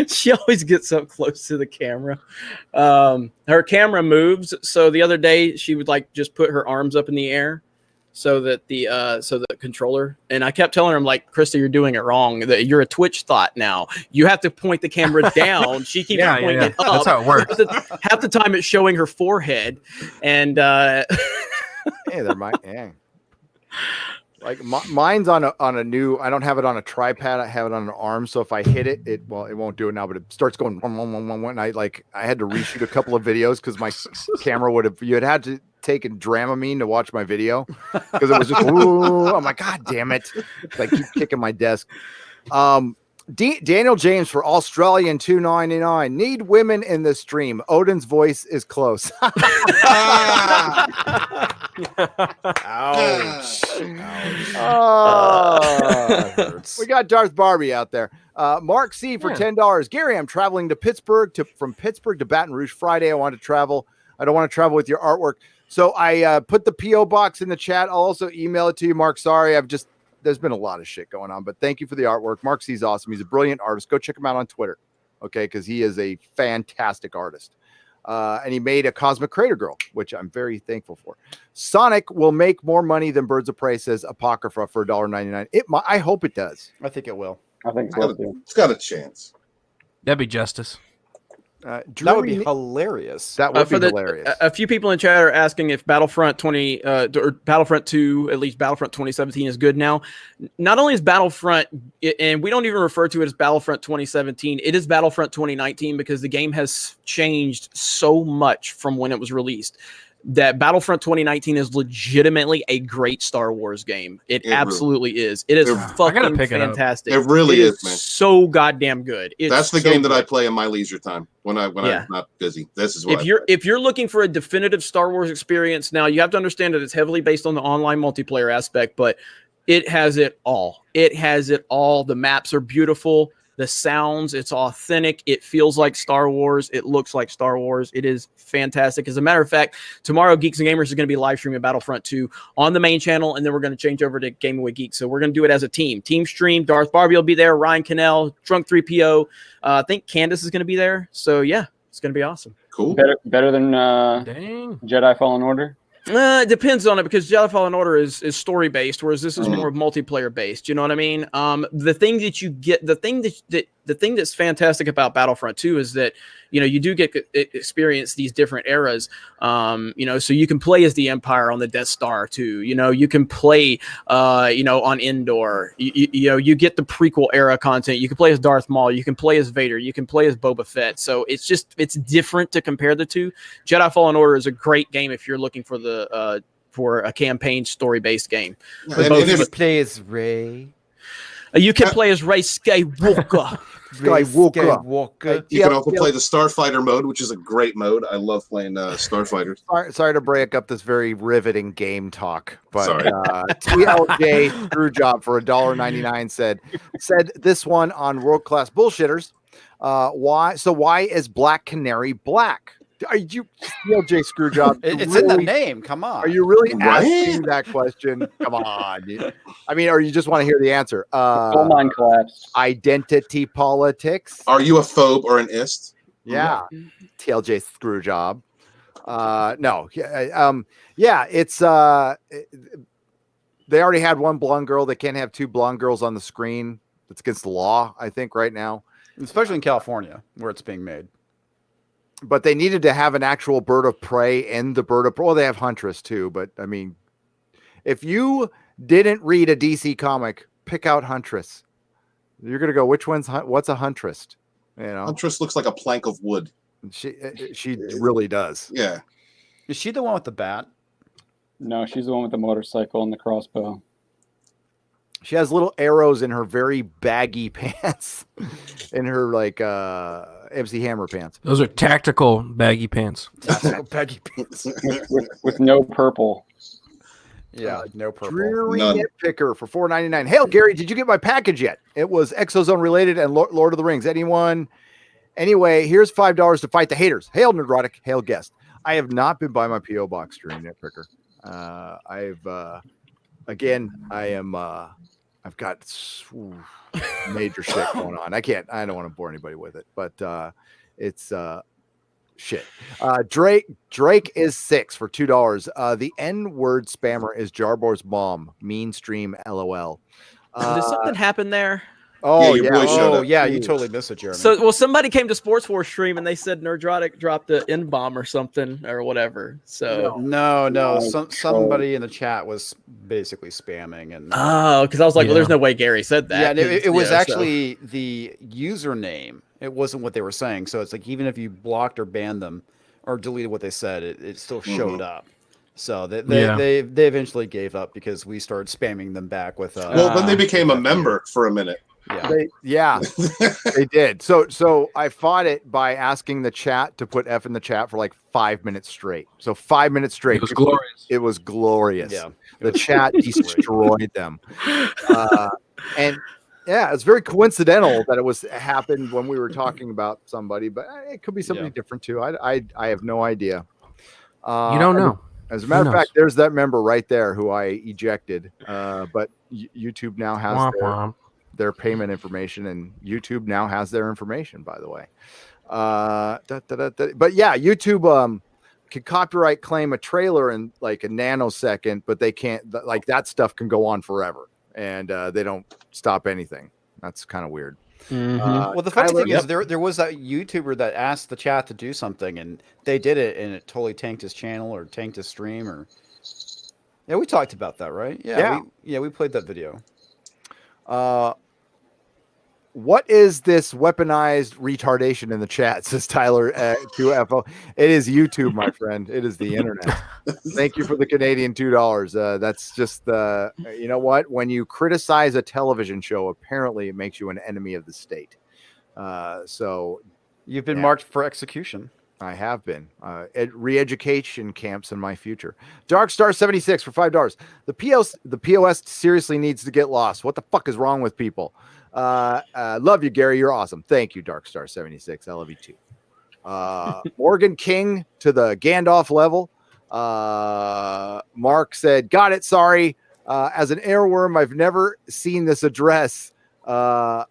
she always gets up close to the camera. Her camera moves. So the other day she would like just put her arms up in the air so that the controller, and I kept telling her, I'm like, Krista, you're doing it wrong. That you're a Twitch thought now. You have to point the camera down. She keeps pointing it up. That's how it works. Half the time it's showing her forehead. And Hey, they're my. Yeah. Like mine's on a new. I don't have it on a tripod. I have it on an arm. So if I hit it, it won't do it now. But it starts going. And I had to reshoot a couple of videos because my camera would have. You had to take Dramamine to watch my video because it was just. Ooh, I'm like, God damn it! Like keep kicking my desk. Daniel James for Australian $2.99. Need women in the stream. Odin's voice is close. Ouch. We got Darth Barbie out there. Mark C for $10. Gary, I'm traveling to Pittsburgh from Pittsburgh to Baton Rouge Friday. I want to travel. I don't want to travel with your artwork. So I put the P.O. box in the chat. I'll also email it to you, Mark. Sorry, there's been a lot of shit going on, but thank you for the artwork. Mark C's awesome. He's a brilliant artist. Go check him out on Twitter. Okay. Cause he is a fantastic artist. And he made a Cosmic Crater Girl, which I'm very thankful for. Sonic will make more money than Birds of Prey, says Apocrypha, for $1.99. I hope it does. I think it will. I think It's so got, too. it's got a chance. That'd be justice. That would be hilarious. That would be For hilarious. A few people in chat are asking if Battlefront 20 or Battlefront 2, at least Battlefront 2017, is good now. Not only is Battlefront, and we don't even refer to it as Battlefront 2017, it is Battlefront 2019 because the game has changed so much from when it was released. That Battlefront 2019 is legitimately a great Star Wars game. It absolutely is. It is fucking fantastic. It really is, man. So goddamn good. That's the game that I play in my leisure time when I'm not busy. This is what if you're looking for a definitive Star Wars experience, now you have to understand that it's heavily based on the online multiplayer aspect, but it has it all. It has it all. The maps are beautiful. The sounds, it's authentic. It feels like Star Wars. It looks like Star Wars. It is fantastic. As a matter of fact, tomorrow Geeks and Gamers is going to be live streaming Battlefront 2 on the main channel, and then we're going to change over to Gaming with Geeks. So we're going to do it as a team. Team stream. Darth Barbie will be there. Ryan Cannell, Drunk 3PO. I think Candace is going to be there. So yeah, it's going to be awesome. Cool. Better than Jedi Fallen Order. It depends on it because Jedi Fallen Order is story based, whereas this is more multiplayer based. You know what I mean? The thing that you get, the thing that's fantastic about Battlefront 2 is that you do get to experience these different eras. So you can play as the Empire on the Death Star too. You can play on Endor. You get the prequel era content. You can play as Darth Maul. You can play as Vader. You can play as Boba Fett. So it's different to compare the two. Jedi Fallen Order is a great game if you're looking for for a campaign story based game. Yeah, But both you play as Rey. You can play as Rey Skywalker. Skywalker. You can also play the Starfighter mode, which is a great mode. I love playing Starfighters. Sorry to break up this very riveting game talk, but Sorry. TLJ Screwjob for $1.99 said this one on World Class Bullshitters. Why is Black Canary black? Are you TLJ Screwjob? It's in the name. Come on. Are you really asking that question? Come on. I mean, or you just want to hear the answer? Coal mine collapsed. Identity politics. Are you a phobe or an ist? Yeah. TLJ Screwjob. No. Yeah. It's they already had one blonde girl. They can't have two blonde girls on the screen. It's against the law, I think, right now. Especially in California, where it's being made. But they needed to have an actual bird of prey and the bird of prey. Well, they have Huntress too. But I mean, if you didn't read a DC comic, pick out Huntress. You're gonna go, what's a Huntress? Huntress looks like a plank of wood. She really does. Yeah. Is she the one with the bat? No, she's the one with the motorcycle and the crossbow. She has little arrows in her very baggy pants, in her MC Hammer pants. Those are tactical baggy pants. Tactical baggy pants with no purple. Yeah, no purple. Dreary Nitpicker for $4.99. Hail Gary, did you get my package yet? It was Exozone related and Lord of the Rings. Anyone? Anyway, here's $5 to fight the haters. Hail Nerdrotic. Hail guest. I have not been by my PO box, Dreary Nitpicker. I've got major shit going on. I don't want to bore anybody with it, but it's shit. Drake is 6 for $2. The N-word spammer is Jarbor's mom. Mean stream, LOL. Did something happen there? Oh, your boy showed up. Yeah, you totally missed it, Jeremy. So, somebody came to Sports Force stream and they said Nerdrotic dropped the N-bomb or something or whatever. So no. Somebody in the chat was basically spamming, and because I was like, well, there's no way Gary said that. Yeah, it was actually the username. It wasn't what they were saying. So it's like even if you blocked or banned them or deleted what they said, it still showed up. So they eventually gave up because we started spamming them back with. Well, then they became a member for a minute. Yeah, they did. So I fought it by asking the chat to put F in the chat for like 5 minutes straight. So 5 minutes straight. It was glorious. Yeah. The chat destroyed them. And yeah, it's very coincidental that it happened when we were talking about somebody, but it could be somebody different too. I have no idea. You don't know. As a matter of fact, there's that member right there who I ejected. But YouTube now has their payment information, and YouTube now has their information, by the way. But yeah, YouTube can copyright claim a trailer in like a nanosecond, but they can't. Like that stuff can go on forever, and they don't stop anything. That's kind of weird. Well, the funny Tyler- thing is there was that YouTuber that asked the chat to do something, and they did it, and it totally tanked his channel or tanked his stream. Or yeah, we talked about that, right? Yeah, we played that video. What is this weaponized retardation in the chat? Says Tyler 2FO. It is YouTube, my friend. It is the internet. Thank you for the Canadian $2. That's just you know what? When you criticize a television show, apparently it makes you an enemy of the state. So You've been marked for execution. I have been at re-education camps in my future. Darkstar76 for $5. The POS seriously needs to get lost. What the fuck is wrong with people? Love you, Gary. You're awesome. Thank you, Darkstar76. I love you too. Morgan King to the Gandalf level. Mark said, got it. Sorry. As an airworm, I've never seen this address. Oh,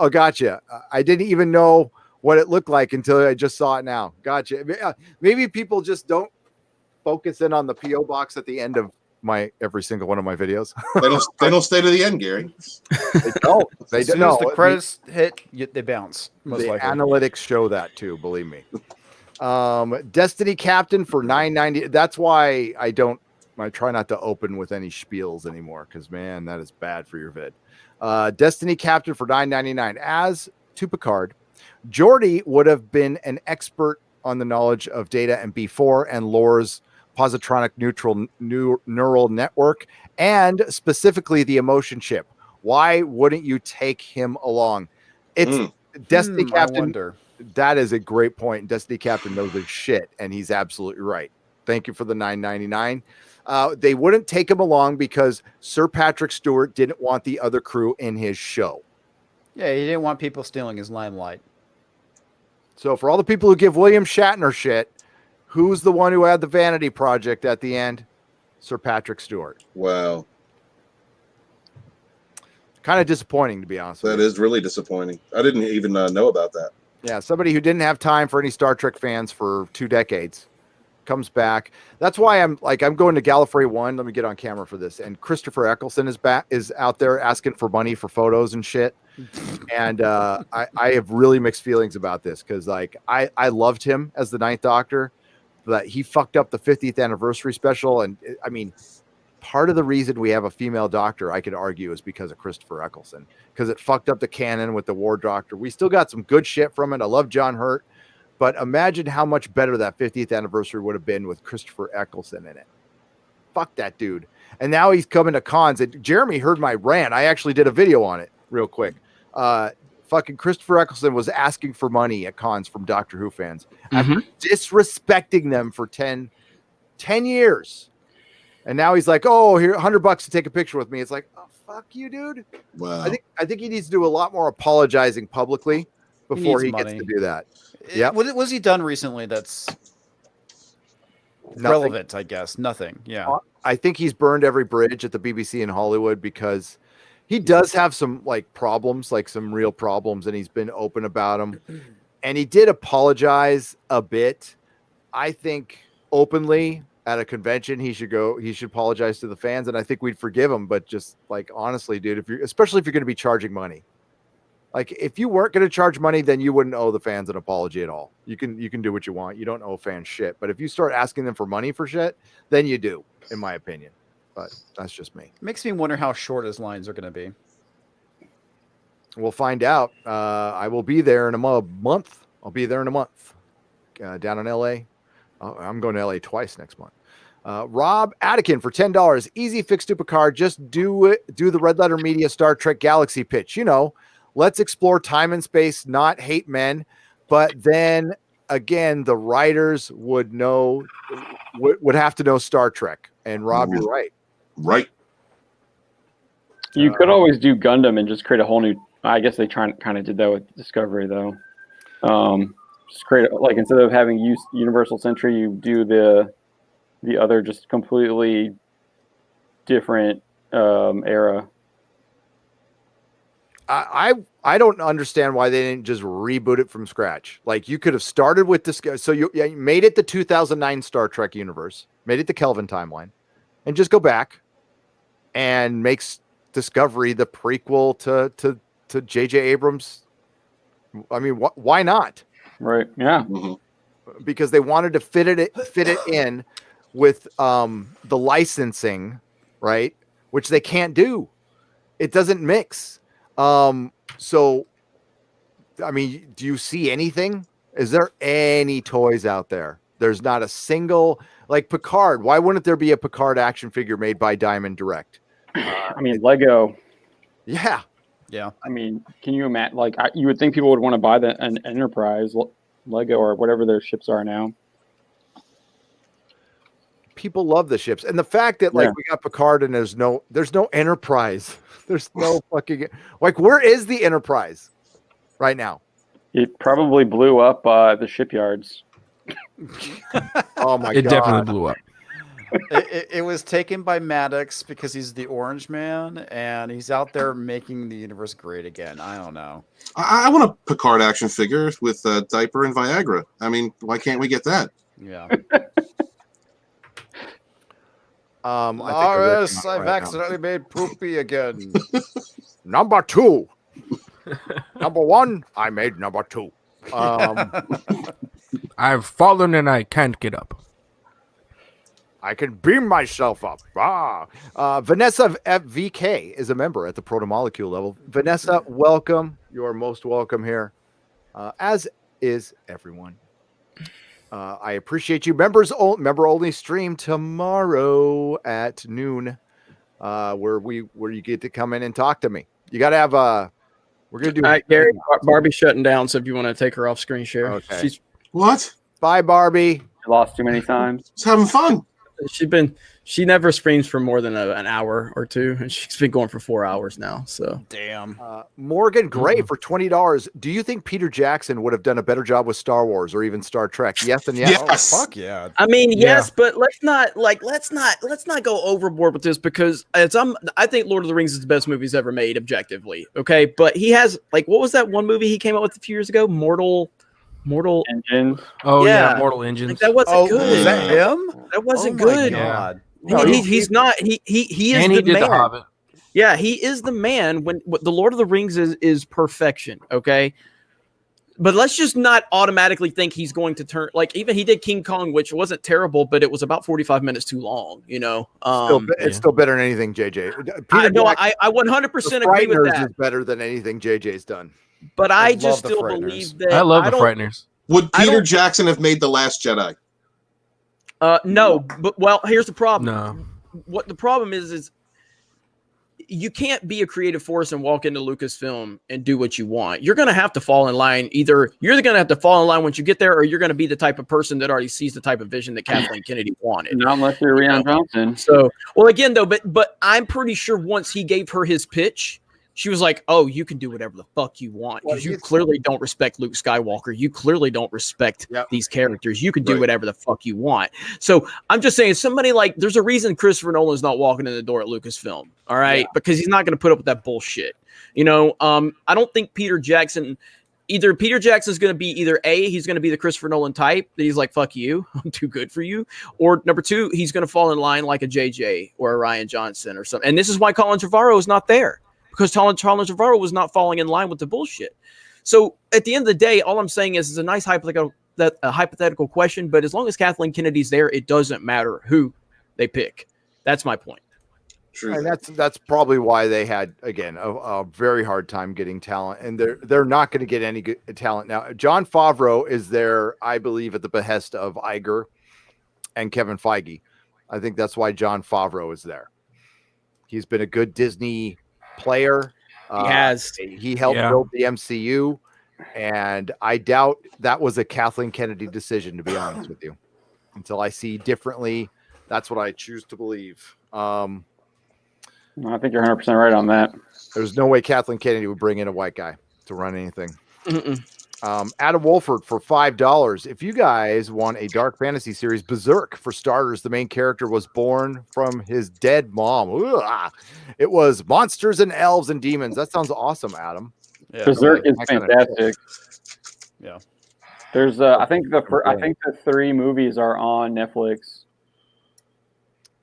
gotcha. I didn't even know what it looked like until I just saw it now. Gotcha. Maybe people just don't focus in on the PO box at the end of every single one of my videos. They don't stay to the end, Gary. They don't. They As soon don't. as the credits hit, they bounce. Most The likely. analytics show that too. Believe me. Destiny Captain for $9.90. That's why I try not to open with any spiels anymore, because man, that is bad for your vid. Destiny Captain for $9.99. As to Picard, Geordi would have been an expert on the knowledge of data and B4 and Lore's positronic neural network, and specifically the emotion chip. Why wouldn't you take him along? It's Destiny Captain. That is a great point. Destiny Captain knows his shit, and he's absolutely right. Thank you for the $9.99. They wouldn't take him along because Sir Patrick Stewart didn't want the other crew in his show. Yeah, he didn't want people stealing his limelight. So for all the people who give William Shatner shit, who's the one who had the Vanity Project at the end? Sir Patrick Stewart. Wow. Kind of disappointing, to be honest with you. That is really disappointing. I didn't even know about that. Yeah, somebody who didn't have time for any Star Trek fans for 2 decades comes back. That's why I'm going to Gallifrey 1. Let me get on camera for this. And Christopher Eccleston is out there asking for money for photos and shit. And I have really mixed feelings about this, because I loved him as the Ninth Doctor, but he fucked up the 50th anniversary special. And I mean, part of the reason we have a female doctor, I could argue, is because of Christopher Eccleston, because it fucked up the canon with the War Doctor. We still got some good shit from it. I love John Hurt, but imagine how much better that 50th anniversary would have been with Christopher Eccleston in it. Fuck that dude. And now he's coming to cons. And Jeremy heard my rant. I actually did a video on it real quick. Fucking Christopher Eccleston was asking for money at cons from Doctor Who fans after disrespecting them for 10 years. And now he's like, oh, here, $100 to take a picture with me. It's like, oh, fuck you, dude. Wow. I think he needs to do a lot more apologizing publicly before he gets to do that. Yeah. What was he done recently that's relevant, I guess? Nothing. Yeah. I think he's burned every bridge at the BBC in Hollywood, because he does have some problems, some real problems, and he's been open about them. And he did apologize a bit. I think openly at a convention, he should apologize to the fans, and I think we'd forgive him. But just honestly, dude, especially if you're going to be charging money, if you weren't going to charge money, then you wouldn't owe the fans an apology at all. You can do what you want. You don't owe fans shit. But if you start asking them for money for shit, then you do, in my opinion. But that's just me. Makes me wonder how short his lines are going to be. We'll find out. I will be there in a month. I'll be there in a month. Down in LA. I'm going to LA twice next month. Rob Attikin for $10. Easy fix to Picard. Just do the Red Letter Media Star Trek Galaxy pitch. Let's explore time and space, not hate men. But then again, the writers would have to know Star Trek. And Rob, you're right. Right. You could always do Gundam and just create a whole new. I guess they kind of did that with Discovery, though. Just create instead of having Universal Century, you do the other just completely different era. I don't understand why they didn't just reboot it from scratch. Like you could have started with this. So you made it the 2009 Star Trek universe, made it the Kelvin timeline, and just go back and makes Discovery the prequel to J.J. Abrams. I mean, why not? Right. Yeah. Mhm. Because they wanted to fit it in with the licensing, right? Which they can't do. It doesn't mix. So, I mean, do you see anything? Is there any toys out there? There's not a single, like Picard. Why wouldn't there be a Picard action figure made by Diamond Direct? I mean, Lego. Yeah. Yeah. I mean, can you imagine? Like, you would think people would want to buy an Enterprise Lego or whatever their ships are now. People love the ships. And the fact that like we got Picard and there's no Enterprise. There's no fucking, like, where is the Enterprise right now? It probably blew up the shipyards. Oh my It God. definitely blew up. It was taken by Maddox because he's the Orange Man and he's out there making the universe great again. I don't know. I want a Picard action figure with diaper and Viagra. I mean, why can't we get that? Yeah. Loris, I've accidentally made poopy again. Number 2. Number 1, I made number 2. I've fallen and I can't get up. I can beam myself up. Vanessa VK is a member at the protomolecule level. Vanessa, welcome. You are most welcome here, as is everyone. I appreciate you. Member only stream tomorrow at noon, where you get to come in and talk to me. You got to have we're gonna do. All right, Gary. Barbie's shutting down, so if you want to take her off screen share, Okay. What? Bye, Barbie. Lost too many times. Just having fun. She never streams for more than an hour or two, and she's been going for 4 hours now. So Damn. Morgan Gray for $20. Do you think Peter Jackson would have done a better job with Star Wars or even Star Trek? Yes and yes. Yes. Fuck yeah. I mean, Yeah. yes, but let's not go overboard with this because I think Lord of the Rings is the best movie he's ever made objectively. Okay, but he has like what was that one movie he came out with a few years ago? Mortal. Engines. Oh yeah, Yeah. Mortal Engines. Like, that wasn't good. Is that him? That wasn't Oh my good. God. He's not. He is and he the did man. The Hobbit. Yeah, he is the man. When the Lord of the Rings is perfection. Okay, but let's just not automatically think he's going to turn like even he did King Kong, which wasn't terrible, but it was about 45 minutes too long. You know, It's still better than anything JJ. I know. Jackson, I 100% The agree with Frighteners that. is better than anything JJ's done. But I I love just the still Frighteners. believe that I love the don't- Frighteners. Would I Peter don't- Jackson have made The Last Jedi? No, but well, here's the problem. No. What the problem is you can't be a creative force and walk into Lucasfilm and do what you want. You're going to have to fall in line. Either you're going to have to fall in line once you get there, or you're going to be the type of person that already sees the type of vision that Kathleen Kennedy wanted. Not unless you're Rian Johnson. So, well, again, though, but I'm pretty sure once he gave her his pitch, she was like, "Oh, you can do whatever the fuck you want because you clearly don't respect Luke Skywalker. You clearly don't respect these characters. You can do whatever the fuck you want." So I'm just saying, somebody like there's a reason Christopher Nolan's not walking in the door at Lucasfilm, all right? Because he's not going to put up with that bullshit. You know, I don't think Peter Jackson's going to be either A, he's going to be the Christopher Nolan type that he's like, fuck you, I'm too good for you. Or number 2, he's going to fall in line like a JJ or a Ryan Johnson or something. And this is why Colin Trevorrow is not there. Because Colin Trevorrow was not falling in line with the bullshit. So at the end of the day, all I'm saying is it's a nice hypothetical question, but as long as Kathleen Kennedy's there, it doesn't matter who they pick. That's my point. True. And that's probably why they had again a very hard time getting talent, and they're not going to get any good talent now. Jon Favreau is there, I believe, at the behest of Iger and Kevin Feige. I think that's why Jon Favreau is there. He's been a good Disney player. He helped build the MCU, and I doubt that was a Kathleen Kennedy decision, to be honest with you. Until I see differently, that's what I choose to believe. I think you're 100% right on that. There's no way Kathleen Kennedy would bring in a white guy to run anything. Adam Wolford for $5. If you guys want a dark fantasy series, Berserk, for starters, the main character was born from his dead mom. Ugh. It was monsters and elves and demons. That sounds awesome, Adam. Yeah, Berserk is that kind of- fantastic. yeah. There's I think the 3 movies are on Netflix.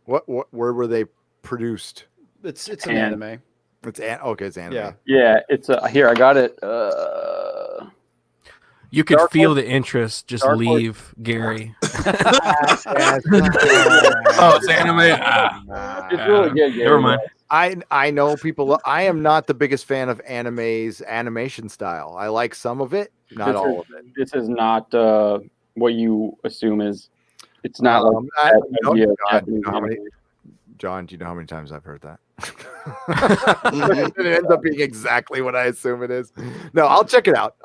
Where were they produced? It's an anime. It's anime. Yeah. Yeah, it's here. I got it. You could Dark feel Horse- the interest just Dark Horse- leave Gary. Yes. Oh, it's anime. It's really good. Gary. Never mind. I know people. I am not the biggest fan of anime's animation style. I like some of it, not all of it. This is not what you assume is. It's not like John, do you know how many times I've heard that? It ends up being exactly what I assume it is. No, I'll check it out.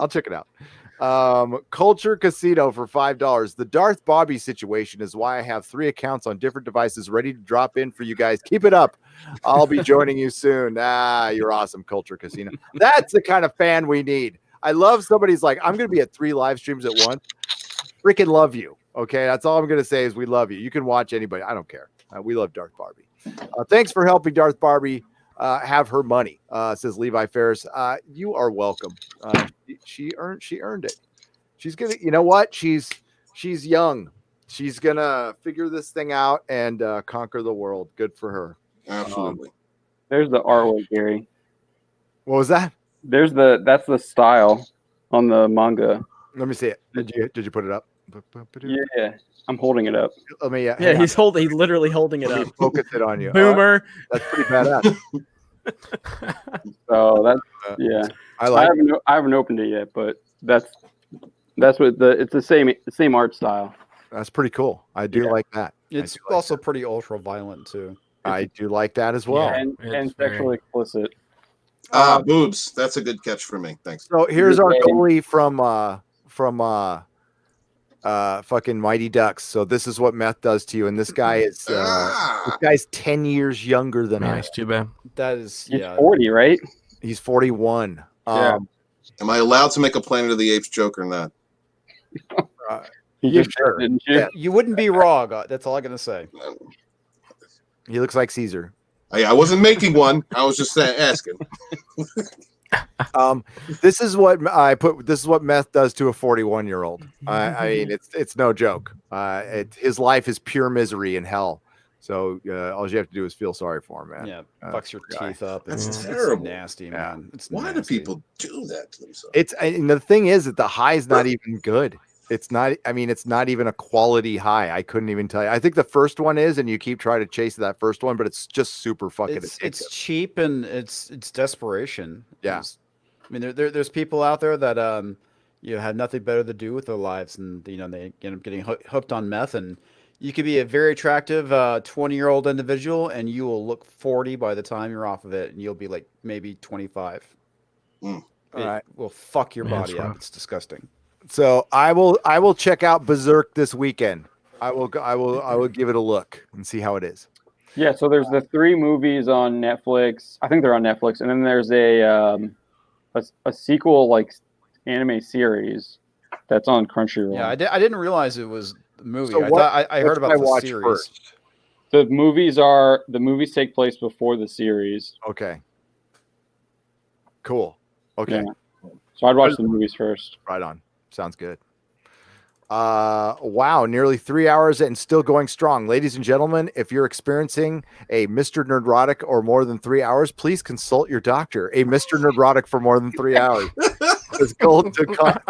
Culture Casino for $5. The Darth Bobby situation is why I have 3 accounts on different devices ready to drop in for you guys. Keep it up. I'll be joining you soon. You're awesome, Culture Casino. That's the kind of fan we need. I love somebody's like, I'm going to be at 3 live streams at once. Freaking love you. Okay, that's all I'm going to say is we love you. You can watch anybody. I don't care. We love Darth Barbie. Thanks for helping Darth Barbie have her money, says Levi Ferris. You are welcome. She earned it. She's gonna, you know what? She's young. She's gonna figure this thing out and conquer the world. Good for her. Absolutely. There's the artwork, Gary. What was that? That's the style on the manga. Let me see it. Did you put it up? Yeah, I'm holding it up. Let me. Yeah, he's literally holding it Let up. me focus it on you. Boomer. That's pretty badass. So that's yeah. I haven't opened it yet, but that's what it's the same art style. That's pretty cool. I do like that. It's I do like also pretty ultra violent too. I do like that as well. and sexually explicit. Boobs. That's a good catch for me. Thanks. So here's our goalie from fucking Mighty Ducks. So this is what meth does to you, and this guy is this guy's 10 years younger than I. Nice, too bad. That is He's 40, right? He's 41. Yeah. Am I allowed to make a Planet of the Apes joke or not? You Yeah, just sure. didn't you? Yeah. You wouldn't be wrong. That's all I'm gonna say. He looks like Caesar. I wasn't making one. I was just asking. This is what I put. This is what meth does to a 41-year-old. I mean, it's no joke. His life is pure misery and hell. So all you have to do is feel sorry for him, man. Yeah, fucks your teeth up. That's It's terrible. nasty, man. It's Why do nasty. people do that to themselves? And the thing is that the high is not even good. It's not. I mean, it's not even a quality high. I couldn't even tell you. I think the first one is, and you keep trying to chase that first one, but it's just super fucking. It's cheap and it's desperation. Yeah. I mean, there's people out there that have nothing better to do with their lives, and they end up getting hooked on meth. And you could be a very attractive 20-year-old individual, and you will look 40 by the time you're off of it, and you'll be like maybe 25. Mm. All right. Will fuck your Man, body that's up. rough. It's disgusting. So I will check out Berserk this weekend. I will give it a look and see how it is. Yeah, so there's the 3 movies on Netflix. I think they're on Netflix, and then there's a sequel like anime series that's on Crunchyroll. Yeah, I didn't realize it was a movie. So I what- thought I heard what about should I the watch series. first? The movies take place before the series. Okay. Cool. Okay. Yeah. So I'd watch the movies first. Right on. Sounds good. Wow, nearly 3 hours and still going strong. Ladies and gentlemen, if you're experiencing a Mr. Nerdrotic or more than 3 hours, please consult your doctor. A Mr. Nerdrotic for more than 3 hours. This gold to cock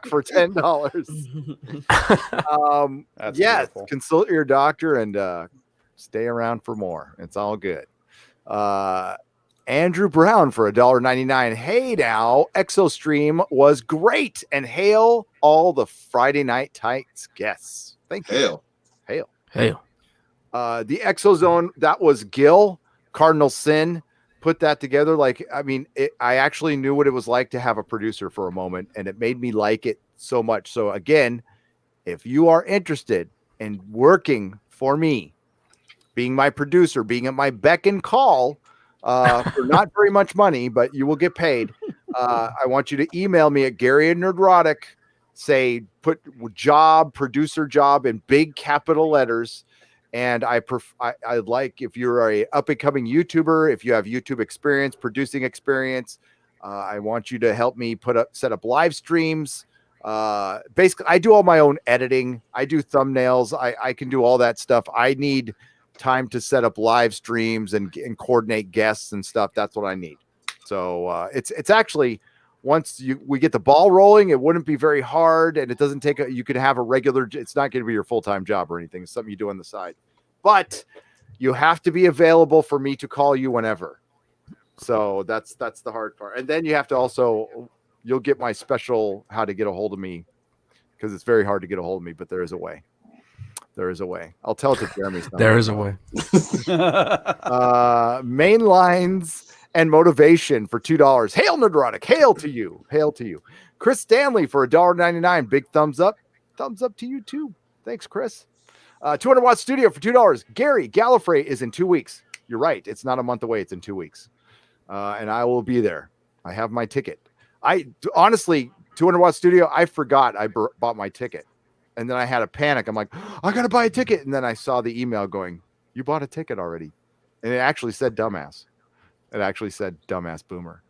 for $10. That's Yes, beautiful. consult your doctor and stay around for more. It's all good. Andrew Brown for $1.99. Hey now, Exostream was great, and hail all the Friday Night Tights guests. Thank you. Hail. Hey, The Exozone, that was Gil, Cardinal Sin, put that together. Like, I mean, I actually knew what it was like to have a producer for a moment, and it made me like it so much. So again, if you are interested in working for me, being my producer, being at my beck and call, for not very much money, but you will get paid. I want you to email me at Gary and Nerdrotic. Say put job, producer job in big capital letters. And I'd like, if you're a up and coming YouTuber, if you have YouTube experience, producing experience, I want you to help me set up live streams. Basically, I do all my own editing. I do thumbnails. I can do all that stuff. I need time to set up live streams and coordinate guests and stuff. That's what I need. So it's actually, once we get the ball rolling, it wouldn't be very hard, and it doesn't take you could have a regular. It's not going to be your full-time job or anything. It's something you do on the side, but you have to be available for me to call you whenever. So that's the hard part, and then you have to you'll get my special how to get a hold of me, because it's very hard to get a hold of me, but there is a way. There is a way. I'll tell it to Jeremy. There is a way. Main lines and motivation for $2. Hail Nerdrotic. Hail to you. Hail to you. Chris Stanley for $1.99. Big thumbs up. Thumbs up to you too. Thanks, Chris. 200 Watt Studio for $2. Gary Gallifrey is in 2 weeks. You're right. It's not a month away. It's in 2 weeks. And I will be there. I have my ticket. I honestly, 200 Watt Studio, I forgot I bought my ticket. And then I had a panic. I'm like, I got to buy a ticket. And then I saw the email going, you bought a ticket already. And it actually said dumbass. It actually said dumbass boomer.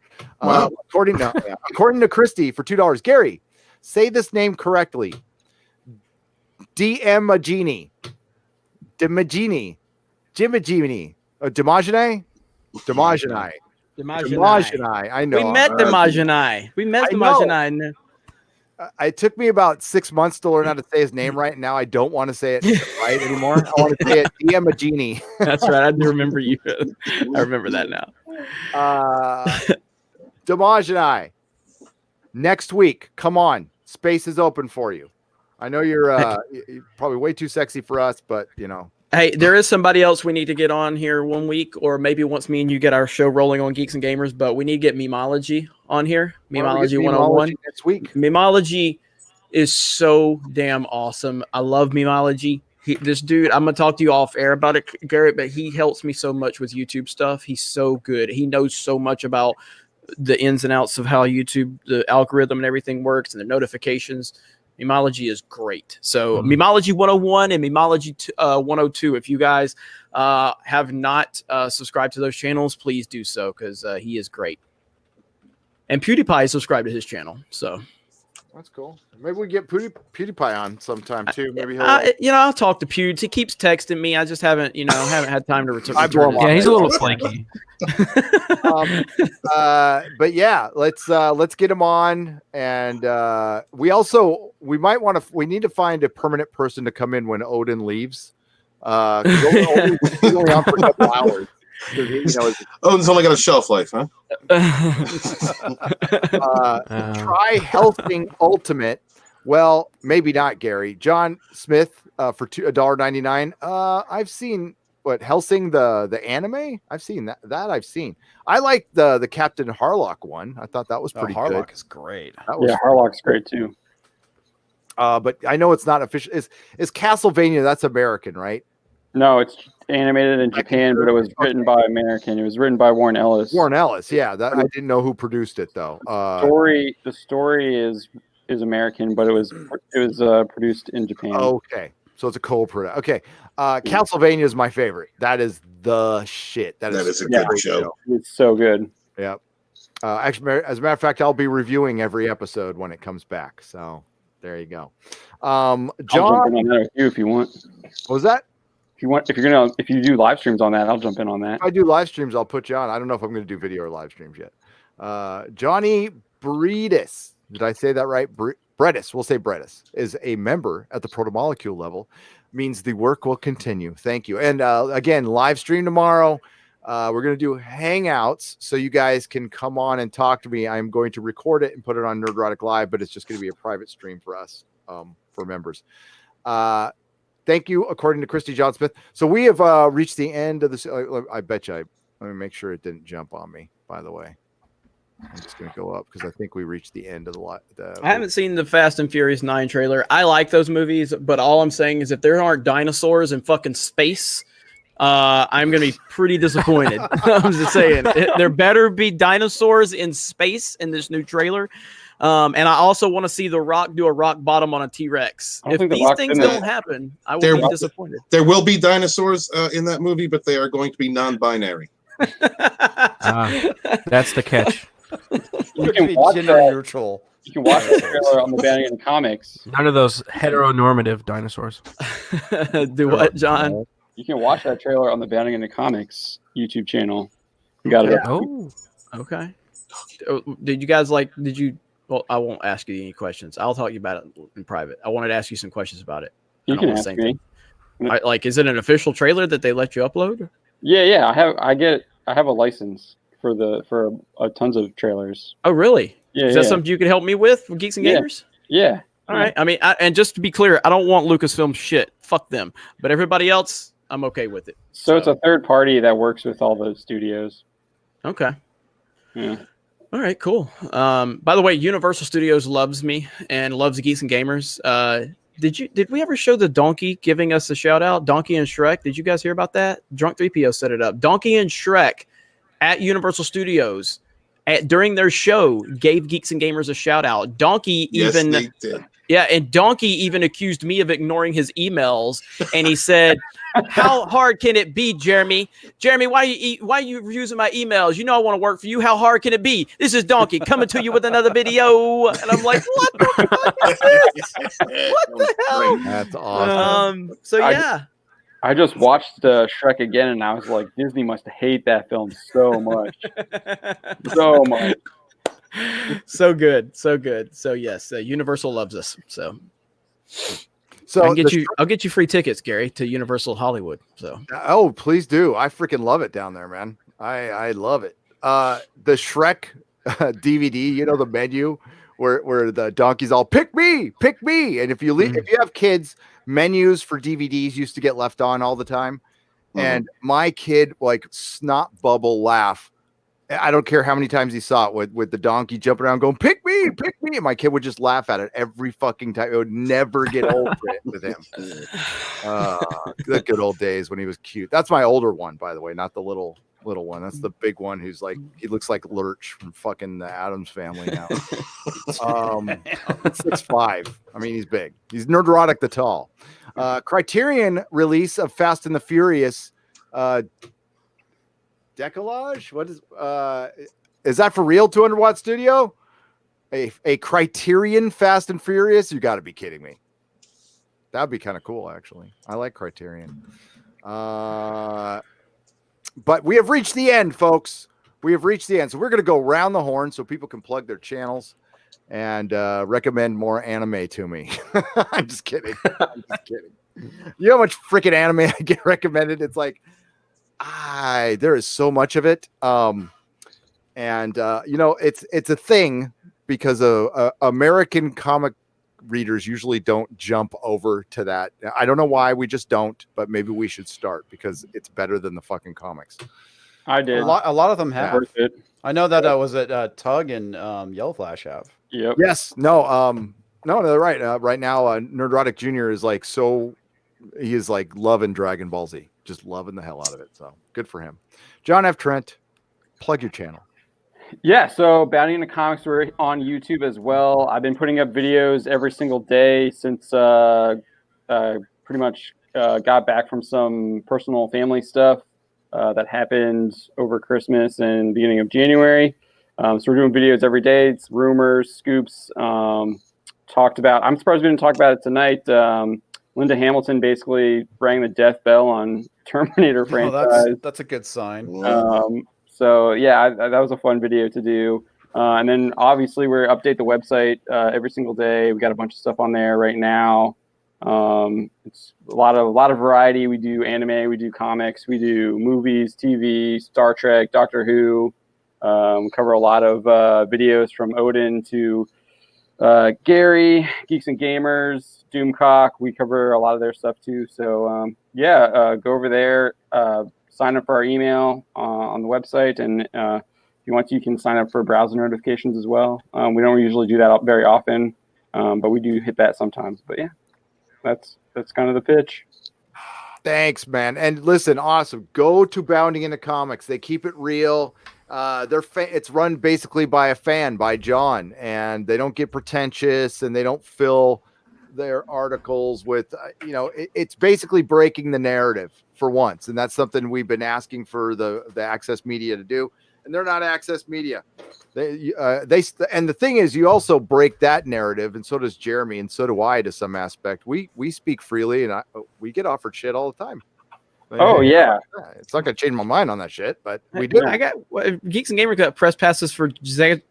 Wow. According to Christy for $2. Gary, say this name correctly. Dimagini. Dimagini. Dimagini. Dimagini? Dimagini. Dimagini. I know. We met Dimagini. We met Dimagini. It took me about 6 months to learn how to say his name right. Now I don't want to say it right anymore. I want to say it Dimagini. That's right. I do remember you. I remember that now. Dimagini. Next week. Come on. Space is open for you. I know you're probably way too sexy for us, but you know. Hey, there is somebody else we need to get on here one week, or maybe once me and you get our show rolling on Geeks and Gamers, but we need to get Memology on here. Memology 101. Next week. Memology is so damn awesome. I love Memology. This dude, I'm going to talk to you off air about it, Garrett, but he helps me so much with YouTube stuff. He's so good. He knows so much about the ins and outs of how YouTube, the algorithm and everything works and the notifications. Memology is great. So Memology 101 and Memology 102. If you guys have not subscribed to those channels, please do so, because he is great. And PewDiePie is subscribed to his channel. So that's cool. Maybe we get PewDiePie on sometime too. Maybe he'll. I'll talk to Pewds. He keeps texting me. I just haven't had time to return. Yeah, he's a little flaky. But yeah, let's get him on, and we need to find a permanent person to come in when Odin leaves. He's only on for a couple hours. Odin's only got a shelf life, huh? Try Helsing Ultimate. Well, maybe not, Gary. John Smith for $1.99. I've seen Helsing the anime. I've seen that. I've seen. I like the Captain Harlock one. I thought that was pretty good. Harlock is great. Harlock's great too. But I know it's not official. Is Castlevania? That's American, right? No, it's animated in Japan, but it was written by American. It was written by Warren Ellis. Warren Ellis, yeah. I didn't know who produced it though. The story is American, but it was produced in Japan. Okay, so it's a co-production. Okay, Castlevania is my favorite. That is the shit. That is a good show. It's so good. Yeah. Actually, as a matter of fact, I'll be reviewing every episode when it comes back. So there you go. John, I'll jump in on that with you if you want. What was that? If you do live streams on that, I'll jump in on that. If I do live streams, I'll put you on. I don't know if I'm going to do video or live streams yet. Johnny Breedis. Did I say that right? Bredis. We'll say Bredis is a member at the protomolecule level. Means the work will continue. Thank you. And again, live stream tomorrow. We're going to do hangouts so you guys can come on and talk to me. I'm going to record it and put it on Nerdrotic Live, but it's just going to be a private stream for us, for members. Thank you, according to Christy John Smith. So we have reached the end of this. I bet you. Let me make sure it didn't jump on me, by the way. I'm just going to go up because I think we reached the end of the I haven't seen the Fast and Furious 9 trailer. I like those movies, but all I'm saying is if there aren't dinosaurs in fucking space, I'm gonna be pretty disappointed. I'm just saying, there better be dinosaurs in space in this new trailer. And I also want to see The Rock do a rock bottom on a T-Rex. I don't If think The these Rock's things in don't that. happen, I There- will be disappointed. There will be dinosaurs in that movie, but they are going to be non-binary. That's the catch. You Could can be watch gender that. neutral. You can watch the trailer on the Banning in Comics. None of those heteronormative dinosaurs. Do what, John? You can watch that trailer on the Banning in the Comics YouTube channel. You got it. up. Oh, Okay. Did you guys like? Did you? Well, I won't ask you any questions. I'll talk to you about it in private. I wanted to ask you some questions about it. You I don't can want ask the same me. thing. Like, is it an official trailer that they let you upload? Yeah. I have a license for tons of trailers. Oh, really? Yeah. Is that something you could help me with for Geeks and Yeah. Gamers? Yeah. All right. I mean, and just to be clear, I don't want Lucasfilm shit. Fuck them. But everybody else, I'm okay with it. So it's a third party that works with all those studios. Okay. Yeah. All right, cool. By the way, Universal Studios loves me and loves Geeks and Gamers. Did we ever show the donkey giving us a shout out? Donkey and Shrek. Did you guys hear about that? Drunk 3PO set it up. Donkey and Shrek at Universal Studios during their show gave Geeks and Gamers a shout out. Donkey even Yes, they did. Yeah, and Donkey even accused me of ignoring his emails, and he said, "How hard can it be, Jeremy? Jeremy, why are you refusing my emails? You know I want to work for you. How hard can it be? This is Donkey coming to you with another video." And I'm like, "What the fuck is this? What the hell?" That's awesome. So yeah, I just watched Shrek again, and I was like, Disney must hate that film so much. So much. so good, so good. So yes, Universal loves us. So So I'll get you free tickets, Gary, to Universal Hollywood. So oh, please do. I freaking love it down there, man. I love it. The Shrek DVD, you know, the menu where the donkey's all pick me, and if you if you have kids, menus for DVDs used to get left on all the time, and my kid like snot bubble laugh. I don't care how many times he saw it with the donkey jumping around going, pick me. And my kid would just laugh at it every fucking time. It would never get old with him. The good old days when he was cute. That's my older one, by the way, not the little one. That's the big one who's like, he looks like Lurch from fucking the Addams Family now. 6'5". I mean, he's big. He's Nerdrotic the Tall. Criterion release of Fast and the Furious Decollage? What is that for real? 200 Watt Studio? A Criterion Fast and Furious? You got to be kidding me. That'd be kind of cool, actually. I like Criterion. But we have reached the end, folks. We have reached the end. So we're going to go round the horn so people can plug their channels and recommend more anime to me. I'm just kidding. You know how much freaking anime I get recommended? It's like, there is so much of it. You know, it's a thing because American comic readers usually don't jump over to that. I don't know why, we just don't, but maybe we should start because it's better than the fucking comics. I did. A lot of them have. Worth it. I know that was it. Tug and Yellow Flash have. Yep. Yes. No, they're right. Right now, Nerdrotic Jr. is like he is like loving Dragon Ball Z, just loving the hell out of it. So good for him. John F. Trent, plug your channel. Yeah, so Bounty in the Comics, we're on YouTube as well. I've been putting up videos every single day since pretty much got back from some personal family stuff that happened over Christmas and beginning of January. So we're doing videos every day. It's rumors, scoops, talked about. I'm surprised we didn't talk about it tonight. Linda Hamilton basically rang the death bell on Terminator franchise. That's a good sign. So yeah, that was a fun video to do. And then obviously we update the website every single day. We got a bunch of stuff on there right now. It's a lot of variety. We do anime, we do comics, we do movies, TV, Star Trek, Doctor Who. Cover a lot of videos from Odin to Gary, Geeks and Gamers, Doomcock. We cover a lot of their stuff too. So go over there, sign up for our email on the website, and if you want to, you can sign up for browser notifications as well. We don't usually do that very often, but we do hit that sometimes. But yeah, that's kind of the pitch. Thanks, man. And listen, awesome. Go to Bounding into Comics. They keep it real. It's run basically by a fan, by John, and they don't get pretentious and they don't fill their articles with, it's basically breaking the narrative for once. And that's something we've been asking for the Access Media to do. And they're not Access Media. And the thing is, you also break that narrative, and so does Jeremy, and so do I to some aspect. We speak freely, and we get offered shit all the time. Oh yeah, it's not gonna change my mind on that shit, but we do. I got Geeks and Gamers got press passes for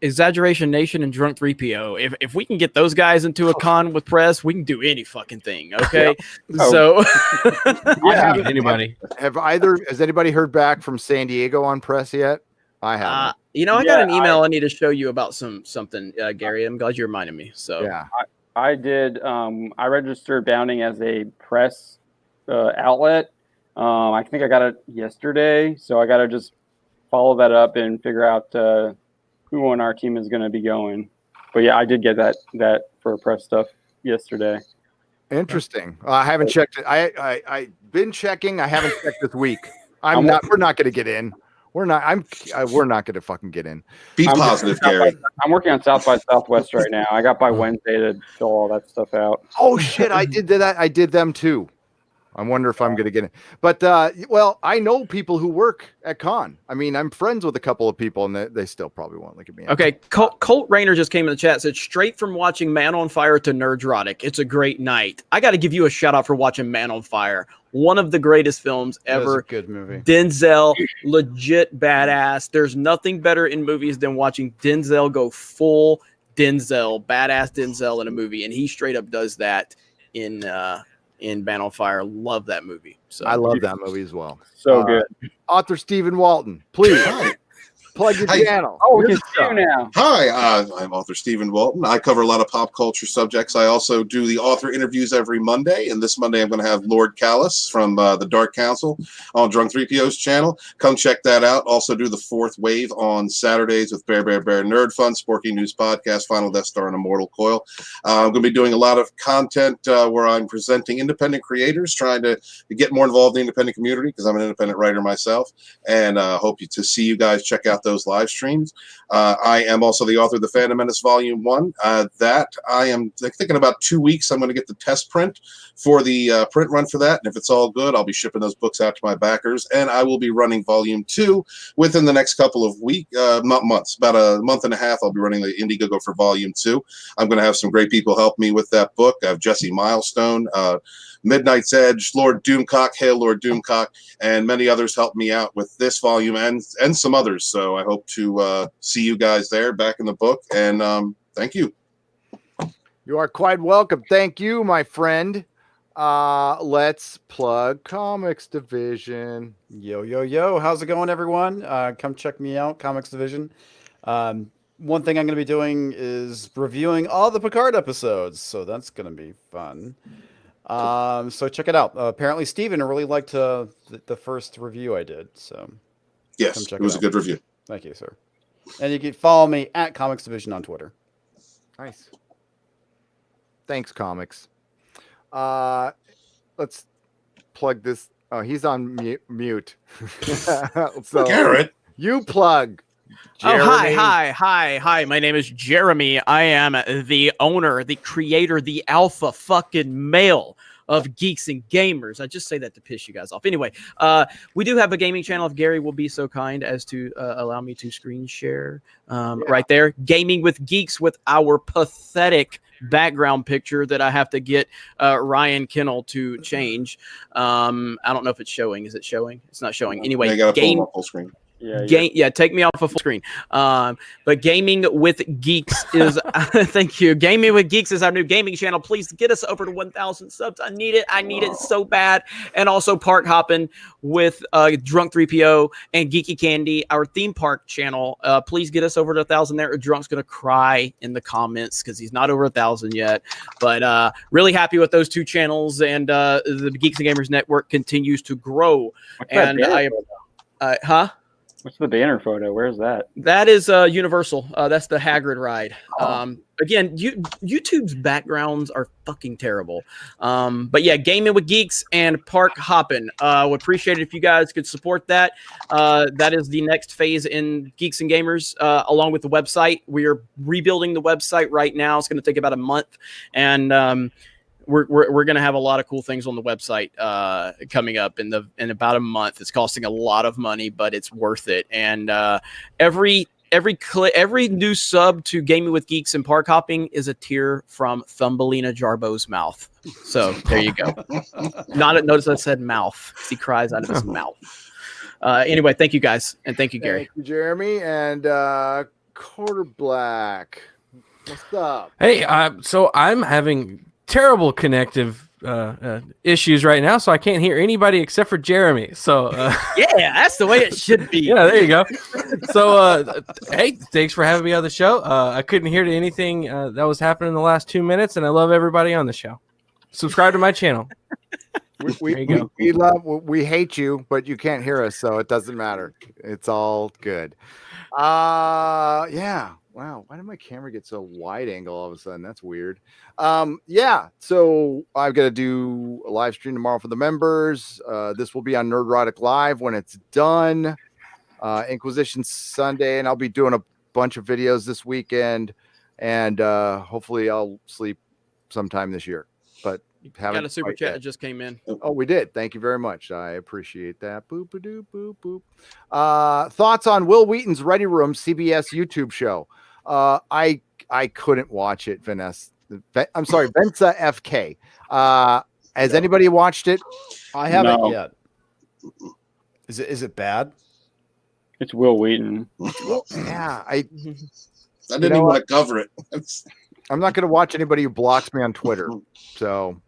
Exaggeration Nation and Drunk 3PO. If we can get those guys into a con with press, we can do any fucking thing. Okay, so anybody has anybody heard back from San Diego on press yet? I haven't. I got an email I need to show you about something, Gary. I'm glad you reminded me. So yeah, I did. I registered Bounding as a press outlet. I think I got it yesterday, so I got to just follow that up and figure out who on our team is going to be going. But yeah, I did get that for press stuff yesterday. Interesting. I haven't checked it. I've been checking. I haven't checked this week. We're not going to get in. We're not going to fucking get in. Be positive, Gary. I'm working on South by Southwest right now. I got by Wednesday to fill all that stuff out. Oh shit! I did that. I did them too. I wonder if I'm going to get it. But, I know people who work at con. I mean, I'm friends with a couple of people, and they still probably won't look at me. Okay, Colt Rayner just came in the chat, said, straight from watching Man on Fire to Nerdrotic. It's a great night. I got to give you a shout-out for watching Man on Fire. One of the greatest films ever. Good movie. Denzel, legit badass. There's nothing better in movies than watching Denzel go full Denzel, badass Denzel in a movie, and he straight up does that in Man on Fire. Love that movie. So I love that movie as well. So good. Author Stephen Walton, please plug your channel. Oh, we can see you now. Hi, I'm author Stephen Walton. I cover a lot of pop culture subjects. I also do the author interviews every Monday, and this Monday I'm going to have Lord Callus from the Dark Council on Drunk 3PO's channel. Come check that out. Also do the Fourth Wave on Saturdays with Bear Nerd Fun, Sporky News Podcast, Final Death Star, and Immortal Coil. I'm going to be doing a lot of content where I'm presenting independent creators, trying to get more involved in the independent community because I'm an independent writer myself, and hope to see you guys check out those live streams. I am also the author of the Fandom Menace Volume 1. That I am thinking about 2 weeks. I'm going to get the test print for the print run for that. And if it's all good, I'll be shipping those books out to my backers. And I will be running Volume 2 within the next couple of months. About a month and a half, I'll be running the Indiegogo for Volume 2. I'm going to have some great people help me with that book. I have Jesse Milestone, Midnight's Edge, Lord Doomcock, Hail Lord Doomcock, and many others helped me out with this volume and some others. So I hope to see you guys there back in the book. And thank you. You are quite welcome. Thank you, my friend. Let's plug Comix Division. Yo. How's it going, everyone? Come check me out, Comix Division. One thing I'm going to be doing is reviewing all the Picard episodes. So that's going to be fun. So check it out. Apparently Steven really liked the first review I did. So yes, it was a good review. Thank you, sir. And you can follow me at Comix Division on Twitter. Nice. Thanks, Comics. Let's plug this. Oh, he's on mute. So Garrett, you plug. Jeremy. Oh, hi. My name is Jeremy. I am the owner, the creator, the alpha fucking male of Geeks and Gamers. I just say that to piss you guys off. Anyway, we do have a gaming channel. If Gary will be so kind as to allow me to screen share right there. Gaming with Geeks with our pathetic background picture that I have to get Ryan Kennel to change. I don't know if it's showing. Is it showing? It's not showing. Anyway, you gotta pull them up full screen. Take me off of full screen. But Gaming with Geeks is thank you. Gaming with Geeks is our new gaming channel. Please get us over to 1,000 subs. I need it so bad. And also park hopping with Drunk 3PO and Geeky Candy, our theme park channel. Please get us over to 1,000 there. Drunk's gonna cry in the comments because he's not over 1,000 yet. But really happy with those two channels, and the Geeks and Gamers Network continues to grow. And What's the banner photo? Where's that? That is Universal. That's the Hagrid ride. Again, YouTube's backgrounds are fucking terrible. But yeah, Gaming with Geeks and Park Hoppin'. Would appreciate it if you guys could support that. That is the next phase in Geeks and Gamers, along with the website. We are rebuilding the website right now. It's going to take about a month, and we're going to have a lot of cool things on the website coming up in about a month. It's costing a lot of money, but it's worth it. And every new sub to Gaming with Geeks and Park Hopping is a tear from Thumbelina Jarbo's mouth. So there you go. Notice I said mouth. He cries out of his mouth. Anyway, thank you guys, and thank you, Gary. Thank you, Jeremy, and Quarter Black. What's up? Hey, so I'm having terrible connective issues right now, so I can't hear anybody except for Jeremy. So yeah, that's the way it should be. Yeah, there you go. So hey, thanks for having me on the show. I couldn't hear anything that was happening in the last 2 minutes, and I love everybody on the show. Subscribe to my channel. We hate you, but you can't hear us, so it doesn't matter. It's all good. Yeah. Wow, why did my camera get so wide angle all of a sudden? That's weird. Yeah, so I've got to do a live stream tomorrow for the members. This will be on Nerdrotic Live when it's done. Inquisition Sunday, and I'll be doing a bunch of videos this weekend, and hopefully I'll sleep sometime this year. But got a super chat that just came in. Oh, we did. Thank you very much. I appreciate that. Boop a doop boop boop. Thoughts on Will Wheaton's Ready Room CBS YouTube show? I couldn't watch it, Vanessa. I'm sorry, Venza FK. Has anybody watched it? I haven't yet. Is it bad? It's Will Wheaton. Yeah, I didn't even want to cover it. I'm not going to watch anybody who blocks me on Twitter. So,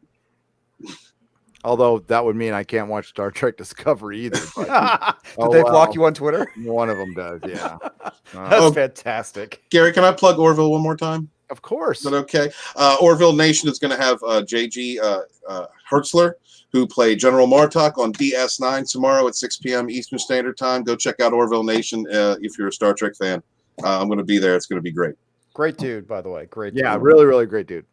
although that would mean I can't watch Star Trek Discovery either. But, Did they block you on Twitter? One of them does. Yeah, that's fantastic. Gary, can I plug Orville one more time? Of course. Is that okay? Orville Nation is going to have J.G. Hertzler, who played General Martok on DS9 tomorrow at 6 p.m. Eastern Standard Time. Go check out Orville Nation if you're a Star Trek fan. I'm going to be there. It's going to be great. Great dude, by the way. Great. Yeah, dude. really, really great dude.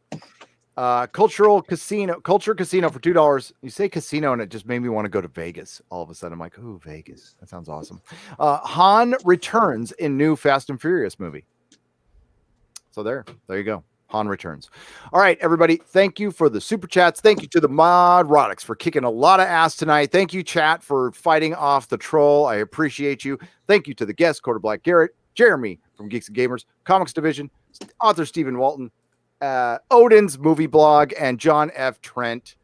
Culture Casino for $2. You say casino, and it just made me want to go to Vegas. All of a sudden, I'm like, ooh, Vegas. That sounds awesome. Han returns in new Fast and Furious movie. So there you go. Han returns. All right, everybody. Thank you for the super chats. Thank you to the Modrotics for kicking a lot of ass tonight. Thank you, chat, for fighting off the troll. I appreciate you. Thank you to the guests, Quarter Black Garrett, Jeremy from Geeks and Gamers, Comix Division, author Stephen Walton, Odin's movie blog, and John F. Trent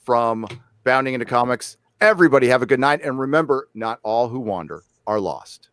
from Bounding into Comics. Everybody have a good night. And remember, not all who wander are lost.